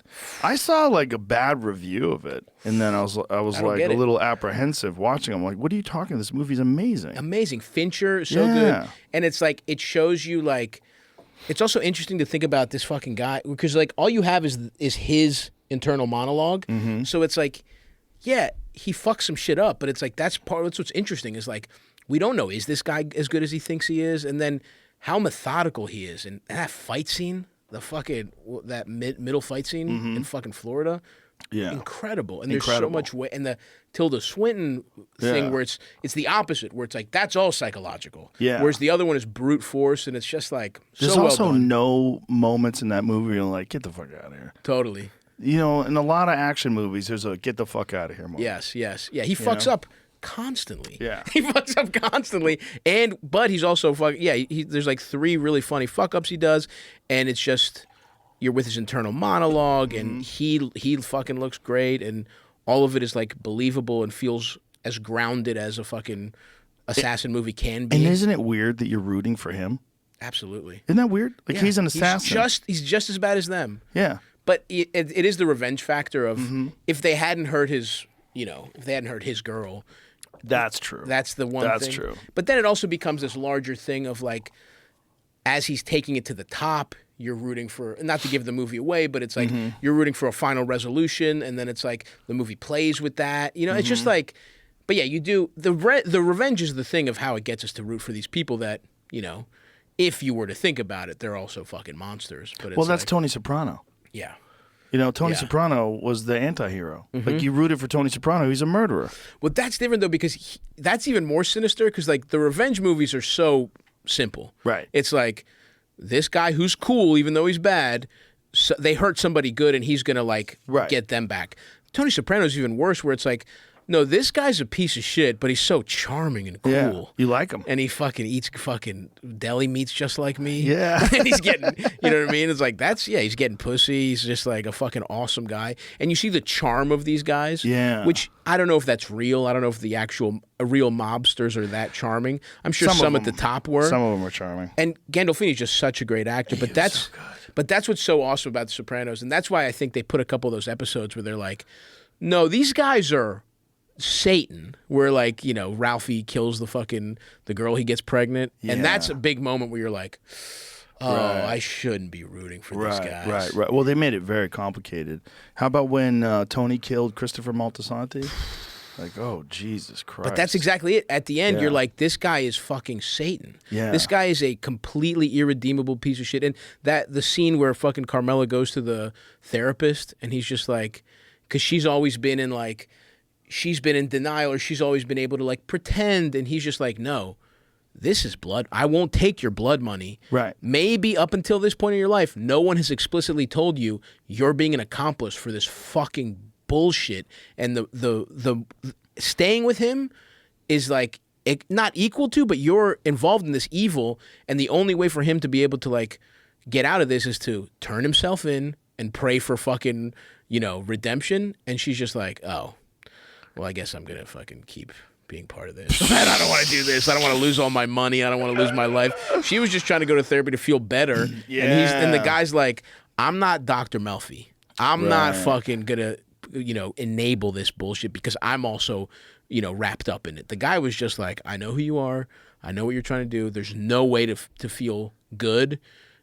I saw like a bad review of it, and then I was I don't like get a it. little apprehensive watching. I'm like, what are you talking? This movie's amazing. Amazing. Fincher is so Yeah. good. And it's like, it shows you like, it's also interesting to think about this fucking guy because like all you have is his internal monolog Mm-hmm. So it's like, yeah, he fucks some shit up, but it's like, that's what's interesting is like, we don't know, is this guy as good as he thinks he is? And then how methodical he is. And that fight scene, the fucking, that middle fight scene in fucking Florida. Yeah. Incredible. And there's Incredible. so much way. And the Tilda Swinton thing Yeah. where it's the opposite, where it's like, that's all psychological. Yeah. Whereas the other one is brute force, and it's just like, There's so well also done. no moments in that movie where you're like, get the fuck out of here. Totally. You know, in a lot of action movies, there's a get the fuck out of here moment. Yes. Yeah, he fucks up constantly. Yeah. He fucks up constantly. But he's also there's like 3 really funny fuck ups he does, and it's just you're with his internal monologue, and he fucking looks great, and all of it is like believable and feels as grounded as a fucking assassin movie can be. And isn't it weird that you're rooting for him? Absolutely. Isn't that weird? Like Yeah. he's an assassin. He's just as bad as them. Yeah. But it is the revenge factor of Mm-hmm. if they hadn't hurt his girl. That's true. That's the one That's thing. true. But then it also becomes this larger thing of like, as he's taking it to the top, you're rooting for, not to give the movie away, but it's like Mm-hmm. you're rooting for a final resolution, and then it's like the movie plays with that. You know, it's Mm-hmm. just like, but yeah, you do, the revenge is the thing of how it gets us to root for these people that, you know, if you were to think about it, they're also fucking monsters. But it's Well, that's like, Tony Soprano. yeah. You know, Tony Yeah. Soprano was the anti-hero. Like, you rooted for Tony Soprano. He's a murderer. Well, that's different though, because that's even more sinister. Because like the revenge movies are so simple, Right. It's like this guy who's cool, even though he's bad, so they hurt somebody good, and he's gonna like Right. get them back. Tony Soprano's even worse, where it's like, no, this guy's a piece of shit, but he's so charming and cool. Yeah. You like him. And he fucking eats fucking deli meats just like me. Yeah. And he's getting, you know what I mean? It's like, he's getting pussy. He's just like a fucking awesome guy. And you see the charm of these guys. Yeah. Which I don't know if that's real. I don't know if the real mobsters are that charming. I'm sure Some of some at the them- top were. Some of them are charming. And Gandolfini's just such a great actor. But that's what's so awesome about The Sopranos. And that's why I think they put a couple of those episodes where they're like, no, these guys are Satan, where like, you know, Ralphie kills the girl he gets pregnant. Yeah. And that's a big moment where you're like, oh, Right. I shouldn't be rooting for these guys. Right. Well, they made it very complicated. How about when Tony killed Christopher Moltisanti? Like, oh, Jesus Christ. But that's exactly it. At the end, Yeah. you're like, this guy is fucking Satan. Yeah. This guy is a completely irredeemable piece of shit. And the scene where fucking Carmela goes to the therapist, and he's just like, because she's always been in like, she's been in denial, or she's always been able to like pretend, and he's just like, no, this is blood. I won't take your blood money. Right. Maybe up until this point in your life, no one has explicitly told you you're being an accomplice for this fucking bullshit. And the staying with him is like not equal to, but you're involved in this evil, and the only way for him to be able to like get out of this is to turn himself in and pray for fucking, you know, redemption. And she's just like, oh, well, I guess I'm gonna fucking keep being part of this. I don't want to do this. I don't want to lose all my money. I don't want to lose my life. She was just trying to go to therapy to feel better. Yeah. And the guy's like, I'm not Dr. Melfi. I'm not fucking gonna, you know, enable this bullshit because I'm also, you know, wrapped up in it. The guy was just like, I know who you are. I know what you're trying to do. There's no way to feel good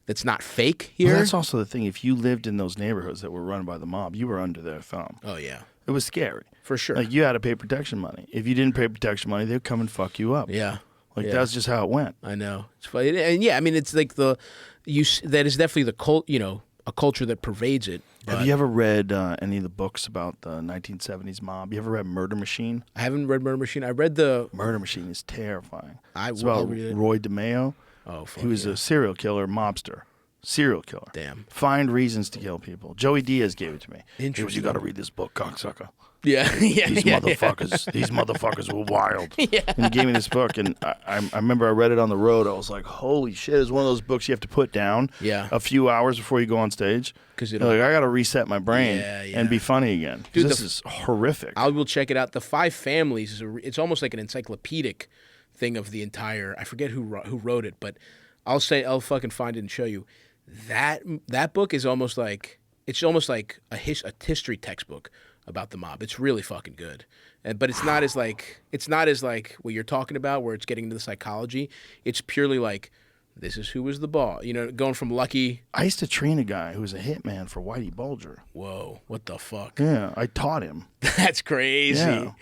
that's not fake here. Well, that's also the thing. If you lived in those neighborhoods that were run by the mob, you were under their thumb. Oh, yeah. It was scary. For sure. Like, you had to pay protection money. If you didn't pay protection money, they'd come and fuck you up. Yeah. Like, Yeah. that's just how it went. I know. It's funny. And yeah, I mean, it's like that is definitely the cult, you know, a culture that pervades it. Have you ever read any of the books about the 1970s mob? You ever read Murder Machine? I haven't read Murder Machine. I read the Murder Machine is terrifying. It's I'll about read it. Roy DeMeo. Oh, fuck He was yeah. a serial killer, mobster. Serial killer. Damn. Find reasons to kill people. Joey Diaz gave it to me. He goes, Interesting. you got to read this book, cocksucker. Yeah, yeah, These yeah, motherfuckers were wild. Yeah. And he gave me this book, and I remember I read it on the road. I was like, holy shit, it's one of those books you have to put down a few hours before you go on stage. Because like, I got to reset my brain and be funny again. Dude, this is horrific. I will check it out. The Five Families, it's almost like an encyclopedic thing of the entire, I forget who wrote it, but I'll fucking find it and show you. That book is almost like, it's almost like a history textbook about the mob. It's really fucking good. But it's not as like what you're talking about where it's getting into the psychology. It's purely like, this is who was the boss. You know, going from Lucky. I used to train a guy who was a hitman for Whitey Bulger. Whoa, what the fuck? Yeah, I taught him. That's crazy. Yeah.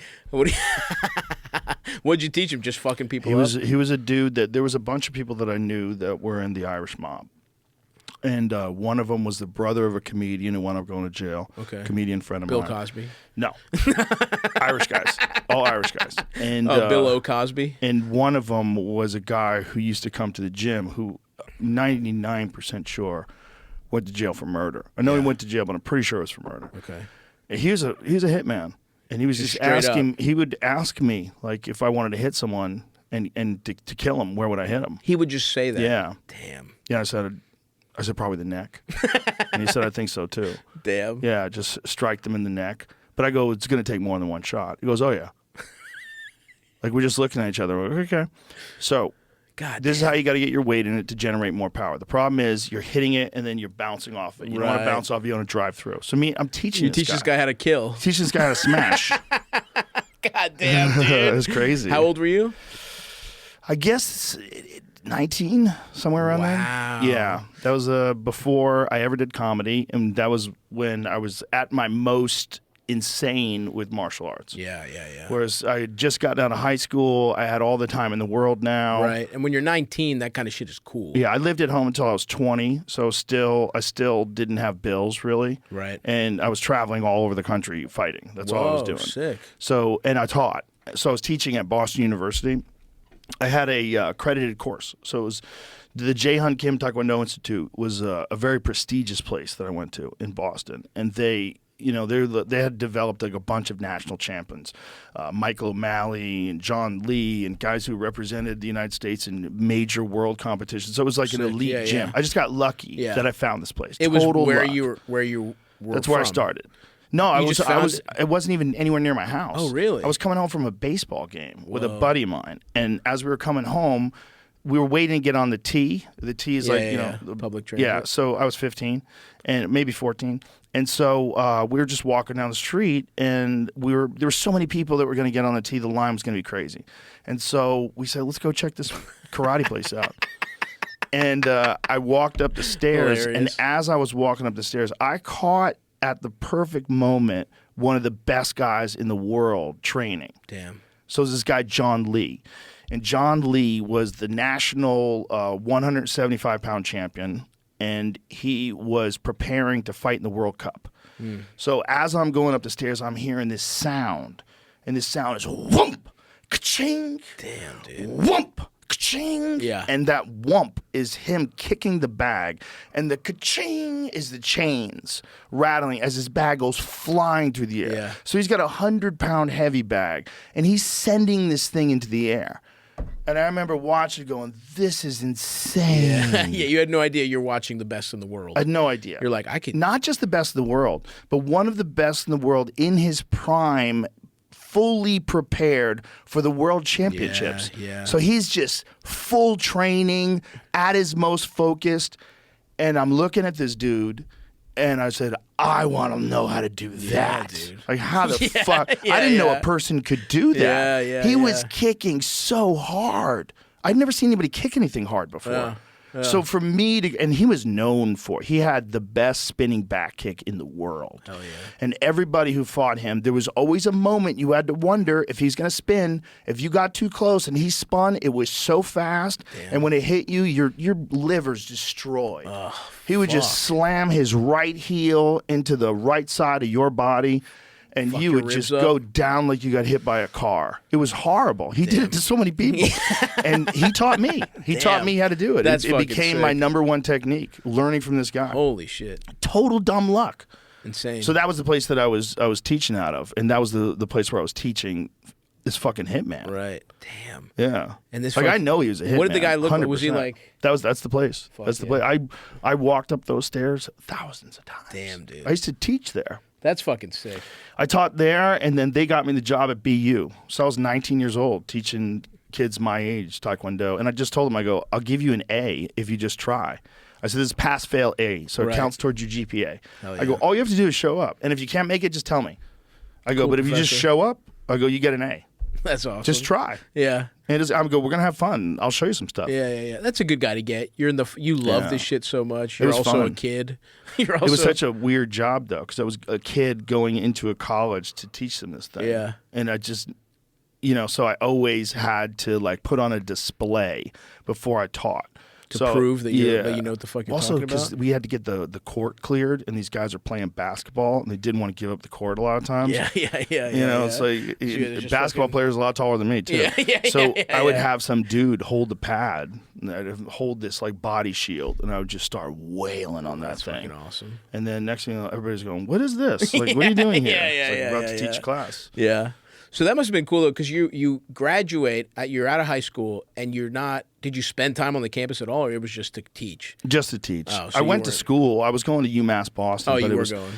What'd you teach him? Just fucking people up? He was a dude that, there was a bunch of people that I knew that were in the Irish mob. And one of them was the brother of a comedian who wound up going to jail. Okay. Comedian friend of Bill mine. Cosby? No. Irish guys. All Irish guys. And Bill O. Cosby? And one of them was a guy who used to come to the gym who 99% sure went to jail for murder. I know he went to jail, but I'm pretty sure it was for murder. Okay. And he was a hitman. And he was just asking, he would ask me, like, if I wanted to hit someone and to kill him, where would I hit him? He would just say that? Yeah. Damn. Yeah, I said probably the neck. And he said, I think so too. Damn. Yeah, just strike them in the neck. But I go, it's going to take more than one shot. He goes, oh yeah. Like we're just looking at each other. We're like, okay. So this is how you got to get your weight in it to generate more power. The problem is you're hitting it and then you're bouncing off it. You don't want to bounce off, you want to drive through. So I'm teaching You teach this guy how to kill. Teach this guy how to smash. God damn, dude. It's crazy. How old were you? I guess 19, somewhere around there. Yeah, that was before I ever did comedy, and that was when I was at my most insane with martial arts. Yeah. Whereas I had just got out of high school, I had all the time in the world now. Right, and when you're 19, that kind of shit is cool. Yeah, I lived at home until I was 20, so I still didn't have bills really. Right. And I was traveling all over the country fighting. That's all I was doing. Sick. So, and I taught. So I was teaching at Boston University. I had a accredited course. So it was the J. Hun Kim Taekwondo Institute was a very prestigious place that I went to in Boston. And they had developed like a bunch of national champions, Michael O'Malley and John Lee and guys who represented the United States in major world competitions. So it was like an elite gym. I just got lucky that I found this place. It was where luck. you were That's from. where I started. No, it wasn't even anywhere near my house. Oh, really? I was coming home from a baseball game with a buddy of mine, and as we were coming home, we were waiting to get on the T. The T is the public transit. Yeah, so I was 15 and maybe 14. And so we were just walking down the street, and there were so many people that were going to get on the T, the line was going to be crazy. And so we said, let's go check this karate place out. And I walked up the stairs, and as I was walking up the stairs, I caught at the perfect moment one of the best guys in the world training. Damn. So there's this guy, John Lee. And John Lee was the national 175-pound champion, and he was preparing to fight in the World Cup. So as I'm going up the stairs, I'm hearing this sound, and this sound is whoomp, ka-ching, damn, dude, whoomp, ka-ching. Yeah. And that whoomp is him kicking the bag, and the ka-ching is the chains rattling as his bag goes flying through the air. Yeah. So he's got a 100-pound heavy bag, and he's sending this thing into the air. And I remember watching going, this is insane. Yeah, you had no idea you're watching the best in the world. I had no idea. You're like, I could... Not just the best in the world, but one of the best in the world in his prime, fully prepared for the world championships. Yeah. So he's just full training, at his most focused. And I'm looking at this dude, and I said, I want to know how to do that. Dude. Like, how the fuck? I didn't know a person could do that. He was kicking so hard. I'd never seen anybody kick anything hard before. So for me to, and he was known for, he had the best spinning back kick in the world. Hell yeah. And everybody who fought him, there was always a moment you had to wonder if he's going to spin. If you got too close and he spun, it was so fast. Damn. And when it hit you, your liver's destroyed. He would just slam his right heel into the right side of your body. And you would just go down like you got hit by a car. It was horrible. He did it to so many people. And he taught me. He taught me how to do it. It became my #1 technique, learning from this guy. Holy shit. Total dumb luck. Insane. So that was the place that I was teaching out of, and that was the place where I was teaching this fucking hitman. Right. Damn. Yeah. And this I know he was a hitman. What did the guy look like? Was he 100%. like? That's the place. Fuck That's the yeah. place. I walked up those stairs thousands of times. Damn, dude. I used to teach there. That's fucking sick. I taught there, and then they got me the job at BU. So I was 19 years old teaching kids my age Taekwondo, and I just told them, I go, I'll give you an A if you just try. I said, this is pass-fail A, so it counts towards your GPA. I go, all you have to do is show up, and if you can't make it, just tell me. I go, but if you just show up, I go, you get an A. That's awesome. Just try. Yeah. And I go, we're gonna have fun. I'll show you some stuff. Yeah. That's a good guy to get. You love this shit so much. You're also fun. a kid. It was such a weird job though, because I was a kid going into a college to teach them this thing. Yeah. And I just, so I always had to like put on a display before I taught. To prove that you know what the fuck you're also, talking about? because we had to get the court cleared, and these guys are playing basketball, and they didn't want to give up the court a lot of times. Yeah. It's like basketball players a lot taller than me too. So I would have some dude hold the pad, and I'd hold this like body shield, and I would just start wailing on that thing. Fucking awesome. And then next thing you know, everybody's going, "What is this? Like, what are you doing here?" It's like, we're about to teach a class. Yeah. So that must have been cool though, because you graduate, you're out of high school, and you're not. Did you spend time on the campus at all, or it was just to teach? Just to teach. Oh, so I went to school. I was going to UMass Boston. Oh, but you it were was, going.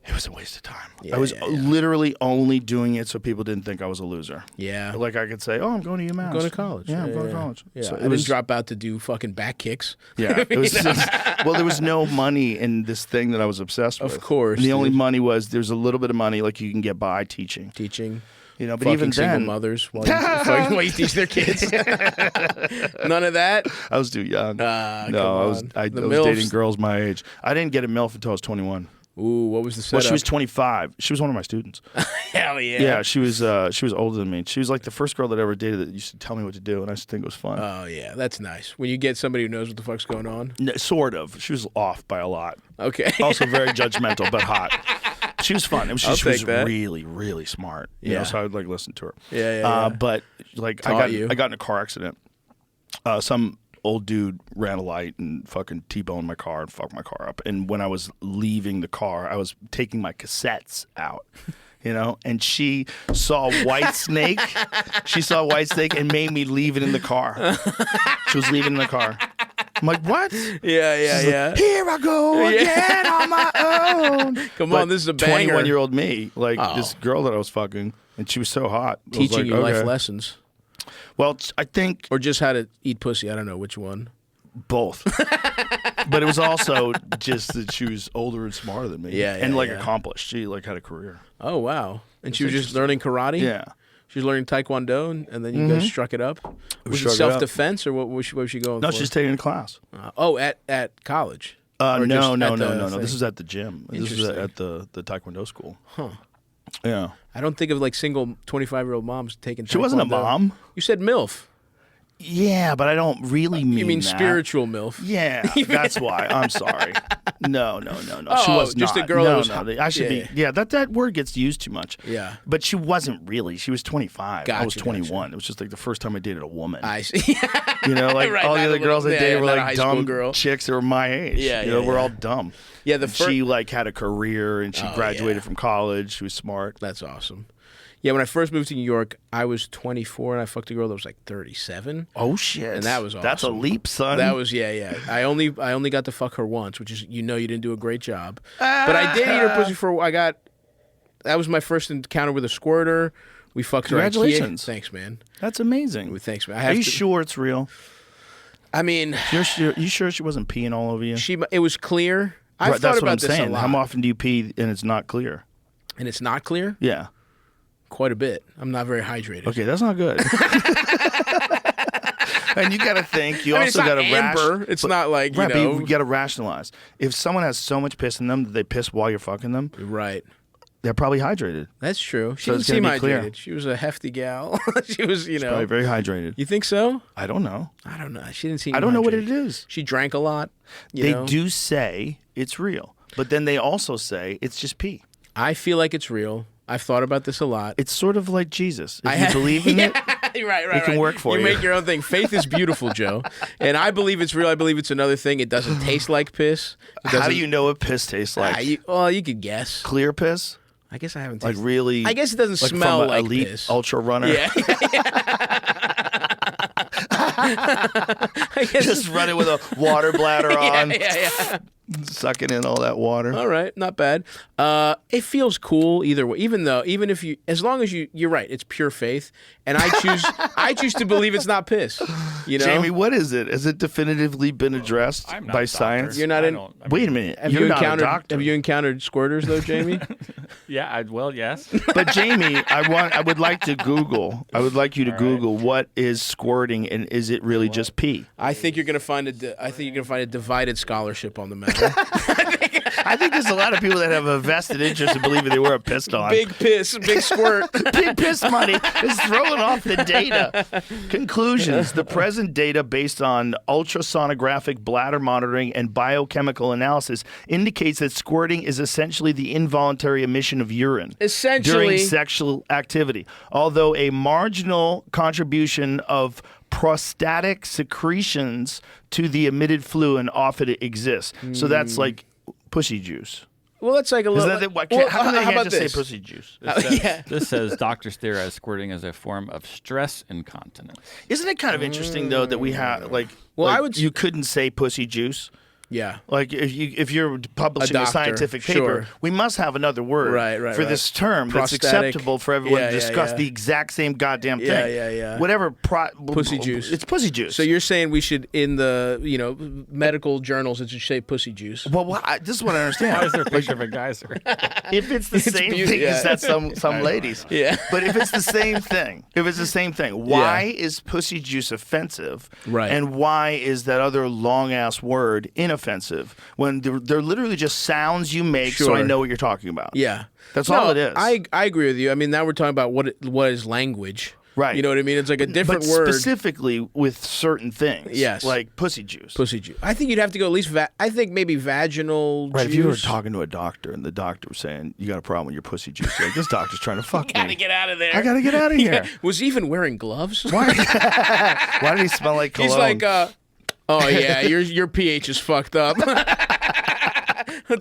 It was a waste of time. Yeah, I was literally only doing it so people didn't think I was a loser. Yeah. Like I could say, "Oh, I'm going to UMass. I'm going to college. Yeah, I'm going to college." Yeah. So I didn't drop out to do fucking back kicks. Yeah. It was just, well, there was no money in this thing that I was obsessed with. Of course. And the only money was there's a little bit of money like you can get by teaching. But fucking even single then, mothers while you teach their kids. None of that. I was too young. No, I was dating girls my age. I didn't get a MILF until I was 21. Ooh, what was the setup? Well, she was 25. She was one of my students. Hell yeah. Yeah, she was older than me. She was like the first girl that I ever dated that used to tell me what to do, and I used to think it was fun. Oh yeah, that's nice. When you get somebody who knows what the fuck's going on. No, sort of. She was off by a lot. Okay. Also very judgmental, but hot. She was fun. She was that. really, really smart. You know, so I would like listen to her. Yeah. But like I got in a car accident. Some old dude ran a light and fucking T-boned my car and fucked my car up. And when I was leaving the car, I was taking my cassettes out. And she saw White Snake. She saw White Snake and made me leave it in the car. She was leaving in the car. I'm like, what? Yeah. Like, here I go again on my own. Come on, this is a banger. 21-year-old me, like this girl that I was fucking, and she was so hot. Teaching you life lessons. Well, I think... Or just how to eat pussy. I don't know which one. Both. But it was also just that she was older and smarter than me. And accomplished. She like had a career. Oh, wow. And she was just learning karate? Yeah. She was learning Taekwondo, and then you guys struck it up? Was it self-defense, or what was she going for? No, she's taking a class. At college? No. This is at the gym. This is at the Taekwondo school. Huh. Yeah. I don't think of like single 25-year-old moms taking Taekwondo. She wasn't a mom. You said MILF. Yeah, but I don't really mean that. You mean spiritual MILF? Yeah, that's why. I'm sorry. No. Oh, she was just not. a girl No, that was no. I should be. Yeah, that word gets used too much. Yeah. But she wasn't really. She was 25. Gotcha, I was 21. gotcha. It was just like the first time I dated a woman. I see. Like Right, all the not other a girls I little- dated yeah, were not a like high school dumb girl. chicks that were my age. Yeah, we're all dumb. Yeah, she like had a career and she graduated from college. She was smart. That's awesome. Yeah, when I first moved to New York, I was 24 and I fucked a girl that was like 37. Oh shit! And that was awesome. That's a leap, son. That was yeah. I only got to fuck her once, which is you didn't do a great job. But I did eat her pussy for that was my first encounter with a squirter. We fucked her. Congratulations! Thanks, man. That's amazing. Thanks, man. Are you sure it's real? I mean, you sure she wasn't peeing all over you? It was clear. I've thought that's about what I'm this saying. a lot. How often do you pee and it's not clear? And it's not clear? Yeah. Quite a bit. I'm not very hydrated. Okay, that's not good. And you got to think. You also got to amber. It's not like but you got to rationalize. If someone has so much piss in them that they piss while you're fucking them, right? They're probably hydrated. That's true. She So didn't it's gonna seem be clear. hydrated. She was a hefty gal. She was, She's probably very hydrated. You think so? I don't know. I don't know. She didn't seem. I don't know what hydrated. it is. She drank a lot. They do say it's real, but then they also say it's just pee. I feel like it's real. I've thought about this a lot. It's sort of like Jesus. If you believe in it, it can work for you. You make your own thing. Faith is beautiful, Joe. And I believe it's real. I believe it's another thing. It doesn't taste like piss. How do you know what piss tastes like? You could guess. Clear piss? I guess I haven't Like tasted really? I guess it doesn't like smell from like elite piss. ultra runner. Yeah. I guess Just run it with a water bladder on. yeah. Sucking in all that water. All right, not bad. It feels cool either way. Even if you, as long as you're right, it's pure faith, and I choose to believe it's not piss. You know, Jamie, what is it? Has it definitively been addressed I'm not by a doctor. science? You're not in. Wait a minute. Have You're you not encountered? a doctor. Have you encountered squirters though, Jamie? Yeah, well, yes. But Jamie, I would like to Google. I would like you to Google what is squirting and is it really just pee? I think you're gonna find a divided scholarship on the matter. I think there's a lot of people that have a vested interest in believing they were a pissed on. Big piss, big squirt. Big piss money is throwing off the data. Conclusions. The present data based on ultrasonographic bladder monitoring and biochemical analysis indicates that squirting is essentially the involuntary emission of urine during sexual activity. Although a marginal contribution of prostatic secretions to the emitted fluid often exists. So that's like pussy juice. Well, that's like a little. How come they can't just say pussy juice? This says doctors theorize squirting as a form of stress incontinence. Isn't it kind of interesting though that we have you couldn't say pussy juice? Yeah. Like if you're publishing a doctor, scientific paper, sure. we must have another word for this term that's acceptable for everyone to discuss the exact same goddamn thing. Yeah. Whatever. Pussy juice. It's pussy juice. So you're saying we should, in the medical journals, it should say pussy juice. Well, this is what I understand. Why is there a picture of a geyser? If it's the same thing as that some ladies. Yeah. But if it's the same thing, why is pussy juice offensive? Right. And why is that other long ass word inoffensive when they're literally just sounds you make so I know what you're talking about? Yeah. That's all it is. I agree with you. I mean, now we're talking about what is language. Right. You know what I mean? It's like a different but word. Specifically with certain things. Yes. Like pussy juice. Pussy juice. I think you'd have to go at least, I think maybe vaginal juice. If you were talking to a doctor and the doctor was saying, you got a problem with your pussy juice, like, this doctor's trying to fuck me. Gotta get out of there. I gotta get out of here. Was he even wearing gloves? Why did he smell like cologne? He's like, oh yeah, your pH is fucked up.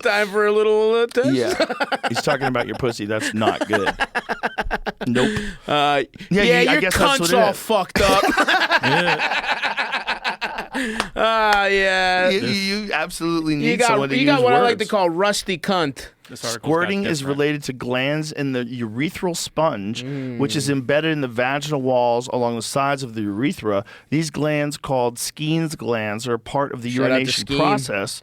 Time for a little test? Yeah. He's talking about your pussy. That's not good. Nope. I guess your that's cunt's what it all is. fucked up. Yeah. You absolutely need You got someone to use what I like words. to call rusty cunt. Squirting is related to glands in the urethral sponge, which is embedded in the vaginal walls along the sides of the urethra. These glands, called Skene's glands, are part of the Shout out to urination Skene. process.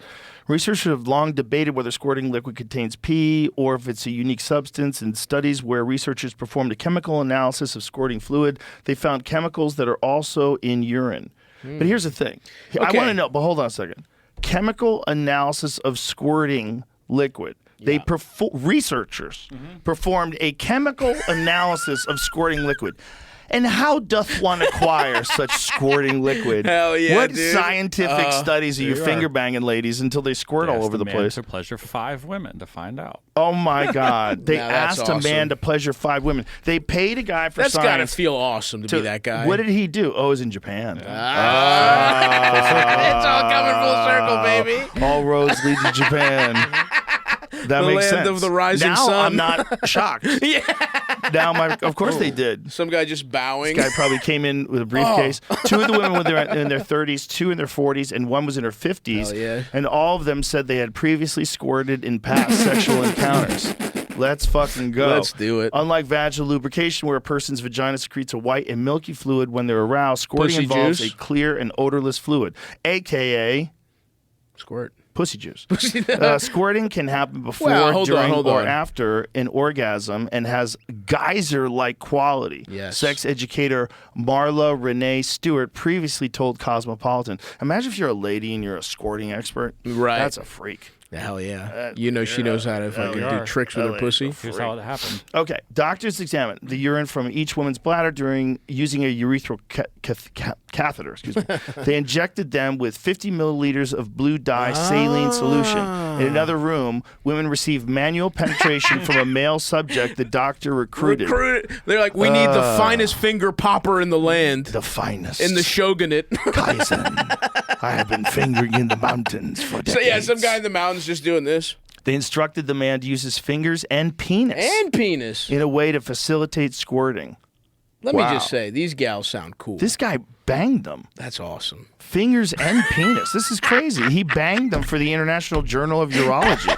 Researchers have long debated whether squirting liquid contains pee or if it's a unique substance. In studies where researchers performed a chemical analysis of squirting fluid, they found chemicals that are also in urine. But here's the thing. I want to know, but hold on a second. Chemical analysis of squirting liquid. They researchers performed a chemical analysis of squirting liquid. And how doth one acquire such squirting liquid? Hell yeah, What dude. scientific studies are you finger banging ladies until they squirt all over the place? To pleasure 5 women to find out. Oh my God! They Now that's asked a man awesome. to pleasure 5 women. They paid a guy for That's gotta science. feel awesome to be that guy. What did he do? Oh, it was in Japan. It's all coming full circle, baby. All roads lead to Japan. That The makes land sense. of the rising now sun. I'm not shocked. Now of course they did. Some guy just bowing. This guy probably came in with a briefcase. 2 of the women were in their 30s, 2 in their 40s, and 1 was in her 50s. Hell yeah. And all of them said they had previously squirted in past sexual encounters. Let's fucking go. Let's do it. Unlike vaginal lubrication, where a person's vagina secretes a white and milky fluid when they're aroused, squirting Pussy involves juice? a clear and odorless fluid, a.k.a. Squirt. pussy juice. Squirting can happen before, Well, hold during, on. or after an orgasm and has geyser-like quality. Yes. Sex educator Marla Renee Stewart previously told Cosmopolitan, imagine if you're a lady and you're a squirting expert. Right. That's a freak. Hell yeah. You know she knows how to fucking do tricks with her pussy. Here's how it happened. Okay, doctors examined the urine from each woman's bladder during using a urethral catheter. Excuse me. They injected them with 50 milliliters of blue dye saline solution. In another room, women received manual penetration from a male subject the doctor recruited. They're like, we need the finest finger popper in the land. The finest. In the shogunate. Kaizen. I have been fingering in the mountains for decades. So yeah, some guy in the mountains just doing this. They instructed the man to use his fingers and penis. In a way to facilitate squirting. Let me just say, these gals sound cool. This guy banged them. That's awesome. Fingers and penis. This is crazy. He banged them for the International Journal of Urology.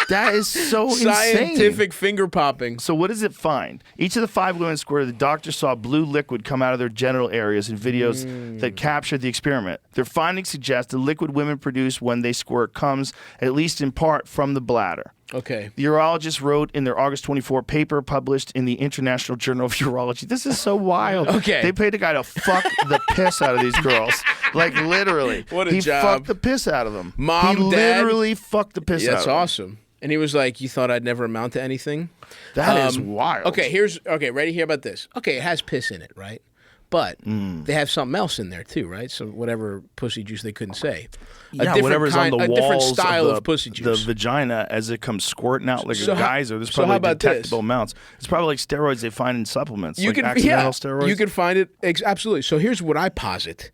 That is so scientific insane. finger popping. So what does it find? Each of the 5 women squirted, the doctor saw blue liquid come out of their genital areas in videos that captured the experiment. Their findings suggest the liquid women produce when they squirt comes, at least in part, from the bladder. Okay. The urologists wrote in their August 24 paper published in the International Journal of Urology. This is so wild. Okay. They paid a guy to fuck the piss out of these girls. Like, literally. What a he job. Fucked the piss out of them. Mom, he Dad? literally fucked the piss out of them. That's awesome. And he was like, you thought I'd never amount to anything? That is wild. Okay, ready? Hear about this. Okay, it has piss in it, right? But they have something else in there too, right? So whatever pussy juice they couldn't say. Whatever's on the walls a different style of pussy the juice. vagina as it comes squirting out like So a how- geyser. There's so probably how about detectable this? amounts. It's probably like steroids they find in supplements, You like can, accidental steroids. you can find it absolutely. So here's what I posit: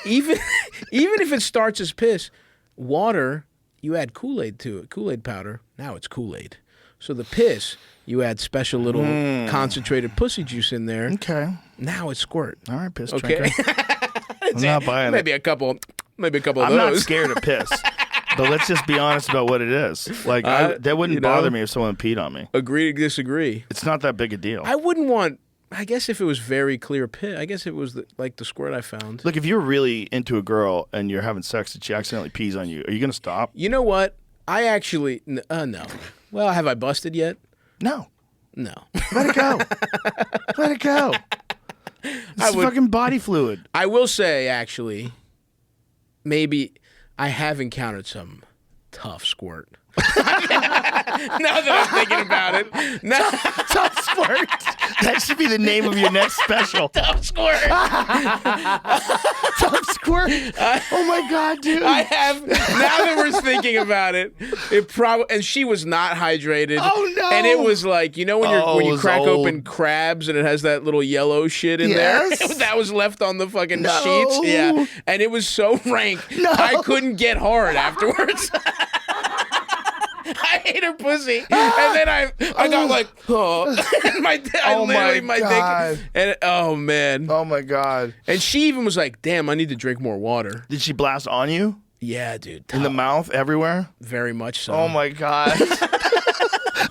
even if it starts as piss, water, you add Kool-Aid to it, Kool-Aid powder. Now it's Kool-Aid. So the piss, you add special little concentrated pussy juice in there. Okay. Now it's squirt. All right, piss Okay. drinker. I'm not buying maybe it. a couple of I'm those. not scared of piss. But let's just be honest about what it is. Like, that wouldn't bother me if someone peed on me. Agree to disagree. It's not that big a deal. I wouldn't want. I guess if it was very clear piss, I guess it was like the squirt I found. Look, if you're really into a girl and you're having sex and she accidentally pees on you, are you going to stop? You know what? I actually no. Well, have I busted yet? No. No. Let it go. Let it go. It's fucking body fluid. I will say, actually, maybe I have encountered some tough squirt. Now that I'm thinking about it. No. Tough squirt. That should be the name of your next special. Tough squirt. Tough squirt. Oh my God, dude. I have. Now that we're thinking about it, and she was not hydrated. Oh no. And it was like, you know when you crack old. open crabs and it has that little yellow shit in there that was left on the fucking sheets. Yeah. And it was so rank. No. I couldn't get hard afterwards. I ate her pussy, and then I got like, my dick, and oh man, oh my God. And she even was like, damn, I need to drink more water. Did she blast on you? Yeah, dude. In the mouth, everywhere? Very much so. Oh my God.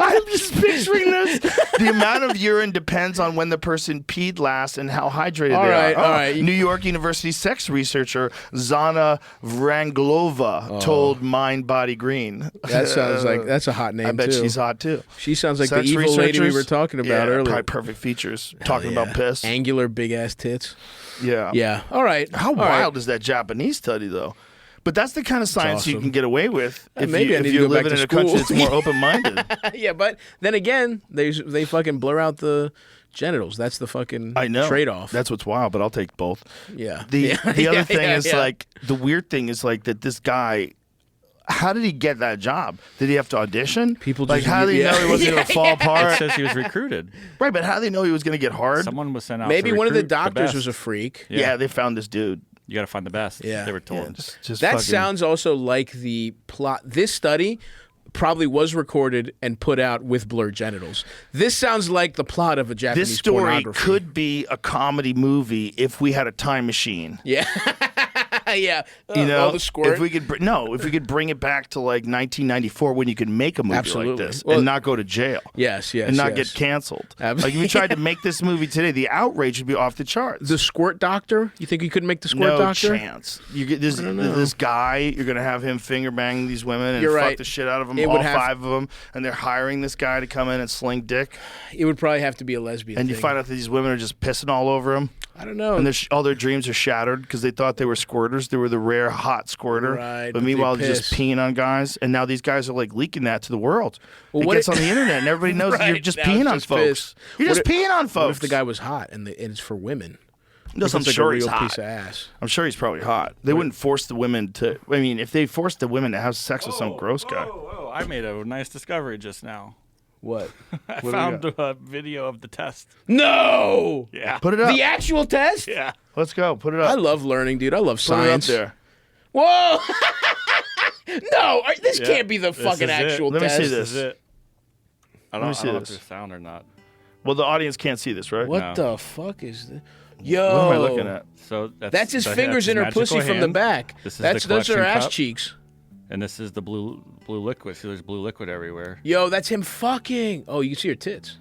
I'm just picturing this. The amount of urine depends on when the person peed last and how hydrated they are. All right. New York University sex researcher Zana Vranglova told Mind Body Green. That sounds like that's a hot name. I bet too. she's hot too. She sounds like Sex the evil lady we researchers? were talking about Yeah, earlier. probably perfect features. Talking about piss. Angular, big ass tits. Yeah. Yeah. All right. How All wild right. is that Japanese study though? But that's the kind of science you awesome. can get away with if, maybe I need to you're go back living to in a country school. that's more open-minded. Yeah, but then again, they fucking blur out the genitals. That's the fucking I know. trade-off. That's what's wild, but I'll take both. Yeah. The other thing is yeah. like the weird thing is like that this guy. How did he get that job? Did he have to audition? People like just- how do they know he wasn't going to fall It apart? says he was recruited. Right, but how do they know he was going to get hard? Someone was sent out. Maybe to one of the recruit doctors best. was a freak. Yeah, they found this dude. You got to find the best. Yeah. They were told. Yeah, just That fucking- sounds also like the plot. This study probably was recorded and put out with blurred genitals. This sounds like the plot of a Japanese This story pornography. could be a comedy movie if we had a time machine. Yeah. Yeah. You know, all the squirt. if we could bring it back to like 1994 when you could make a movie Absolutely. like this Well, and not go to jail. Yes, And not yes. get canceled. Ab- Like if we tried to make this movie today, the outrage would be off the charts. The squirt doctor? You think you could make the squirt no doctor? chance. You get this guy. You're gonna have him finger bang these women and You're fuck right. the shit out of them, It all would have- 5 of them, and they're hiring this guy to come in and sling dick. It would probably have to be a lesbian And thing. you find out that these women are just pissing all over him. I don't know. And all their dreams are shattered because they thought they were squirters. They were the rare hot squirter. Right, But but meanwhile, they they're just piss. peeing on guys. And now these guys are like leaking that to the world. Well, It what gets if- on the internet and everybody knows that you're Right, just now peeing it's on just folks. piss. You're What just if- peeing on What folks. if the guy was hot and it's for women? No, If I'm it's like sure a he's real hot. piece of ass. I'm sure he's probably hot. They wouldn't force the women to. I mean, if they forced the women to have sex with some gross guy. Whoa, I made a nice discovery just now. What? I do we found got? a video of the test. No. Yeah. Put it up. The actual test? Yeah. Let's go. Put it I up. love learning, dude. I love Put it up science. there. Whoa! No, this Yeah. can't be the This fucking is it. actual Let me test. see This is this. it. I Let me don't, see I don't know this. if there's sound or not. Well, the audience can't see this, right? What No. the fuck is this? Yo. What am I looking at? So That's his so fingers that's in her magical pussy from the hand. back. This is Those the are collection ass cup, cheeks. and this is the blue liquid. See, there's blue liquid everywhere. Yo, that's him fucking. Oh, you can see her tits.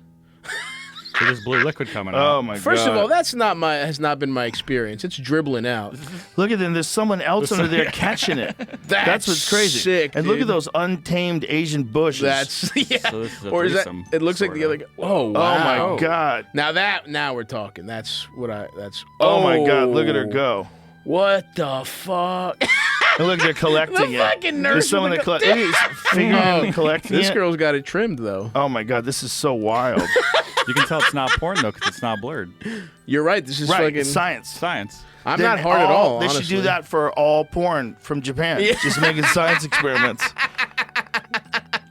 So there's blue liquid coming out. Oh my god! First of all, that's has not been my experience. It's dribbling out. Look at them. There's someone else under there catching it. That's what's crazy. Sick, and look at dude. those untamed Asian bushes. That's yeah. So this is a Or is that? threesome, It looks like the sorta. other. Oh Oh wow. my god! Now we're talking. That's what I. That's. Oh my god! Look at her go. What the fuck? And look, they're collecting The it. fucking nurse There's someone with that the collect. Look at his finger Oh, collecting This it. girl's got it trimmed though. Oh my god! This is so wild. You can tell it's not porn though, because it's not blurred. You're right. This is right? fucking. It's science. Science. I'm Then not hard at all. They honestly. should do that for all porn from Japan. Yeah. Just making science experiments.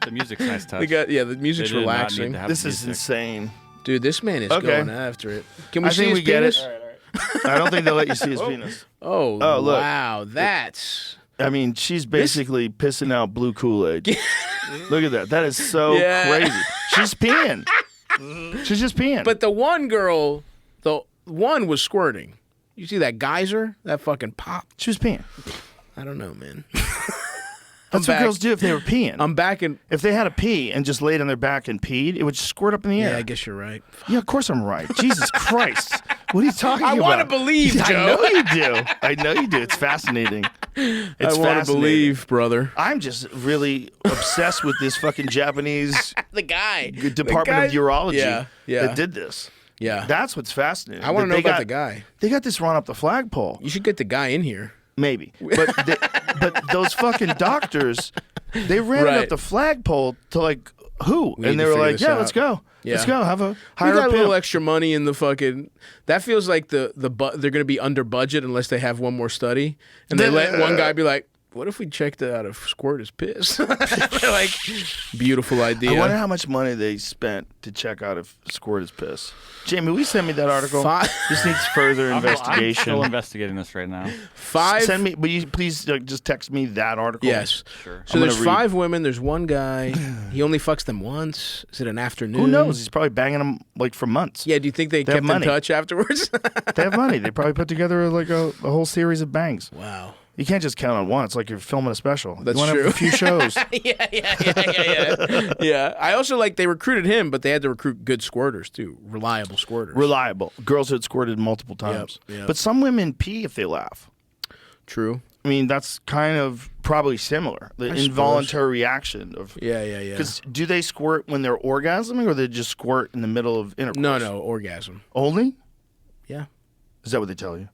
The music's nice touch. The music's They did not need relaxing. to have This is music. insane. Dude, this man is Okay. going after it. Can we I see think his we get penis? it. I don't think they'll let you see his penis. Oh, Oh, look. wow. That's. I mean, she's basically pissing out blue Kool-Aid. Look at that. That is so Yeah. crazy. She's peeing. She's just peeing. But the one girl, the one was squirting. You see that geyser? That fucking pop? she was peeing. I don't know, man. That's what back. girls do if they were peeing. I'm back in. If they had a pee and just laid on their back and peed, it would just squirt up in the air. Yeah, I guess you're right. Yeah, of course I'm right. Jesus Christ. What are you talking I about? want to believe, I Joe. know you do. I know you do. It's fascinating. It's I want to fascinating. believe, brother. I'm just really obsessed with this fucking Japanese The guy. Department of Urology Yeah. that did this. Yeah. That's what's fascinating. I want to That know they about got- the guy. They got this run up the flagpole. You should get the guy in here. Maybe. But those fucking doctors, they ran it Right. up the flagpole to like who? We need And they to were figure like, this yeah, out. let's go. Let's Yeah. go. Have a We hire got a a little pimp. extra money in the fucking. That feels like they're going to be under budget unless they have one more study, and they let one guy be like, "What if we checked out if squirt is piss?" They're like, beautiful idea. I wonder how much money they spent to check out if squirt is piss. Jamie, will you send me that article? This needs further I'm investigation. still investigating this right now. Send me. Will you please just text me that article? Yes. Sure. So I'm there's gonna read. 5 women. There's one guy. He only fucks them once. Is it an afternoon? Who knows? He's probably banging them like for months. Yeah. Do you think they They have kept in money. touch afterwards? They have money. They probably put together like a whole series of bangs. Wow. You can't just count on one. It's like you're filming a special. That's you want to true. have a few shows. Yeah. I also like they recruited him, but they had to recruit good squirters too, reliable squirters. Reliable. Girls had squirted multiple times. Yep. But some women pee if they laugh. True. I mean, that's kind of probably similar. The suppose. involuntary reaction of. Yeah. Because do they squirt when they're orgasming or they just squirt in the middle of intercourse? No, orgasm. Only? Yeah. Is that what they tell you?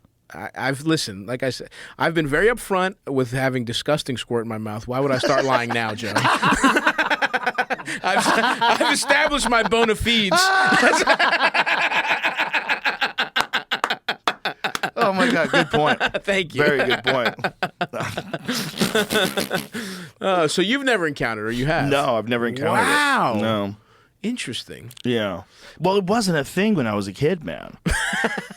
I've listened. Like I said, I've been very upfront with having disgusting squirt in my mouth. Why would I start lying now, Joe? I've established my bona fides. Oh my God, good point. Thank you. Very good point. So you've never encountered, or you have? No, I've never encountered Wow. it. No. Interesting. Yeah. Well, it wasn't a thing when I was a kid, man.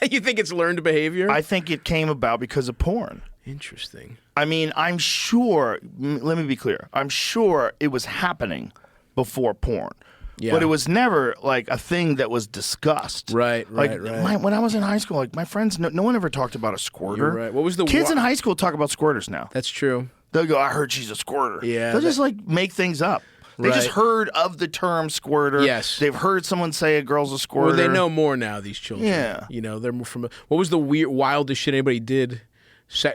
You think it's learned behavior? I think it came about because of porn. Interesting. I mean, I'm sure, let me be clear, I'm sure it was happening before porn. Yeah. But it was never like a thing that was discussed. Right. When I was in high school, like my friends, no one ever talked about a squirter. You're right. What was the Kids in high school talk about squirters now. That's true. They'll go, I heard she's a squirter. Yeah, They'll just like make things up. They just Right. heard of the term squirter. Yes. They've heard someone say a girl's a squirter. Well, they know more now, these children. Yeah. You know, they're more from. What was the wildest shit anybody did?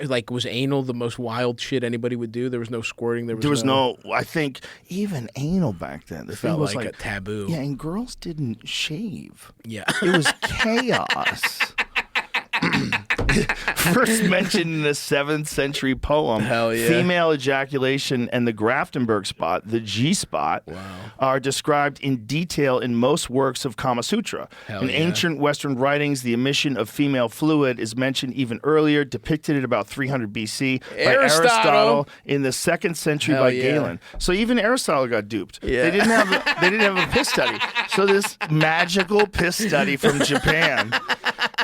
Like, was anal the most wild shit anybody would do? There was no squirting. There was no, I think, even anal back then. The thing felt was like a taboo. Yeah, and girls didn't shave. Yeah. It was chaos. First mentioned in the 7th century poem, Hell yeah. female ejaculation and the Grafenberg spot, the G spot, are described in detail in most works of Kama Sutra. Hell in yeah. ancient Western writings, the emission of female fluid is mentioned even earlier, depicted at about 300 BC by Aristotle in the 2nd century Hell by yeah. Galen. So even Aristotle got duped. Yeah. They didn't have a piss study. So this magical piss study from Japan.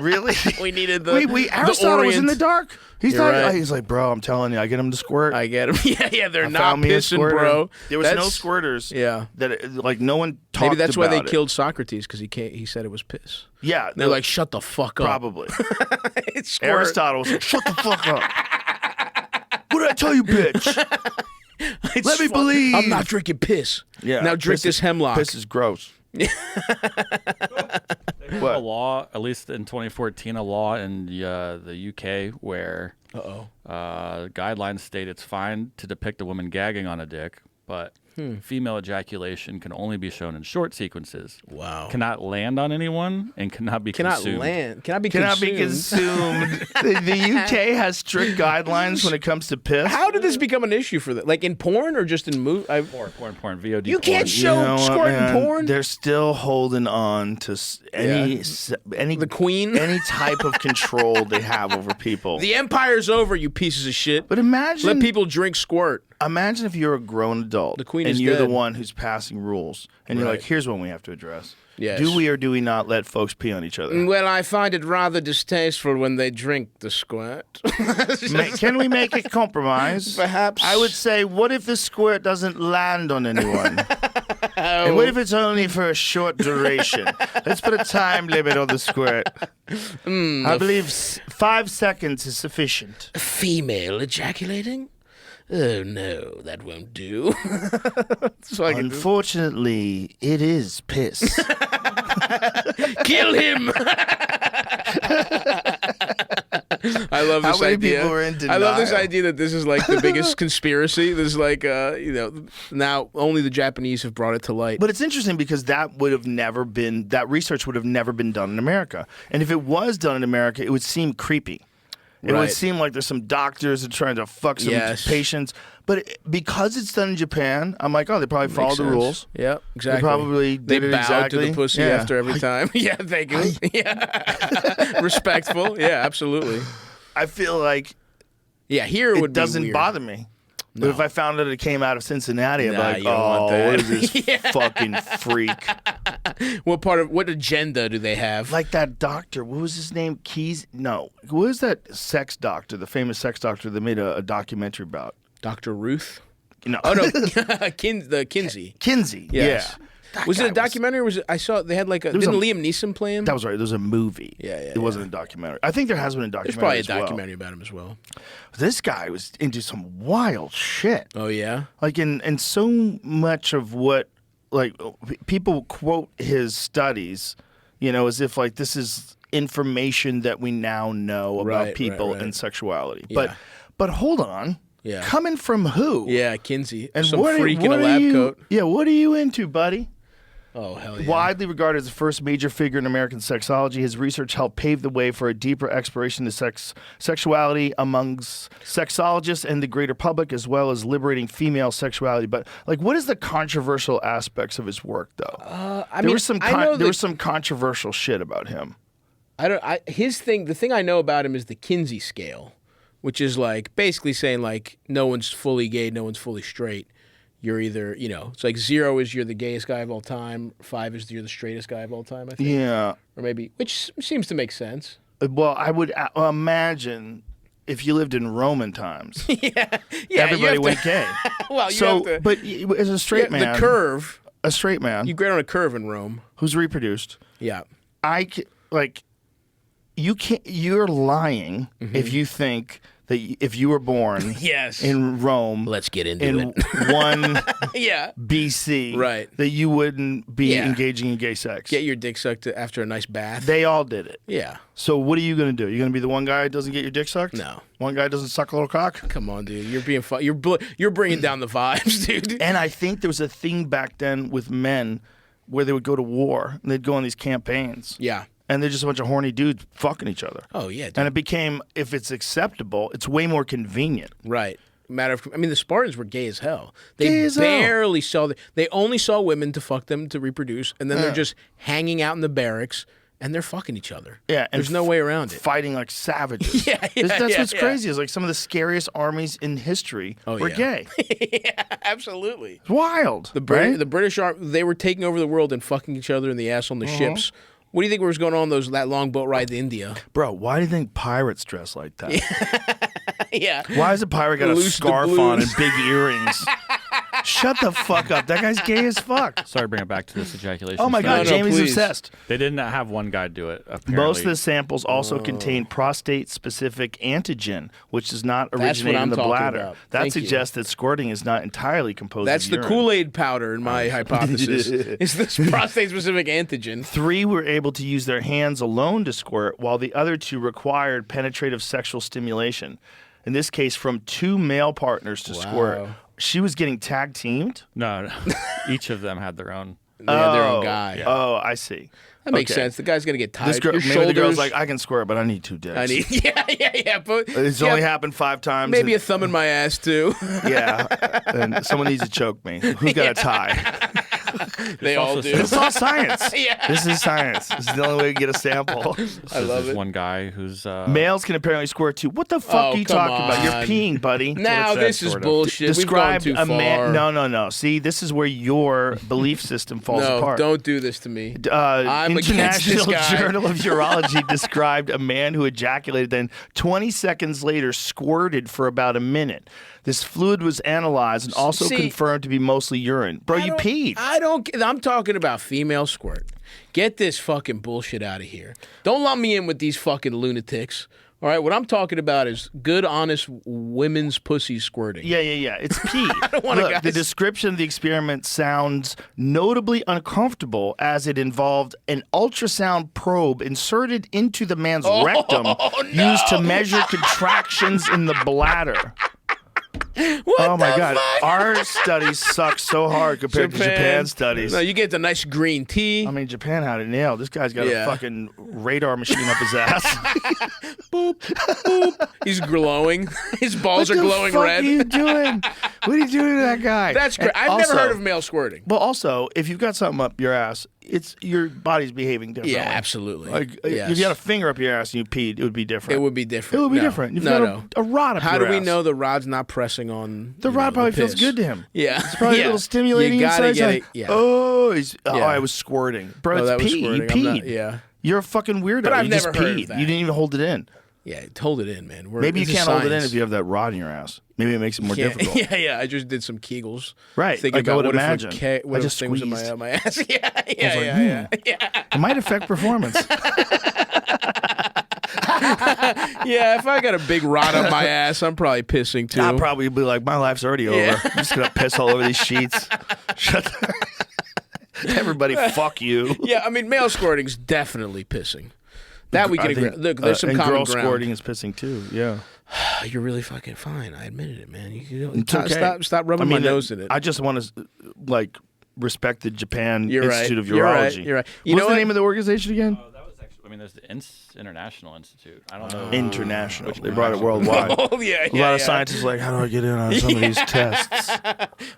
Really? We needed the Aristotle was in the Orient. dark. He's You're not. right. He's like, bro, I'm telling you, I get him to squirt. I get him. Yeah, they're I not found me a pissing, squirter. bro. There was no That's- squirters. Yeah. That like no one talked Maybe that's why they about it. killed Socrates, because he said it was piss. Yeah, They're like, shut the fuck up. probably. It's squirt. Aristotle was like, shut the fuck up. What did I tell you, bitch? It's Let me fu- believe. I'm not drinking piss. Yeah. Now drink piss this is- hemlock. Piss is gross. A law, at least in 2014, a law in the UK where guidelines state it's fine to depict a woman gagging on a dick, but female ejaculation can only be shown in short sequences. Wow. Cannot land on anyone and cannot be consumed. Cannot be Cannot consumed. be consumed. the UK has strict guidelines when it comes to piss. How did this become an issue for them? Like in porn or just in movie? Porn, VOD. You can't porn. show You know what, squirting man? porn. They're still holding on to any The queen. any type of control they have over people. The empire's over, you pieces of shit. But imagine, Let people drink squirt. imagine if you're a grown adult The queen and is you're the dead. one who's passing rules, and you're Right. like, "Here's what we have to address: Yes. do we or do we not let folks pee on each other? Well, I find it rather distasteful when they drink the squirt. Can we make a compromise? Perhaps. I would say, what if the squirt doesn't land on anyone? And what if it's only for a short duration? Let's put a time limit on the squirt. I believe 5 seconds is sufficient. Female ejaculating? Oh no, that won't do. So I can Unfortunately, it is piss. kill him. I love this How many idea. people are in I love this denial? idea that this is like the biggest conspiracy. This is like, now only the Japanese have brought it to light. But it's interesting because that research would have never been done in America. And if it was done in America, it would seem creepy. It would Right. seem like there's some doctors that are trying to fuck some Yes. patients. But because it's done in Japan, I'm like, oh, they probably follow the rules. Yeah, exactly. probably they did it bowed exactly. to the pussy Yeah. after every time. Yeah, thank you. Yeah, respectful. Yeah, absolutely. I feel like Yeah, here it it would be doesn't weird. bother me. But if I found out it came out of Cincinnati, I'd be Nah, like, you don't want oh, that." what is this fucking freak? What agenda do they have? Like that doctor, what was his name? Keys? No. What was that sex doctor, the famous sex doctor that made a documentary about? Dr. Ruth? No. Oh no, Kinsey. Kinsey. Yes. Yeah. Was That it a guy documentary? Or was it? I saw they had like a. was Didn't a- Liam Neeson play him? That was right. There was a movie. Yeah, It wasn't a documentary. I think there has been a There's documentary. probably a as well. documentary about him as well. This guy was into some wild shit. Oh yeah. Like in so much of what people quote his studies, as if like this is information that we now know about Right, people right. and sexuality. Yeah. But hold on. Yeah. Coming from who? Yeah, Kinsey. And Some what are- freak in a what are lab you- coat. Yeah, what are you into, buddy? Oh hell yeah. Widely regarded as the first major figure in American sexology, his research helped pave the way for a deeper exploration of sexuality amongst sexologists and the greater public, as well as liberating female sexuality. But what is the controversial aspects of his work, though? There was some controversial shit about him. The thing I know about him is the Kinsey scale, which is like basically saying like no one's fully gay, no one's fully straight. You're either, it's like 0 is you're the gayest guy of all time, 5 is you're the straightest guy of all time, I think. Yeah. Or maybe, which seems to make sense. Well, I would imagine if you lived in Roman times, Yeah, everybody went gay. Well, you So, have to. but as a straight Yeah, man, the curve. a straight man You grade on a curve in Rome. who's reproduced, Yeah. you're lying if you think that if you were born Yes. in Rome Let's get into in it. 1 Yeah. BC, Right. that you wouldn't be Yeah. engaging in gay sex. Get your dick sucked after a nice bath. They all did it. Yeah. So what are you going to do? You're going to be the one guy that doesn't get your dick sucked? No. One guy doesn't suck a little cock? Come on, dude. You're being you're bringing down the vibes, dude. And I think there was a thing back then with men where they would go to war and they'd go on these campaigns. Yeah. and they're just a bunch of horny dudes fucking each other. Oh yeah, dude. And it became, if it's acceptable, it's way more convenient. Right. The Spartans were gay as hell. Gay They as hell. barely saw. They only saw women to fuck them to reproduce, and then they're just hanging out in the barracks and they're fucking each other. Yeah, and there's no way around it. Fighting like savages. That's what's crazy is like some of the scariest armies in history were gay. Yeah, absolutely. It's wild. The right? the British army, they were taking over the world and fucking each other in the ass on the ships. What do you think was going on that long boat ride to India? Bro, why do you think pirates dress like that? Yeah. Why has a pirate got a Loose the scarf on and blues. big earrings? Shut the fuck up. That guy's gay as fuck. Sorry to bring it back to this ejaculation. Oh my God, study. Jamie's please. obsessed. They didn't have one guy do it, apparently. Most of the samples also contain prostate-specific antigen, which does not That's originate what I'm in the talking bladder. about. That Thank you. suggests that squirting is not entirely composed That's of the urine. Kool-Aid powder in my hypothesis. It's this prostate-specific antigen. 3 were able to use their hands alone to squirt, while the other 2 required penetrative sexual stimulation. In this case, from 2 male partners to squirt. She was getting tag teamed? No. Each of them had their own. They had their own guy. Oh, I see. That makes Okay. sense. The guy's gonna get tired. This girl, Your maybe shoulders. the girl's like, I can squirt, but I need 2 dicks. I need. Yeah. But It's only happened 5 times. maybe a thumb in my ass too. Yeah, and someone needs to choke me. Who's got a tie? They all also do. says- It's all science. Yeah. This is science. This is the only way to get a sample. I love There's it. one guy who's Males can apparently squirt too. What the fuck Oh, are you come talking about? You're on. peeing, buddy. Now said, this is sort of. bullshit. We've gone Described too a man. far. No. See, this is where your belief system falls No, apart. don't do this to me. I'm against International this guy. Journal of Urology described a man who ejaculated, then 20 seconds later squirted for about a minute. This fluid was analyzed and also See, confirmed to be mostly urine. Bro, you peed. I'm talking about female squirt. Get this fucking bullshit out of here. Don't lump me in with these fucking lunatics. All right, what I'm talking about is good, honest women's pussy squirting. Yeah. It's pee. I don't want Look, guys. the description of the experiment sounds notably uncomfortable as it involved an ultrasound probe inserted into the man's rectum used to measure contractions in the bladder. Oh my God. Our studies suck so hard compared to Japan's studies. No, you get the nice green tea. I mean, Japan had it nailed. This guy's got Yeah. a fucking radar machine up his ass. Boop, boop. He's glowing. His balls What are the glowing fuck red. are you doing? What are you doing to that guy? That's great. And I've never also- heard of male squirting. Well, also, if you've got something up your ass, it's your body's behaving differently. Yeah, absolutely. Like Yes. if you had a finger up your ass and you peed, it would be different. It would be different. It would be No. different. If No, you no. had a rod up How your do we ass, know the rod's not pressing on the rod probably feels piss? good to him? Yeah. It's probably Yeah. a little stimulating You gotta inside. It's get like, it. Yeah. oh, Yeah. I was squirting. Bro, Oh, it's that was pee. squirting. You I'm peed. not- yeah. You're a fucking weirdo. But I've you never just heard of peed. that. You didn't even hold it in. Yeah, hold it in, man. Maybe you this is can't hold it in science. if you have that rod in your ass. Maybe it makes it more Can't- difficult. Yeah. I just did some Kegels. Right, Thinking like I about would what imagine. if I what just if thing was in squeezed. my ass. Yeah. It might affect performance. Yeah, if I got a big rod up my ass, I'm probably pissing too. I'll probably be like, my life's already over. Yeah. I'm just gonna piss all over these sheets. Shut the Everybody, fuck you. Yeah, I mean, male squirting's definitely pissing. That we can I agree. think, Look, there's some and common girl ground. squirting is pissing too. Yeah, You're really fucking fine. I admitted it, man. it's okay. Stop rubbing my nose in it. I just want to like respect the Japan You're right. Institute of You're right. Urology. You're right. You What's know the what? name of the organization again? That was actually, I mean, there's the International Institute. I don't know. International. which They brought it one. worldwide. Oh yeah, A lot of scientists are like, how do I get in on some of these tests?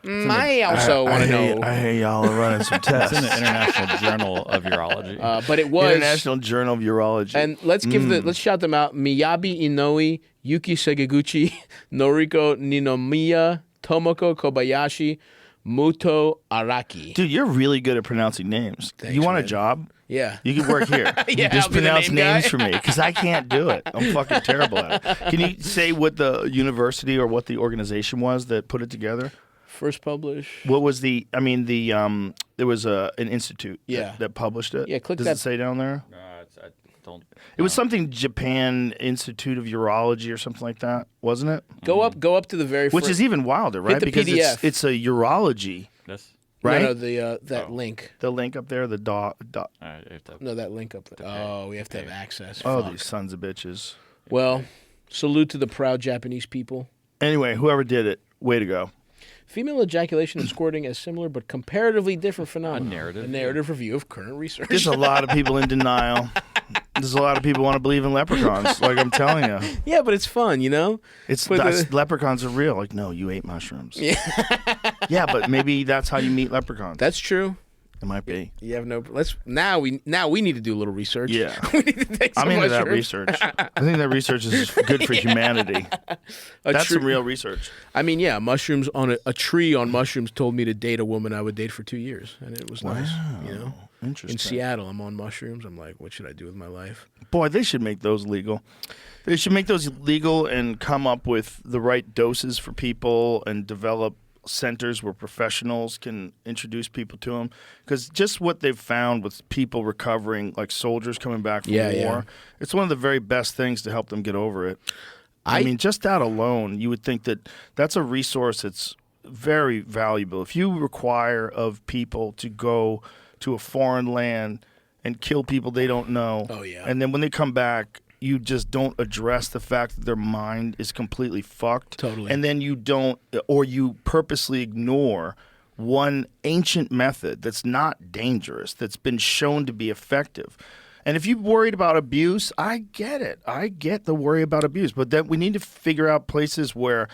I also want to know. I hear y'all are running some tests. It's in the International Journal of Urology. But it was International Journal of Urology. And let's shout them out: Miyabi Inoue, Yuki Segeguchi, Noriko Ninomiya, Tomoko Kobayashi, Muto Araki. Dude, you're really good at pronouncing names. Thanks, you want a man. job? Yeah. You can work here. Yeah, Just I'll be the pronounce name names guy. for me because I can't do it. I'm fucking terrible at it. Can you say what the university or what the organization was that put it together? First published. What was the? I mean, there was an institute. Yeah. That published it. Yeah, click Does that- it say down there? I don't. It was something Japan Institute of Urology or something like that, wasn't it? Go up to the very Which first. is even wilder, right? the Because PDF. it's a urology, This. right? No, that link. The link up there, the dot. All right, you have to- No, that link up there. Oh, we have to have access. Oh, Fuck. these sons of bitches. Well, salute to the proud Japanese people. Anyway, whoever did it, way to go. Female ejaculation and squirting as similar but comparatively different phenomena. narrative. A narrative review of current research. There's a lot of people in denial. There's a lot of people want to believe in leprechauns. Like I'm telling you, Yeah, but it's fun, you know. leprechauns are real. Like no, you ate mushrooms. Yeah, but maybe that's how you meet leprechauns. That's true. It might be. You have no. Now we need to do a little research. Yeah. We need to take some I'm into that mushrooms. research. I think that research is good for humanity. That's some real research. I mean, yeah, mushrooms on a tree on mushrooms told me to date a woman I would date for 2 years, and it was nice. You know, Interesting. in Seattle, I'm on mushrooms. I'm like, what should I do with my life? Boy, they should make those legal. They should make those legal and come up with the right doses for people and develop centers where professionals can introduce people to them. Because just what they've found with people recovering, like soldiers coming back from war, it's one of the very best things to help them get over it. I mean, just that alone, you would think that that's a resource that's very valuable. If you require of people to go to a foreign land and kill people they don't know, and then when they come back, you just don't address the fact that their mind is completely fucked. Totally. And then you don't, or you purposely ignore one ancient method that's not dangerous, that's been shown to be effective. And if you're worried about abuse, I get it. I get the worry about abuse. But then we need to figure out places where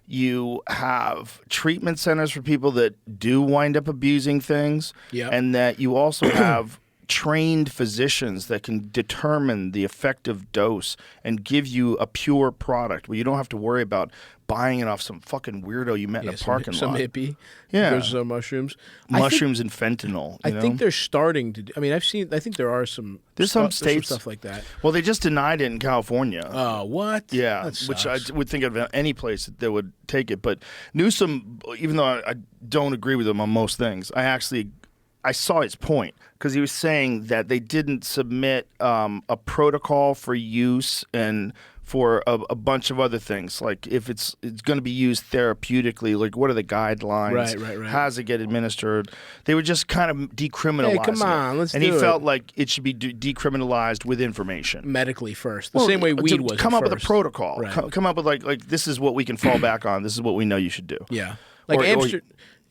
you have treatment centers for people that do wind up abusing things, and that you also have trained physicians that can determine the effective dose and give you a pure product where you don't have to worry about buying it off some fucking weirdo you met in a parking lot. Some hippie. Yeah. Goes to mushrooms. Mushrooms and fentanyl. I think they're starting to. I mean, I think there are some. There's some states stuff like that. Well, they just denied it in California. Oh, what? Yeah, which I would think of any place that would take it. But Newsom, even though I don't agree with him on most things, I saw his point because he was saying that they didn't submit a protocol for use and for a bunch of other things, like if it's going to be used therapeutically, like what are the guidelines? Right. How does it get administered? They were just kind of decriminalizing. Hey, come on, let's and do he it. felt like it should be decriminalized with information. Medically first, the same way weed was. Come up with a first. protocol. Right. Come up with like this is what we can fall back on. This is what we know you should do. Yeah, like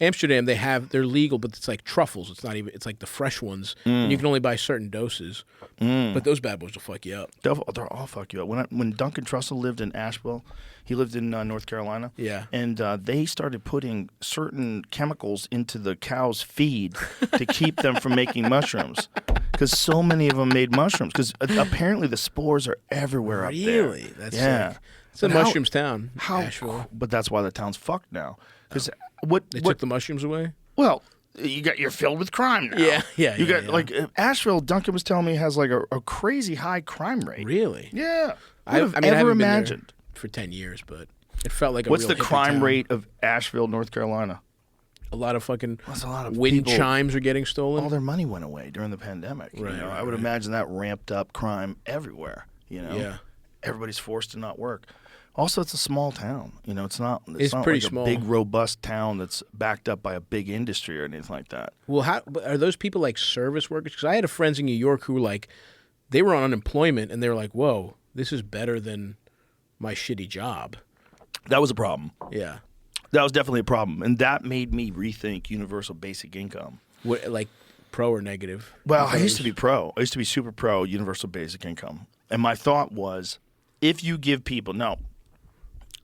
Amsterdam, they're legal, but it's like truffles. It's not even. It's like the fresh ones, and you can only buy certain doses. But those bad boys will fuck you up. They'll all fuck you up. When Duncan Trussell lived in Asheville, he lived in North Carolina. Yeah, and they started putting certain chemicals into the cow's feed to keep them from making mushrooms, because so many of them made mushrooms. Because apparently the spores are everywhere up there. Really? That's sick. It's a mushrooms town. Asheville. But that's why the town's fucked now. Because they took the mushrooms away. Well, you're filled with crime now. Yeah. You got like Asheville. Duncan was telling me has like a crazy high crime rate. Really? Yeah. I ever haven't imagined been there for 10 years, but it felt like What's a real the hippie crime town. rate of Asheville, North Carolina? A lot of fucking a lot of wind people, chimes are getting stolen. All their money went away during the pandemic. Right, I would imagine that ramped up crime everywhere. Yeah. Everybody's forced to not work. Also, it's a small town. It's not. It's not pretty like small. A big, robust town that's backed up by a big industry or anything like that. Well, are those people like service workers? Because I had friends in New York who were like, they were on unemployment and they were like, "Whoa, this is better than my shitty job." That was a problem. Yeah, that was definitely a problem, and that made me rethink universal basic income. What, like pro or negative? Well, I used to be pro. I used to be super pro universal basic income, and my thought was, if you give people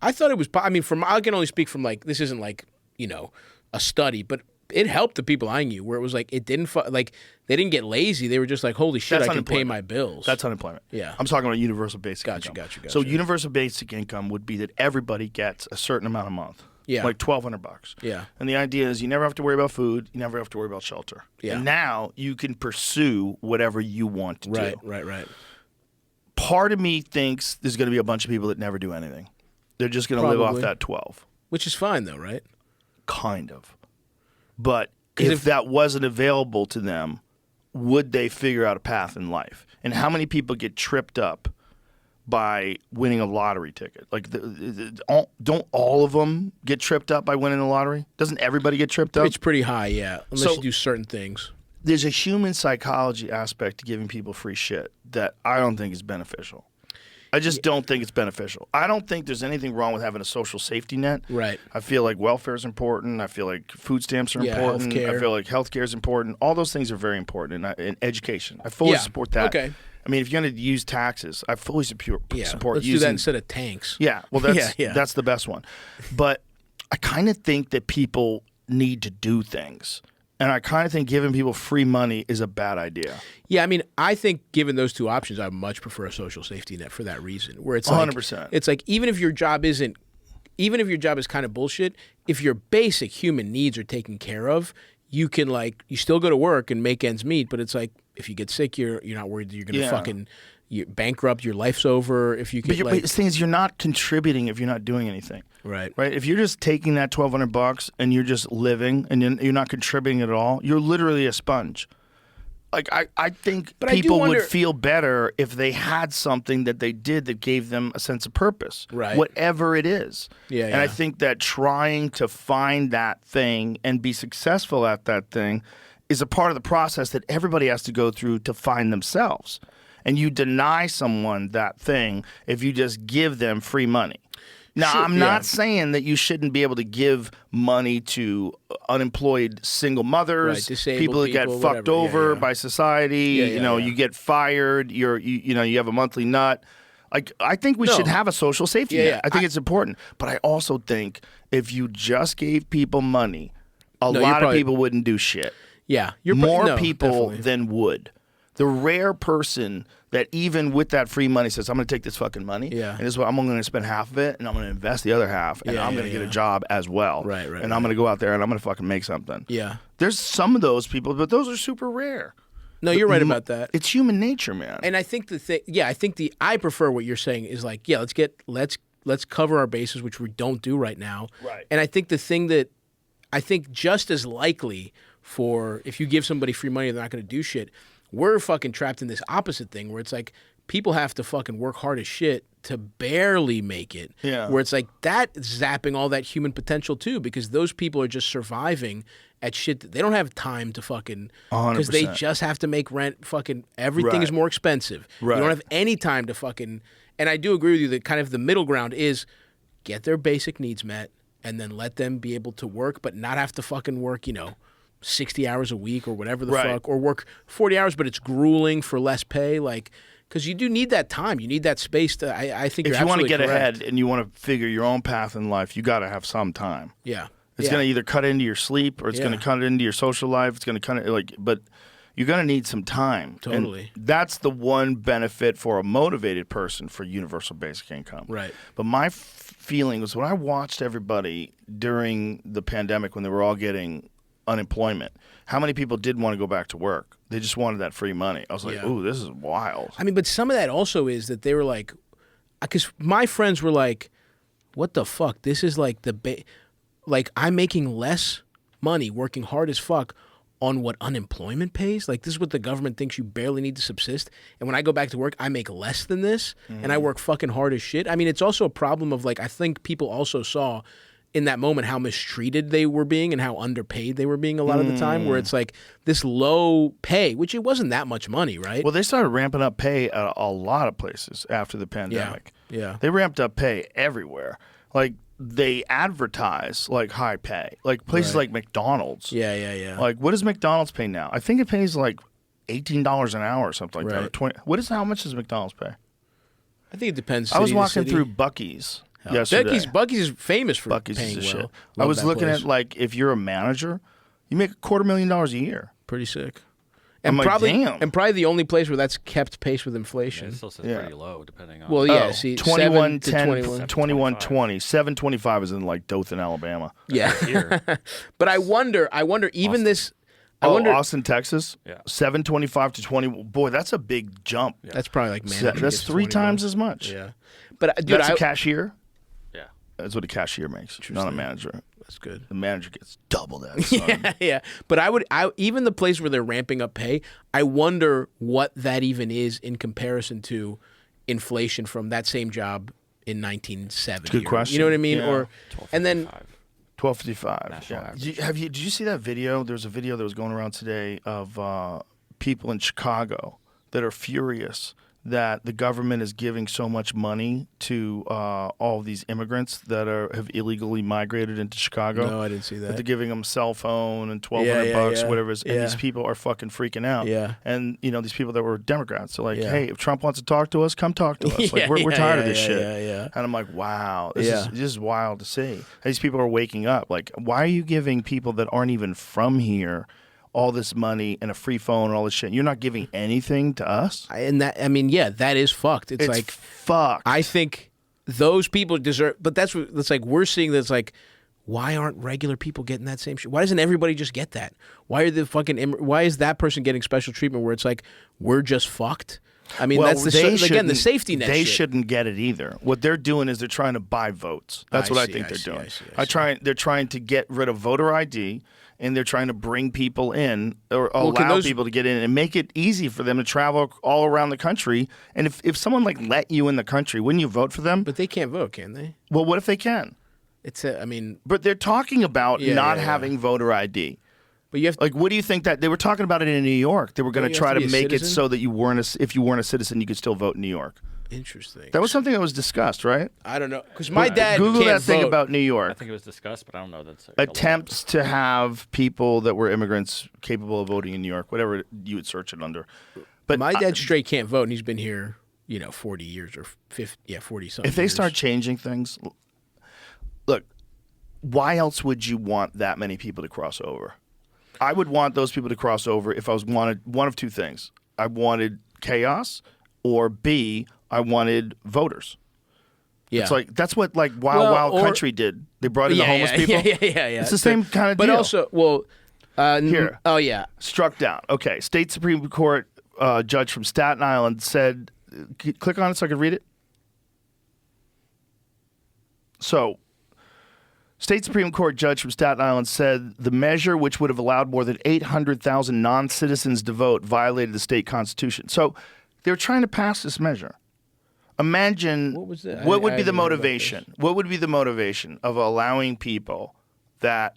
I thought it was. I mean, I can only speak from like this isn't like a study, but it helped the people I knew where it was like it didn't like they didn't get lazy. They were just like, holy shit, I can pay my bills. That's unemployment. Yeah, I'm talking about universal basic income. Gotcha. So universal basic income would be that everybody gets a certain amount a month. Yeah, like $1,200. Yeah, and the idea is you never have to worry about food. You never have to worry about shelter. Yeah, and now you can pursue whatever you want to do. Right. Part of me thinks there's going to be a bunch of people that never do anything. They're just going to live off that 12. Which is fine, though, right? Kind of. But if that wasn't available to them, would they figure out a path in life? And how many people get tripped up by winning a lottery ticket? Like, don't all of them get tripped up by winning the lottery? Doesn't everybody get tripped up? It's pretty high, yeah, unless you do certain things. There's a human psychology aspect to giving people free shit that I don't think is beneficial. I just don't think it's beneficial. I don't think there's anything wrong with having a social safety net. Right. I feel like welfare is important. I feel like food stamps are important. Healthcare. I feel like healthcare is important. All those things are very important. And education. I fully support that. Okay. I mean, if you're going to use taxes, I fully support Let's using do that instead of tanks. Yeah, well, that's the best one. But I kind of think that people need to do things. And I kind of think giving people free money is a bad idea. Yeah, I mean, I think given those two options, I much prefer a social safety net for that reason. Where it's 100%. It's like even if your job is kind of bullshit, if your basic human needs are taken care of, you can you still go to work and make ends meet. But it's like if you get sick, you're not worried that you're gonna fucking you bankrupt. Your life's over. If you can, but the thing is, you're not contributing if you're not doing anything. Right. If you're just taking that $1,200 and you're just living and you're not contributing at all, you're literally a sponge. Like I think people would feel better if they had something that they did that gave them a sense of purpose, right? Whatever it is. Yeah. And I think that trying to find that thing and be successful at that thing is a part of the process that everybody has to go through to find themselves. And you deny someone that thing if you just give them free money. Now, I'm not saying that you shouldn't be able to give money to unemployed single mothers, people that get fucked over by society. You get fired. You have a monthly nut. Like, I think we should have a social safety net. I think it's important. But I also think if you just gave people money, a lot of people wouldn't do shit. Yeah, more people than would. The rare person that even with that free money says, I'm going to take this fucking money, and this is what I'm going to spend half of it, and I'm going to invest the other half, and I'm going to get a job as well. Right. And I'm going to go out there and I'm going to fucking make something. Yeah. There's some of those people, but those are super rare. No, you're right about that. It's human nature, man. And I think I prefer what you're saying is like, let's cover our bases, which we don't do right now. Right. And I think the thing that I think just as likely for if you give somebody free money, they're not going to do shit. We're fucking trapped in this opposite thing where it's like people have to fucking work hard as shit to barely make it. Yeah. Where it's like that zapping all that human potential too, because those people are just surviving at shit that they don't have time to fucking, because they just have to make rent. Fucking everything is more expensive. Right. You don't have any time to fucking. And I do agree with you that kind of the middle ground is get their basic needs met and then let them be able to work, but not have to fucking work, 60 hours a week or whatever the fuck, or work 40 hours, but it's grueling for less pay. Like, because you do need that time. You need that space to, I think if you're you want to get correct. ahead and you want to figure your own path in life, you got to have some time. Yeah. It's going to either cut into your sleep or it's going to cut into your social life. It's going to cut it but you're going to need some time. Totally. And that's the one benefit for a motivated person for universal basic income. Right. But my feeling was when I watched everybody during the pandemic when they were all getting unemployment, how many people did want to go back to work? They just wanted that free money. I was like, ooh, this is wild. I mean, but some of that also is that they were like, because my friends were like, what the fuck? This is like like I'm making less money working hard as fuck on what unemployment pays. Like this is what the government thinks you barely need to subsist. And when I go back to work, I make less than this and I work fucking hard as shit. I mean, it's also a problem of like, I think people also saw in that moment how mistreated they were being and how underpaid they were being a lot of the time, where it's like this low pay, which it wasn't that much money, right? Well, they started ramping up pay at a lot of places after the pandemic. Yeah. They ramped up pay everywhere. Like they advertise like high pay, like places like McDonald's. Yeah. Like what does McDonald's pay now? I think it pays like $18 an hour or something like that. Or 20. How much does McDonald's pay? I think it depends. I was city to walking city. through Buc-ee's yesterday. Buc-ee's is famous for Buc-ee's paying is well. shit. I was looking at like if you're a manager, you make $250,000 a year. Pretty sick. I'm And like, probably damn. and probably the only place where that's kept pace with inflation. It still says pretty low, depending on. Well, yeah. See, 21, 7 to 10, 21, 20. 725 is in like Dothan, Alabama. Yeah. Here. But I wonder. Even Austin. this. I wonder. Austin, Texas. Yeah. 725 to 20. Boy, that's a big jump. That's probably like That's 3 times as much. Yeah. But dude, That's a cashier. Yeah. That's what a cashier makes, not a manager. That's good. The manager gets double that. Son. Yeah. But I even the place where they're ramping up pay, I wonder what that even is in comparison to inflation from that same job in 1970. Good question. You know what I mean? Yeah. Or and then 1255. National Yeah. average. Did you see that video? There was a video that was going around today of people in Chicago that are furious that the government is giving so much money to all of these immigrants that have illegally migrated into Chicago? No, I didn't see that. They're giving them cell phone and $1,200 whatever it is, and Yeah. these people are fucking freaking out. Yeah. And these people that were Democrats are like, Yeah. hey, if Trump wants to talk to us, come talk to us. Like we're tired of this shit. Yeah. And I'm like, wow, this Yeah. is wild to see. These people are waking up. Like, why are you giving people that aren't even from here all this money and a free phone and all this shit? You're not giving anything to us? That is fucked. It's like fucked. I think those people deserve, but that's like we're seeing that's like, why aren't regular people getting that same shit? Why doesn't everybody just get that? Why is that person getting special treatment where it's like we're just fucked? I mean, that's the safety net. They shit. shouldn't get it either. What they're doing is they're trying to buy votes. That's what I think they're doing. They're trying to get rid of voter ID, and they're trying to bring people in or allow people to get in and make it easy for them to travel all around the country. And if someone like let you in the country, wouldn't you vote for them? But they can't vote, can they? Well, what if they can? But they're talking about not having voter ID. But you have what do you think that they were talking about it in New York? They were going to try to make it citizen? so that if you weren't a citizen, you could still vote in New York. Interesting. That was something that was discussed, right? I don't know, because my dad Google can't that thing vote. about New York. I think it was discussed, but I don't know that's Attempts to have people that were immigrants capable of voting in New York, whatever you would search it under. But my dad straight can't vote, and he's been here, 40 years or 40 something. If they start changing things, look, why else would you want that many people to cross over? I would want those people to cross over if I wanted one of two things. I wanted chaos, or B, I wanted voters. Yeah. It's like that's what Wild Country did. They brought in the homeless people. Yeah. It's the same kind of deal. But also, here. Oh yeah. Struck down. Okay. State Supreme Court judge from Staten Island said, click on it so I can read it. So, State Supreme Court judge from Staten Island said the measure, which would have allowed more than 800,000 non-citizens to vote, violated the state constitution. So they were trying to pass this measure. Imagine what was that? What would be the motivation? What would be the motivation of allowing people that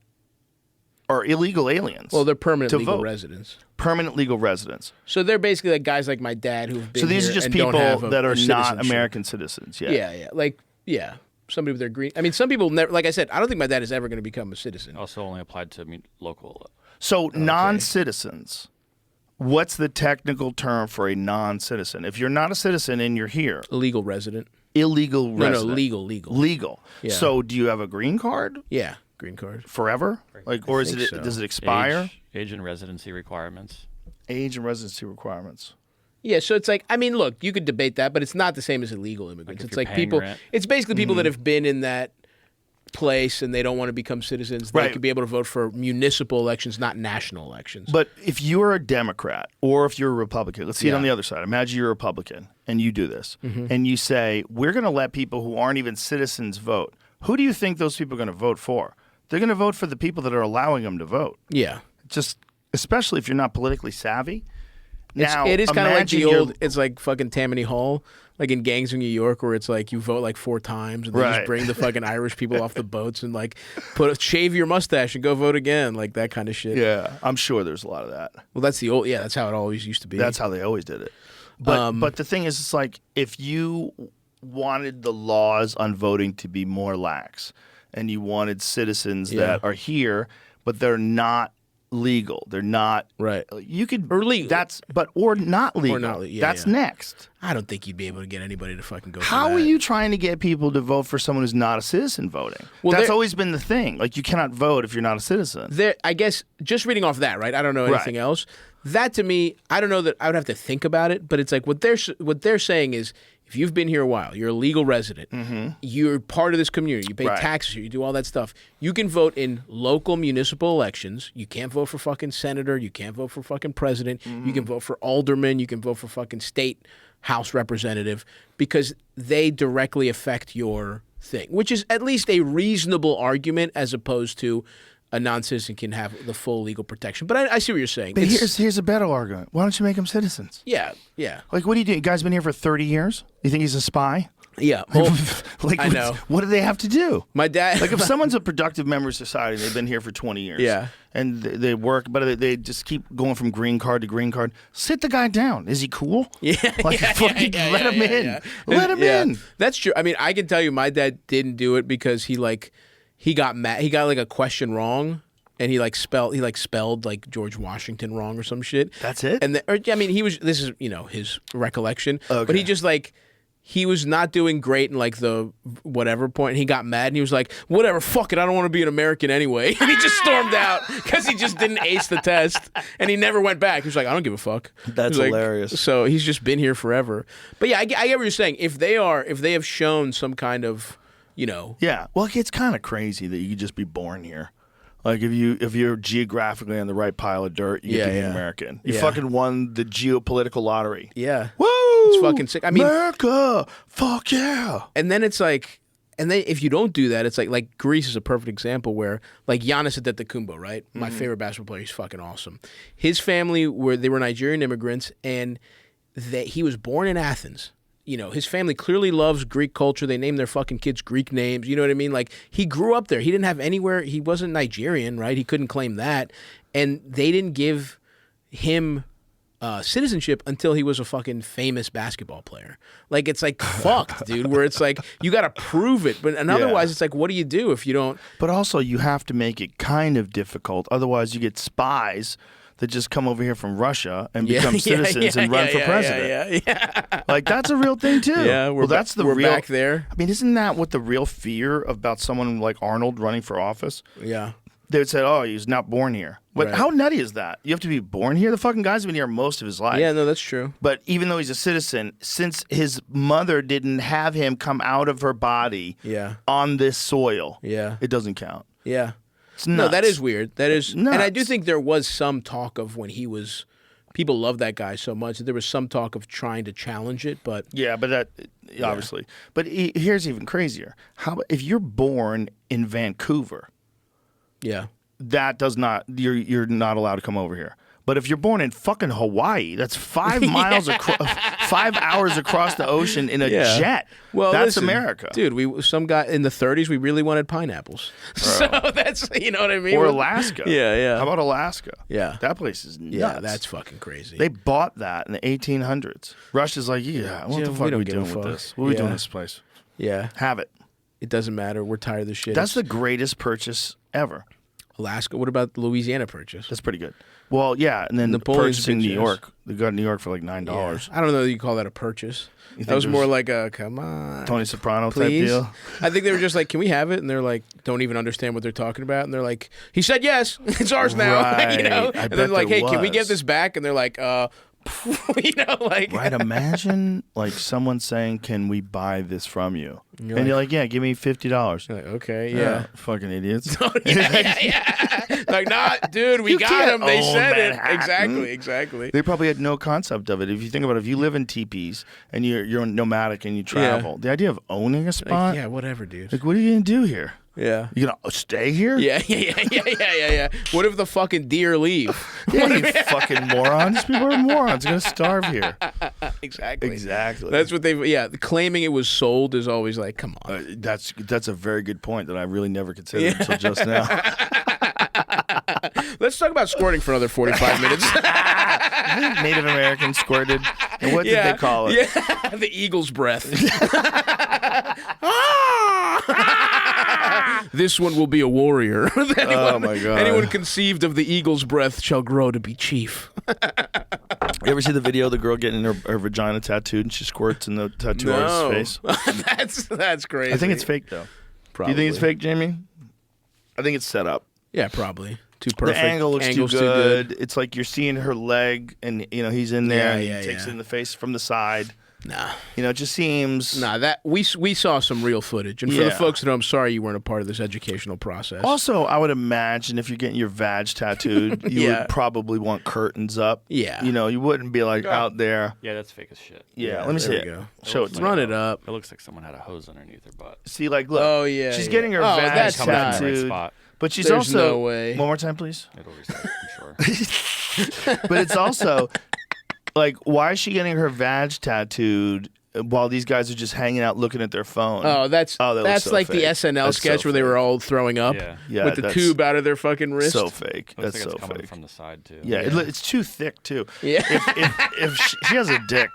are illegal aliens? Well, they're permanent to legal vote? residents. Permanent legal residents. So they're basically like guys like my dad who've been So these here are just and people don't have that are not citizenship. American citizens. Yeah. Yeah. Somebody with their green. I mean, some people never. Like I said, I don't think my dad is ever going to become a citizen. Also only applied to local. So non-citizens, what's the technical term for a non-citizen? If you're not a citizen and you're here. Illegal resident. Illegal resident. No, legal. Legal. Yeah. So do you have a green card? Yeah, green card. Forever? Or is it? so. Does it expire? Age and residency requirements. Age and residency requirements. Yeah, so it's like, I mean, look, you could debate that, but it's not the same as illegal immigrants. Like if it's you're like paying people. rent. It's basically people that have been in that place and they don't want to become citizens. They Right. could be able to vote for municipal elections, not national elections. But if you're a Democrat or if you're a Republican, let's see it on the other side. Imagine you're a Republican and you do this and you say, we're going to let people who aren't even citizens vote. Who do you think those people are going to vote for? They're going to vote for the people that are allowing them to vote. Yeah. Just especially if you're not politically savvy. Now, it is kind of like imagine the you're- old, it's like fucking Tammany Hall, like in Gangs of New York, where it's like you vote like 4 times and they Right. just bring the fucking Irish people off the boats and like shave your mustache and go vote again, like that kind of shit. Yeah, I'm sure there's a lot of that. Well, that's the old, that's how it always used to be. That's how they always did it. But the thing is, it's like if you wanted the laws on voting to be more lax and you wanted citizens that are here, but they're not legal. They're not right. You could or legal. Or not legal. Or not legal. That's next. I don't think you'd be able to get anybody to fucking go. How for are that. you trying to get people to vote for someone who's not a citizen voting? Well, that's always been the thing. Like you cannot vote if you're not a citizen. I guess just reading off that, right? I don't know anything else. That to me, I don't know that I would have to think about it, but it's like what they're saying is if you've been here a while, you're a legal resident, you're part of this community, you pay taxes here, you do all that stuff, you can vote in local municipal elections. You can't vote for fucking senator, you can't vote for fucking president, you can vote for alderman, you can vote for fucking state house representative because they directly affect your thing, which is at least a reasonable argument as opposed to a non-citizen can have the full legal protection. But I see what you're saying. But here's a better argument. Why don't you make them citizens? Yeah. Like, what do you do? You guys been here for 30 years? You think he's a spy? Yeah. Like, I know. What do they have to do? My dad. Like, if someone's a productive member of society, they've been here for 20 years. Yeah. And they work, but they just keep going from green card to green card. Sit the guy down. Is he cool? Yeah. Like, fucking let him in. Yeah. Let him in. That's true. I mean, I can tell you my dad didn't do it because he got mad. He got like a question wrong. And he spelled like George Washington wrong or some shit. That's it? And this is, his recollection. Okay. But he just he was not doing great in like the whatever point. And he got mad and he was like, whatever, fuck it, I don't want to be an American anyway. And he just stormed out because he just didn't ace the test. And he never went back. He was like, I don't give a fuck. That's hilarious. So he's just been here forever. But yeah, I get what you're saying. If they have shown some kind of, Yeah. Well, it's kind of crazy that you could just be born here. Like, if you're geographically on the right pile of dirt, you get to be an American. You fucking won the geopolitical lottery. Yeah. Woo! It's fucking sick. I mean, America! Fuck yeah! And then it's like, and then if you don't do that, it's like Greece is a perfect example where, like, Giannis Antetokounmpo, right? My favorite basketball player. He's fucking awesome. His family they were Nigerian immigrants, and he was born in Athens. His family clearly loves Greek culture. They name their fucking kids Greek names. You know what I mean? Like, he grew up there. He didn't have anywhere. He wasn't Nigerian, right? He couldn't claim that. And they didn't give him citizenship until he was a fucking famous basketball player. Like, it's like, fucked, dude, where it's like, you got to prove it. But otherwise, it's like, what do you do if you don't? But also, you have to make it kind of difficult. Otherwise, you get spies that just come over here from Russia and become citizens and run for president. Yeah. Like, that's a real thing, too. Yeah, we're real back there. I mean, isn't that what the real fear about someone like Arnold running for office? Yeah. They would say, oh, he's not born here. But Right. how nutty is that? You have to be born here? The fucking guy's been here most of his life. Yeah, no, that's true. But even though he's a citizen, since his mother didn't have him come out of her body on this soil, it doesn't count. Yeah. It's No, nuts. that is weird. That is, Nuts. and I do think there was some talk of when he was. People love that guy so much that there was some talk of trying to challenge it, but Yeah, but that obviously. But here's even crazier. How about if you're born in Vancouver? Yeah. That does not. You're not allowed to come over here. But if you're born in fucking Hawaii, that's 5 miles across, 5 hours across the ocean in a jet. Well, that's listen, America, dude. Some guy in the 30s, we really wanted pineapples. So that's you know what I mean. Or Alaska. Yeah. How about Alaska? Yeah. That place is nuts. Yeah, that's fucking crazy. They bought that in the 1800s. Russia's like, what the fuck are we doing with this? What are we doing with this place? Yeah. Have it. It doesn't matter. We're tired of this shit. That's the greatest purchase ever. Alaska. What about the Louisiana purchase? That's pretty good. Well, yeah, and then Napoleon's purchasing New purchase. York. They got New York for like $9. I don't know that you call that a purchase. That was more like a come on, Tony Soprano please. type deal. I think they were just like, can we have it? And they're like, don't even understand what they're talking about. And they're like, he said yes, it's ours now. Right. you know. I And bet they're like, there hey, can we get was. this back? And they're like, like Right, imagine like someone saying, "Can we buy this from you?" You're And you're like- like, "Yeah, give me $50." You're like, okay, yeah. Fucking idiots. yeah. Like, nah, dude, we You got can't him. They own said Manhattan. it. Exactly. They probably had no concept of it. If you think about it, if you live in teepees and you're nomadic and you travel, the idea of owning a spot, Like, yeah, whatever, dude. like, what are you gonna do here? Yeah. You gonna stay here? Yeah. What if the fucking deer leave? Yeah, you fucking morons. People are morons. They're gonna starve here. Exactly. Exactly. That's what claiming it was sold is always like, come on. That's a very good point that I really never considered until just now. Let's talk about squirting for another 45 minutes. Native Americans squirted. And what did they call it? Yeah, the eagle's breath. This one will be a warrior. Oh my God. Anyone conceived of the eagle's breath shall grow to be chief. You ever see the video of the girl getting her vagina tattooed and she squirts in the tattoo artist's face? That's crazy. I think it's fake though. Probably. Do you think it's fake, Jamie? I think it's set up. Yeah, probably. Too perfect. The angle looks Angle's too good. It's like you're seeing her leg, and he's in there. Yeah, and he takes it in the face from the side. Nah. It just seems. Nah, that we saw some real footage, and for the folks that know, I'm sorry you weren't a part of this educational process. Also, I would imagine if you're getting your vag tattooed, you would probably want curtains up. Yeah. You wouldn't be like out there. Yeah, that's fake as shit. Yeah, let me see there it. we go. Show it to Run me. it up. It looks like someone had a hose underneath her butt. See, like, look. Oh, yeah, She's yeah. getting her Oh, vag that's Coming from the right tattooed. spot. But she's There's also. no way. One more time, please. It'll reset, I'm sure. But it's also like, why is she getting her vag tattooed while these guys are just hanging out looking at their phone. Oh, that's that looks so like fake. the SNL That's sketch so where they were fake. all throwing up Yeah, with the that's tube out of their fucking wrist. So fake. Looks That's like so it's coming fake. from the side too. Yeah, it's too thick too. Yeah. If she has a dick,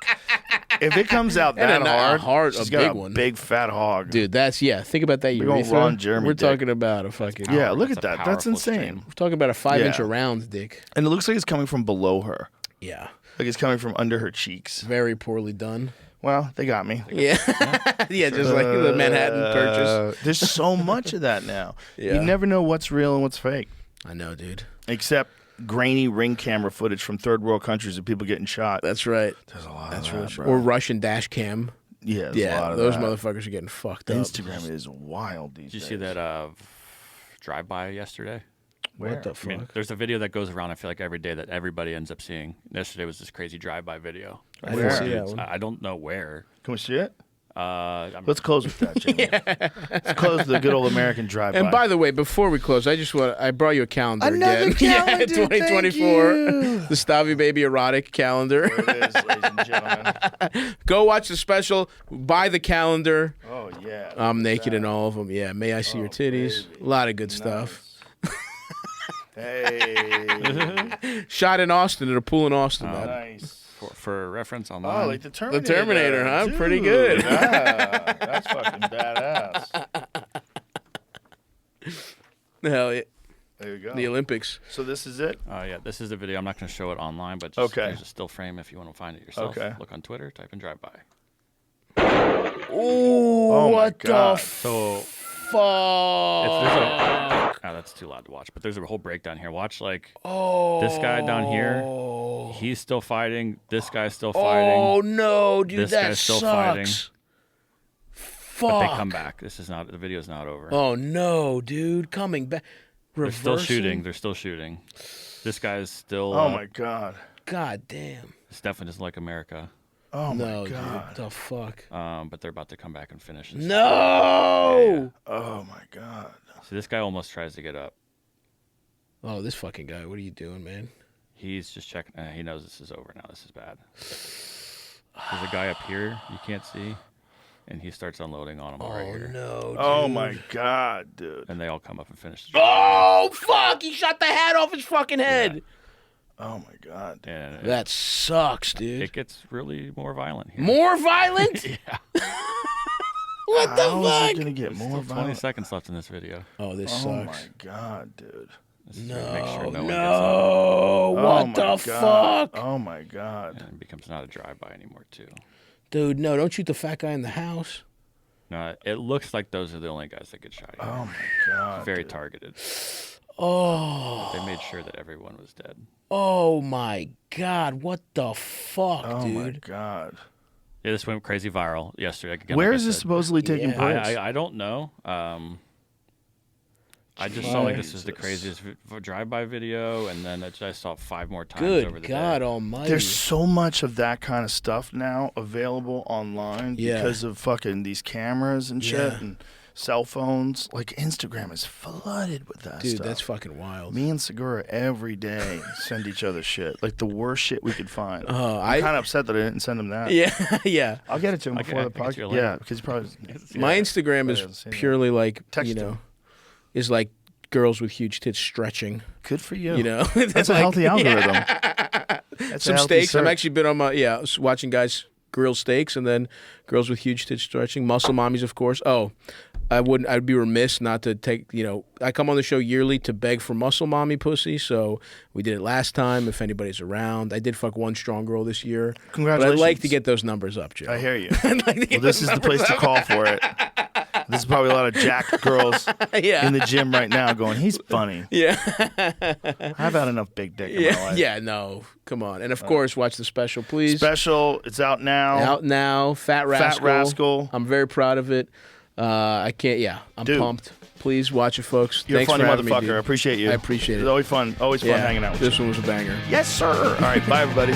if it comes out And that a hard, a she's big got a one. big fat hog. Dude, that's think about that Big old urethra. Ron Jeremy We're dick. talking about a fucking Yeah, look That's at a that. That's powerful insane. strain. We're talking about a 5-inch Yeah. around dick. And it looks like it's coming from below her. Yeah. Like it's coming from under her cheeks. Very poorly done. Well, they got me. Yeah. Yeah, just like the Manhattan Purchase. There's so much of that now. Yeah. You never know what's real and what's fake. I know, dude. Except grainy ring camera footage from third world countries of people getting shot. That's right. There's a lot That's of really that, true. bro. Or Russian dash cam. Yeah, there's a lot of those that. motherfuckers are getting fucked up. Instagram is wild these Did you days. see that drive-by yesterday? Where? What the fuck? I mean, there's a video that goes around, I feel like, every day that everybody ends up seeing. Yesterday was this crazy drive-by video. I didn't see that Dudes, one. I don't know where. Can we see it? Let's close with that, Jamie. Let's close the good old American drive-by. And by the way, before we close, I brought you a calendar Another again. calendar, 2024. thank you. The Stavy Baby erotic calendar. There it is, ladies and gentlemen. Go watch the special. Buy the calendar. Oh, yeah. I'm naked in all of them. Yeah, may I see your titties? baby. A lot of good stuff. Hey. Shot in Austin at a pool in Austin. man. Nice. for reference online. Oh, like the Terminator. The Terminator, huh? Dude, Pretty good. Yeah, that's fucking badass. Hell yeah. There you go. The Olympics. So this is it? Yeah, this is the video. I'm not going to show it online, but just, Okay. there's a still frame if you want to find it yourself. Okay. Look on Twitter, type in drive-by. Ooh, Oh, my what God. the So fuck? that's too loud to watch. But there's a whole breakdown here. Watch this guy down here. He's still fighting. This guy's still fighting. Oh no, dude, This that guy's still sucks. fighting. Fuck. But they come back. The video's not over. Oh no, dude, coming back. They're still Reversing? shooting. They're still shooting. This guy's still. Oh my God. God damn. This definitely doesn't like America. Oh No, my God. dude, the fuck. But they're about to come back and finish this. No. Oh my God. So this guy almost tries to get up. Oh, this fucking guy. What are you doing, man? He's just checking. He knows this is over now. This is bad. There's a guy up here you can't see, and he starts unloading on him right here. No. Dude. Oh my God, dude. And they all come up and finish. Oh fuck! He shot the hat off his fucking head. Oh my God. And That sucks, dude. it gets really more violent here. More violent? Yeah. What the How is fuck? it gonna get more Still 20 violent? seconds left in this video. Oh, this Oh sucks. my God, dude. This is to make sure no No, one gets up. Oh what my the God. fuck? Oh my God. And it becomes not a drive-by anymore, too. Dude, no, don't shoot the fat guy in the house. No, it looks like those are the only guys that get shot here. Oh my God. Very dude. targeted. Oh, They made sure that everyone was dead. oh my God, what the fuck, Oh dude? my God. Yeah, this went crazy viral yesterday. Again, Where like I is this said. supposedly taking Yeah. place? I don't know. I just saw this is the Jesus. craziest drive-by video, and then I saw it 5 more times over Good the God day. almighty. There's so much of that kind of stuff now available online Yeah. because of fucking these cameras and shit Yeah. and cell phones. Like Instagram is flooded with that Dude, stuff. that's fucking wild. Me and Segura every day send each other shit. Like the worst shit we could find. Oh, I'm kind of upset that I didn't send him that. Yeah, yeah. I'll get it to him I before the can get you a podcast. link. Yeah, because he probably. My yeah. Instagram Yeah, is same thing. purely like, Text you know, him. is like girls with huge tits stretching. Good for you. You know, That's a like- healthy algorithm. Yeah. That's a Some healthy steaks. I'm search. actually been on my watching guys grill steaks, and then girls with huge tits stretching. Muscle mommies, of course. Oh, I'd be remiss not to take. You know, I come on the show yearly to beg for muscle mommy pussy. So we did it last time. If anybody's around, I did fuck one strong girl this year. Congratulations. But I'd like to get those numbers up, Joe. I hear you. I'd like to get Well, this those is the place to numbers call for it. This is probably a lot of jacked girls up. Yeah. in the gym right now going, he's funny. Yeah. I've had enough big dick in my Yeah. life. Yeah. No. Come on. And of course, watch the special, please. Special, it's out now. Out now. Fat Rascal. Rascal. I'm very proud of it. I can't. Yeah. I'm Dude. pumped. Please watch it, folks. You're Thanks a funny for having motherfucker. me, dude. I appreciate you. I appreciate it. It's always fun. Always fun Yeah, hanging out with this you. one was a banger. Yes, sir. All right. Bye, everybody.